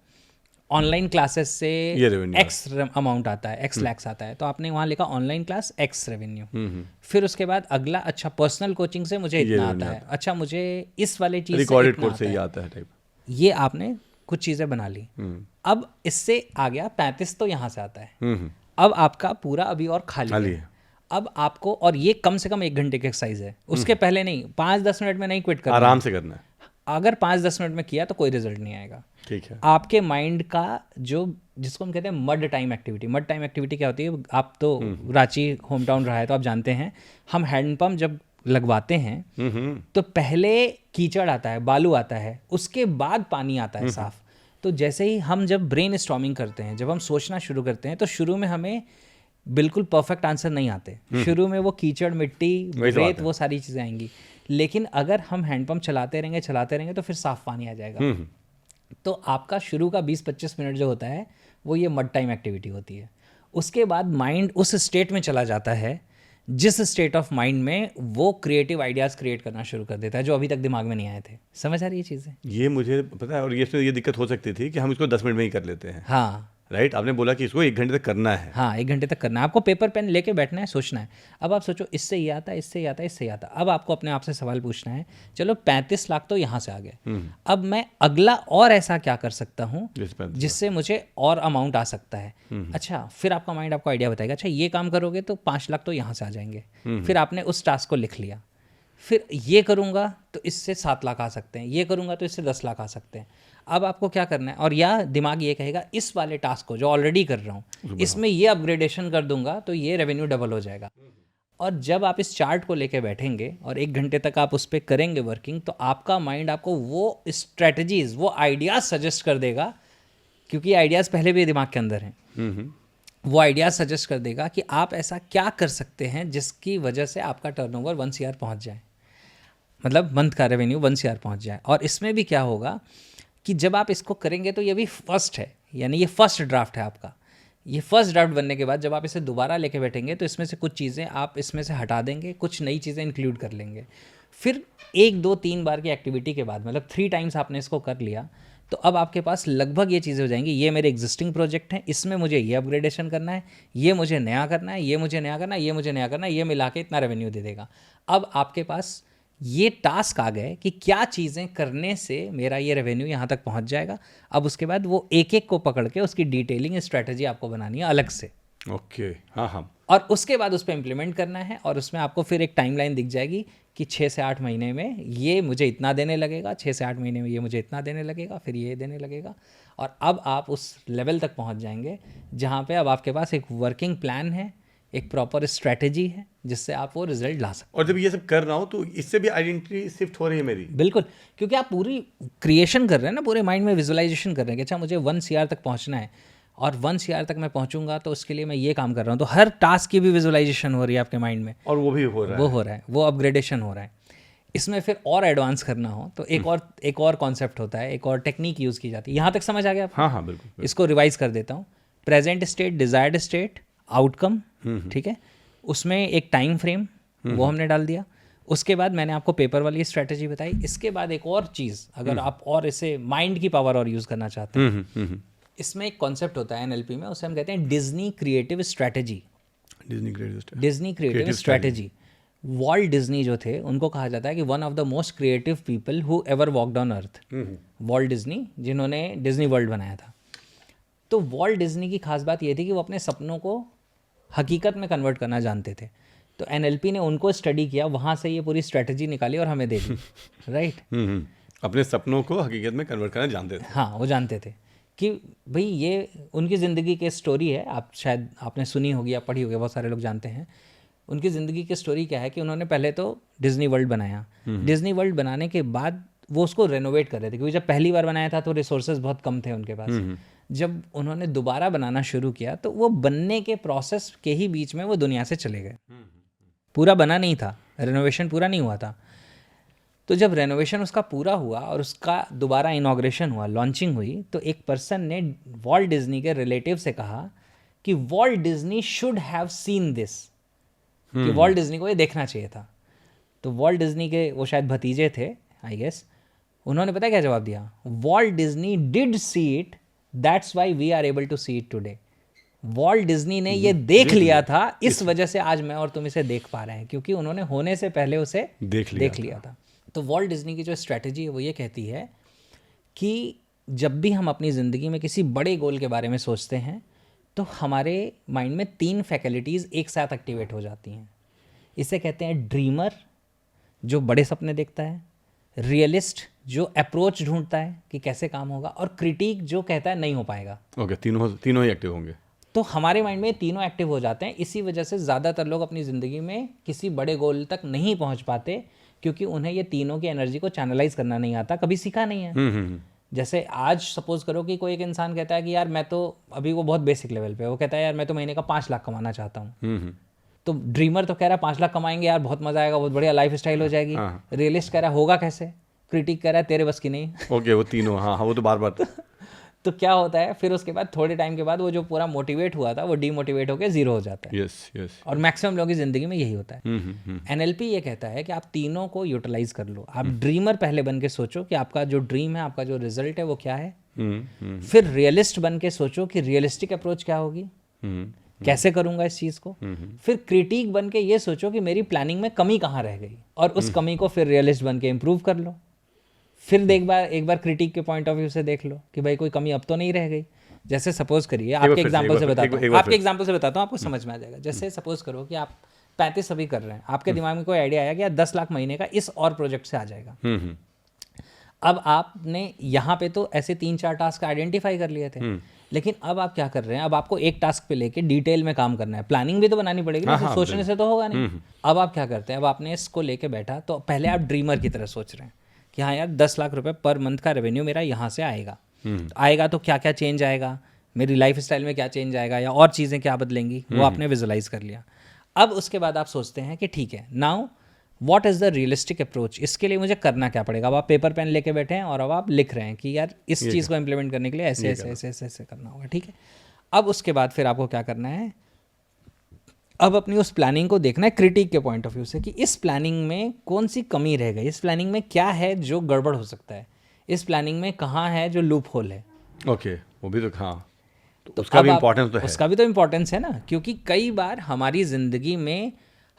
A: ऑनलाइन क्लासेस से एक्स अमाउंट आता है, एक्स लैक्स आता है, तो आपने वहाँ लिखा ऑनलाइन क्लास एक्स रेवेन्यू। फिर उसके बाद अगला, अच्छा पर्सनल कोचिंग से मुझे इतना आता है, अच्छा मुझे इस वाले चीज़ से इतना आता है, ये आपने कुछ चीज़ें बना ली। अब इससे आ गया 35, तो यहाँ से आता है। अब आपका पूरा अभी और खाली है। अब आपको, और ये कम से कम 1 घंटे की एक्सरसाइज है, उसके पहले नहीं, 5-10 मिनट में नहीं क्विट करना,
B: आराम से करना है।
A: अगर 5-10 मिनट में किया तो कोई रिजल्ट नहीं आएगा।
B: ठीक है।
A: आपके माइंड का जो जिसको हम कहते हैं mud time activity, mud time activity क्या होती है, आप तो रांची होम टाउन रहा है तो आप जानते हैं, हम हैंडपम्प जब लगवाते हैं तो पहले कीचड़ आता है, बालू आता है, उसके बाद पानी आता है साफ। तो जैसे ही हम जब ब्रेन स्टॉर्मिंग करते हैं, जब हम सोचना शुरू करते हैं, तो शुरू में हमें बिल्कुल परफेक्ट आंसर नहीं आते। शुरू में वो कीचड़, मिट्टी, रेत, वो सारी चीज़ें आएंगी। लेकिन अगर हम हैंडपम्प चलाते रहेंगे तो फिर साफ पानी आ जाएगा। तो आपका शुरू का 20-25 मिनट जो होता है वो ये मड टाइम एक्टिविटी होती है। उसके बाद माइंड उस स्टेट में चला जाता है जिस स्टेट ऑफ माइंड में वो क्रिएटिव आइडियाज़ क्रिएट करना शुरू कर देता है जो अभी तक दिमाग में नहीं आए थे। समझ आ रही है चीज़ें?
B: ये मुझे पता है, और ये दिक्कत हो सकती थी कि हम इसको 10 मिनट में ही कर लेते हैं।
A: हाँ
B: राइट, आपने बोला कि इसको 1 घंटे तक करना है।
A: हाँ, 1 घंटे तक करना है। आपको पेपर पेन लेके बैठना है, सोचना है। अब आप सोचो, इससे ये आता है, इससे ये आता है, इससे ये आता है। अब आपको अपने आप से सवाल पूछना है, चलो 35 लाख तो यहाँ से आ गए, अब मैं अगला और ऐसा क्या कर सकता हूँ जिससे मुझे और अमाउंट आ सकता है। अच्छा, फिर आपका माइंड आपको आइडिया बताएगा, अच्छा ये काम करोगे तो 5 लाख तो यहाँ से आ जाएंगे। फिर आपने उस टास्क को लिख लिया, फिर ये करूँगा तो इससे 7 लाख आ सकते हैं, ये करूँगा तो इससे 10 लाख आ सकते हैं। अब आपको क्या करना है, और या दिमाग ये कहेगा इस वाले टास्क को जो ऑलरेडी कर रहा हूँ इसमें ये अपग्रेडेशन कर दूंगा तो ये रेवेन्यू डबल हो जाएगा। और जब आप इस चार्ट को लेके बैठेंगे और 1 घंटे तक आप उस पर करेंगे वर्किंग, तो आपका माइंड आपको वो स्ट्रेटजीज, वो आइडियाज़ सजेस्ट कर देगा, क्योंकि आइडियाज़ पहले भी दिमाग के अंदर हैं। वो आइडियाज़ सजेस्ट कर देगा कि आप ऐसा क्या कर सकते हैं जिसकी वजह से आपका टर्नओवर 1 CR पहुँच जाए, मतलब मंथ का रेवेन्यू 1 CR पहुँच जाए। और इसमें भी क्या होगा कि जब आप इसको करेंगे तो ये भी फर्स्ट है, यानी ये फर्स्ट ड्राफ्ट है आपका। ये फर्स्ट ड्राफ्ट बनने के बाद जब आप इसे दोबारा लेके बैठेंगे तो इसमें से कुछ चीज़ें आप इसमें से हटा देंगे, कुछ नई चीज़ें इंक्लूड कर लेंगे। फिर 1, 2, 3 बार की एक्टिविटी के बाद, मतलब 3 टाइम्स आपने इसको कर लिया, तो अब आपके पास लगभग ये चीज़ें हो जाएंगी, ये मेरे एग्जिस्टिंग प्रोजेक्ट हैं, इसमें मुझे ये अपग्रेडेशन करना है, ये मुझे नया करना है, ये मुझे नया करना है, ये मुझे नया करना है, ये मिला के इतना रेवेन्यू दे देगा। अब आपके पास ये टास्क आ गए कि क्या चीज़ें करने से मेरा ये रेवेन्यू यहाँ तक पहुँच जाएगा। अब उसके बाद वो एक एक को पकड़ के उसकी डिटेलिंग स्ट्रैटेजी आपको बनानी है अलग से।
B: ओके, हाँ हाँ।
A: और उसके बाद उस पर इम्प्लीमेंट करना है, और उसमें आपको फिर एक टाइमलाइन दिख जाएगी कि 6 से 8 महीने में ये मुझे इतना देने लगेगा, 6 से 8 महीने में ये मुझे इतना देने लगेगा, फिर ये देने लगेगा। और अब आप उस लेवल तक पहुँच जाएंगे जहाँ पे अब आपके पास एक वर्किंग प्लान है, एक प्रॉपर स्ट्रैटेजी है जिससे आप वो रिजल्ट ला सकते हैं।
B: और जब ये सब कर रहा हूँ तो इससे भी आइडेंटिटी शिफ्ट हो रही है मेरी।
A: बिल्कुल, क्योंकि आप पूरी क्रिएशन कर रहे हैं ना, पूरे माइंड में विजुअलाइजेशन कर रहे हैं कि अच्छा मुझे 1 CR तक पहुंचना है, और 1 CR तक मैं पहुंचूंगा तो उसके लिए मैं ये काम कर रहा हूँ। तो हर टास्क की भी विजुअलाइजेशन हो रही है आपके माइंड में,
B: और वो भी हो रहा है,
A: वो हो रहा है, वो अपग्रेडेशन हो रहा है। इसमें फिर और एडवांस करना हो तो एक और कॉन्सेप्ट होता है, एक और टेक्निक यूज़ की जाती है। यहाँ तक समझ आ गया आपको?
B: हाँ हाँ बिल्कुल।
A: इसको रिवाइज कर देता हूँ। Present state, desired state, outcome, ठीक है, उसमें एक टाइम फ्रेम वो हमने डाल दिया। उसके बाद मैंने आपको पेपर वाली स्ट्रैटेजी बताई। इसके बाद एक और चीज़, अगर आप और इसे माइंड की पावर और यूज़ करना चाहते हैं, इसमें एक कॉन्सेप्ट होता है NLP में, उसे हम कहते हैं Disney creative strategy. Disney creative strategy. Walt Disney जो थे उनको कहा जाता है कि one of the most creative people who ever walked on earth. Walt Disney, जिन्होंने डिज्नी वर्ल्ड बनाया था। तो वॉल्ट डिज्नी की खास बात ये थी कि वो अपने सपनों को हकीकत में कन्वर्ट करना जानते थे। तो NLP ने उनको स्टडी किया, वहाँ से ये पूरी स्ट्रैटेजी निकाली और हमें दे दी। राइट,
B: अपने सपनों को हकीकत में कन्वर्ट करना जानते थे।
A: हाँ, वो जानते थे कि भाई ये उनकी ज़िंदगी की स्टोरी है। आप शायद आपने सुनी होगी या पढ़ी होगी, बहुत सारे लोग जानते हैं। उनकी ज़िंदगी की स्टोरी क्या है कि उन्होंने पहले तो डिज्नी वर्ल्ड बनाया। डिज्नी वर्ल्ड बनाने के बाद वो उसको रेनोवेट कर रहे थे, क्योंकि जब पहली बार बनाया था तो रिसोर्सेज बहुत कम थे उनके पास। जब उन्होंने दोबारा बनाना शुरू किया तो वो बनने के प्रोसेस के ही बीच में वो दुनिया से चले गए। पूरा बना नहीं था, रेनोवेशन पूरा नहीं हुआ था। तो जब रेनोवेशन उसका पूरा हुआ और उसका दोबारा इनॉग्रेशन हुआ, लॉन्चिंग हुई, तो एक पर्सन ने वॉल्ट डिज्नी के रिलेटिव से कहा कि Walt Disney should have seen this, कि वॉल्ट डिज्नी को ये देखना चाहिए था। तो वॉल्ट डिज्नी के वो शायद भतीजे थे आई गेस, उन्होंने पता क्या जवाब दिया? Walt Disney did see it, that's why we are able to see it today. Walt Disney ने ये देख लिया था, इस वजह से आज मैं और तुम इसे देख पा रहे हैं, क्योंकि उन्होंने होने से पहले उसे देख लिया था। तो वॉल्ट डिज्नी की जो स्ट्रैटेजी है वो ये कहती है कि जब भी हम अपनी ज़िंदगी में किसी बड़े गोल के बारे में सोचते हैं तो हमारे माइंड में 3 फैकल्टीज़ एक साथ एक्टिवेट हो जाती हैं। इसे कहते हैं ड्रीमर, जो बड़े सपने देखता है, रियलिस्ट, जो अप्रोच ढूंढता है कि कैसे काम होगा, और क्रिटिक जो कहता है नहीं हो पाएगा।
B: ओके, तीनों ही एक्टिव होंगे।
A: तो हमारे माइंड में तीनों एक्टिव हो जाते हैं। इसी वजह से ज़्यादातर लोग अपनी ज़िंदगी में किसी बड़े गोल तक नहीं पहुंच पाते, क्योंकि उन्हें ये तीनों की एनर्जी को चैनलाइज करना नहीं आता, कभी सीखा नहीं है। जैसे आज सपोज करो कि कोई एक इंसान कहता है कि यार मैं तो, अभी वो बहुत बेसिक लेवल पे, वो कहता है यार मैं तो महीने का 5 लाख कमाना चाहता हूँ। तो ड्रीमर तो कह रहा है 5 लाख कमाएंगे यार, बहुत मजा आएगा, बहुत बढ़िया लाइफ स्टाइल हो जाएगी। रियलिस्ट कह रहा है होगा कैसे, क्रिटिक कह रहा है तेरे बस की नहीं।
B: ओके, वो तीनों, हाँ वो तो बार बार
A: तो क्या होता है फिर उसके बाद थोड़े टाइम के बाद वो जो पूरा मोटिवेट हुआ था वो डीमोटिवेट होकर जीरो हो जाता है।
B: यस।
A: और मैक्सिमम लोगों की जिंदगी में यही होता है। एनएलपी ये कहता है कि आप तीनों को यूटिलाइज कर लो। आप ड्रीमर पहले बन के सोचो कि आपका जो ड्रीम है, आपका जो रिजल्ट है वो क्या है। फिर रियलिस्ट बन के सोचो कि रियलिस्टिक अप्रोच क्या होगी, कैसे करूंगा इस चीज को। फिर क्रिटिक बन के ये सोचो कि मेरी प्लानिंग में कमी कहाँ रह गई, और उस कमी को फिर रियलिस्ट बन के इम्प्रूव कर लो। फिर एक बार क्रिटिक के पॉइंट ऑफ व्यू से देख लो कि भाई कोई कमी अब तो नहीं रह गई। जैसे सपोज करिए, आपके एग्जांपल से बताता हूँ, आपको समझ में आ जाएगा। जैसे सपोज करो कि आप 35 अभी कर रहे हैं, आपके दिमाग में कोई आइडिया आया कि यार 10 लाख महीने का इस और प्रोजेक्ट से आ जाएगा। अब आपने यहाँ पे तो ऐसे 3-4 टास्क आइडेंटिफाई कर लिए थे, लेकिन अब आप क्या कर रहे हैं, अब आपको एक टास्क पे लेके डिटेल में काम करना है। प्लानिंग भी तो बनानी पड़ेगी ना, सिर्फ सोचने से तो होगा नहीं। अब आप क्या करते हैं, अब आपने इसको लेके बैठा, तो पहले आप ड्रीमर की तरह सोच रहे हैं कि हाँ यार 10 लाख रुपए पर मंथ का रेवेन्यू मेरा यहाँ से आएगा। तो क्या क्या चेंज आएगा, मेरी लाइफ स्टाइल में क्या चेंज आएगा, या और चीज़ें क्या बदलेंगी, वो आपने विजुलाइज कर लिया। अब उसके बाद आप सोचते हैं कि ठीक है, now what is the realistic approach, इसके लिए मुझे करना क्या पड़ेगा। अब आप पेपर पेन लेके बैठे हैं और अब आप लिख रहे हैं कि यार इस चीज़ को इम्प्लीमेंट करने के लिए ऐसे ऐसे करना होगा। ठीक है, अब उसके बाद फिर आपको क्या करना है, अब अपनी उस प्लानिंग को देखना है क्रिटिक के पॉइंट ऑफ व्यू से कि इस प्लानिंग में कौन सी कमी रह गई, इस प्लानिंग में क्या है जो गड़बड़ हो सकता है, इस प्लानिंग में कहाँ है जो लूप होल है।
B: ओके, वो भी तो, हाँ तो उसका भी इम्पोर्टेंस तो है।
A: उसका भी तो इम्पोर्टेंस है ना, क्योंकि कई बार हमारी ज़िंदगी में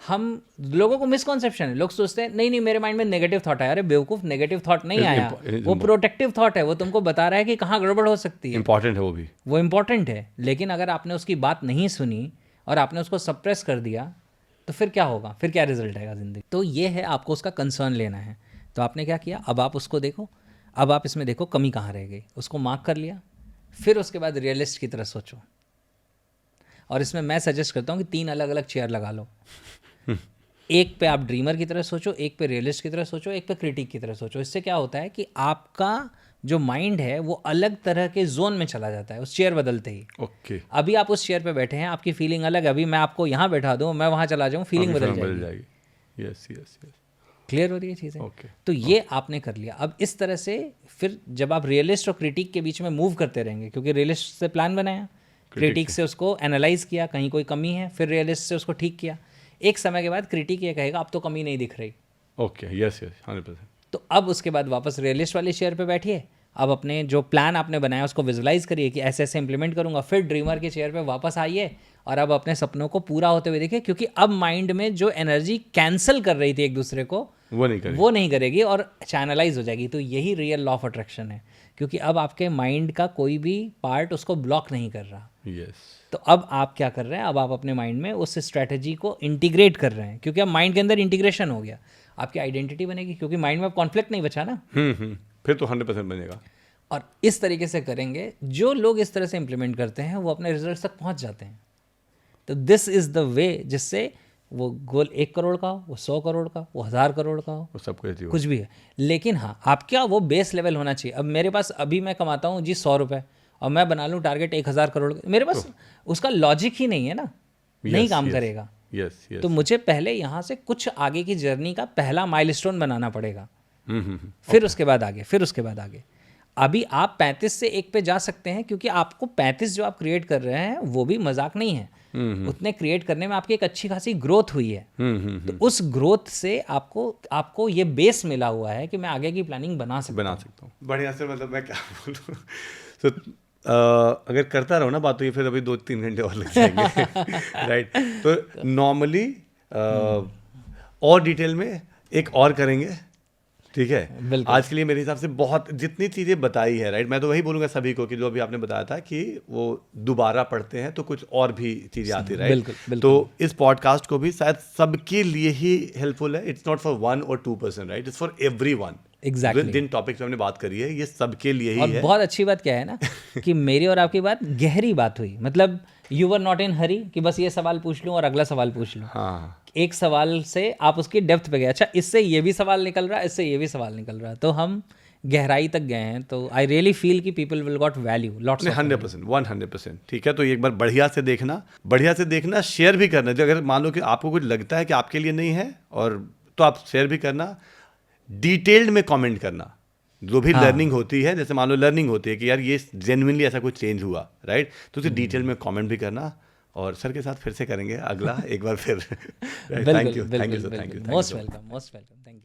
A: हम लोगों को मिसकॉन्सेप्शन है। लोग सोचते हैं नहीं मेरे माइंड में नेगेटिव थॉट आया। अरे बेवकूफ़, नेगेटिव थॉट नहीं आया, वो प्रोटेक्टिव थॉट है। वो तुमको बता रहा है कि कहाँ गड़बड़ हो सकती है।
B: इंपॉर्टेंट है, वो इम्पॉर्टेंट
A: है। लेकिन अगर आपने उसकी बात नहीं सुनी और आपने उसको सप्रेस कर दिया तो फिर क्या होगा, फिर क्या रिजल्ट आएगा ज़िंदगी। तो ये है, आपको उसका कंसर्न लेना है। तो आपने क्या किया, अब आप उसको देखो, अब आप इसमें देखो कमी कहाँ रह गई, उसको मार्क कर लिया। फिर उसके बाद रियलिस्ट की तरह सोचो, और इसमें मैं सजेस्ट करता हूँ कि 3 अलग अलग चेयर लगा लो। एक पे आप ड्रीमर की तरह सोचो, एक पे रियलिस्ट की तरह सोचो, एक पे क्रिटिक की तरह सोचो। इससे क्या होता है कि आपका जो माइंड है वो अलग तरह के जोन में चला जाता है उस चेयर बदलते ही।
B: ओके,
A: अभी आप उस चेयर पे बैठे हैं, आपकी फीलिंग अलग है। अभी मैं आपको यहाँ बैठा दूँ, मैं वहाँ चला जाऊँ, फीलिंग बदल जाएगी।
B: यस।
A: क्लियर हो रही है चीज़ें।
B: Okay.
A: तो ये आपने कर लिया। अब इस तरह से फिर जब आप रियलिस्ट और क्रिटिक के बीच में मूव करते रहेंगे, क्योंकि रियलिस्ट से प्लान बनाया, क्रिटिक से उसको एनालाइज किया, कहीं कोई कमी है, फिर रियलिस्ट से उसको ठीक किया। एक समय के बाद क्रिटिक ये कहेगा अब तो कमी नहीं दिख रही।
B: Okay, yes 100%।
A: तो अब उसके बाद वापस रियलिस्ट वाले चेयर पे बैठिए। अब अपने जो प्लान आपने बनाया उसको विजुलाइज करिए कि ऐसे ऐसे इंप्लीमेंट करूंगा। फिर ड्रीमर के चेयर पे वापस आइए और अब अपने सपनों को पूरा होते हुए देखिए, क्योंकि अब माइंड में जो एनर्जी कैंसिल कर रही थी एक दूसरे को, वो नहीं करेगी और चैनलाइज हो जाएगी। तो यही रियल लॉ ऑफ अट्रैक्शन है, क्योंकि अब आपके माइंड का कोई भी पार्ट उसको ब्लॉक नहीं कर रहा। तो अब आप क्या कर रहे हैं, अब आप अपने माइंड में उस स्ट्रैटेजी को इंटीग्रेट कर रहे हैं, क्योंकि अब माइंड के अंदर इंटीग्रेशन हो गया, आपकी आइडेंटिटी बनेगी, क्योंकि माइंड में अब कॉन्फ्लिक्ट नहीं बचा ना।
B: फिर तो 100% बनेगा।
A: और इस तरीके से करेंगे, जो लोग इस तरह से इंप्लीमेंट करते हैं वो अपने रिजल्ट तक पहुंच जाते हैं। तो दिस इज द वे जिससे वो गोल 1 करोड़ का हो, वो 100 करोड़ का, वो 1000 करोड़ का हो,
B: वो सब
A: कुछ भी है। लेकिन हाँ, आपका वो बेस लेवल होना चाहिए। अब मेरे पास अभी मैं कमाता हूँ जी 100 रुपये और मैं बना लूँ टारगेट 1000 करोड़, मेरे पास उसका लॉजिक ही नहीं है ना, नहीं काम करेगा। तो मुझे पहले यहाँ से कुछ आगे की जर्नी का पहला माइलस्टोन बनाना पड़ेगा, फिर उसके बाद आगे, फिर उसके बाद आगे। अभी आप 35 से 1 पे जा सकते हैं, क्योंकि आपको 35 जो आप क्रिएट कर रहे हैं वो भी मजाक नहीं है। उतने क्रिएट करने में आपकी एक अच्छी खासी ग्रोथ हुई है। तो उस ग्रोथ से आपको ये बेस मिला हुआ है कि मैं आगे की प्लानिंग बना सकता हूँ।
B: बढ़िया से, मतलब मैं क्या बोलूँ, तो अगर करता रहो ना बात, तो ये फिर अभी 2-3 घंटे और लग जाएंगे। राइट। तो नॉर्मली और डिटेल में एक और करेंगे, ठीक है। आज के लिए मेरे हिसाब से बहुत जितनी चीज़ें बताई है, राइट, मैं तो वही बोलूँगा सभी को कि जो अभी आपने बताया था कि वो दोबारा पढ़ते हैं तो कुछ और भी चीज़ें आती, राइट। तो इस पॉडकास्ट को भी शायद सबके लिए ही हेल्पफुल है। It's not for 1 or 2%, right, it's for everyone.
A: Exactly.
B: जिन टॉपिक पे हमने बात करी है ये सबके लिए ही
A: और
B: है।
A: बहुत अच्छी बात क्या है ना कि मेरी और आपकी बात गहरी बात हुई, मतलब यू वर नॉट इन हरी कि बस ये सवाल पूछ लूं और अगला सवाल पूछ लूं।
B: हाँ,
A: एक सवाल से आप उसकी डेप्थ पे गए, अच्छा इससे ये भी सवाल निकल रहा है, इससे ये भी सवाल निकल रहा है, तो हम गहराई तक गए हैं। तो आई रियली फील कि people will got value lots of
B: 100%, 100%। ठीक है, तो एक बार बढ़िया से देखना, शेयर भी करना। जो अगर मान लो कि आपको कुछ लगता है कि आपके लिए नहीं है, और तो आप शेयर भी करना, डिटेल्ड में कमेंट करना। जो भी लर्निंग होती है, जैसे मान लो लर्निंग होती है कि यार ये जेन्युइनली ऐसा कुछ चेंज हुआ, राइट, तो उसे डिटेल में कमेंट भी करना। और सर के साथ फिर से करेंगे अगला एक बार फिर। Thank you sir, thank you.
A: Most welcome, thank you.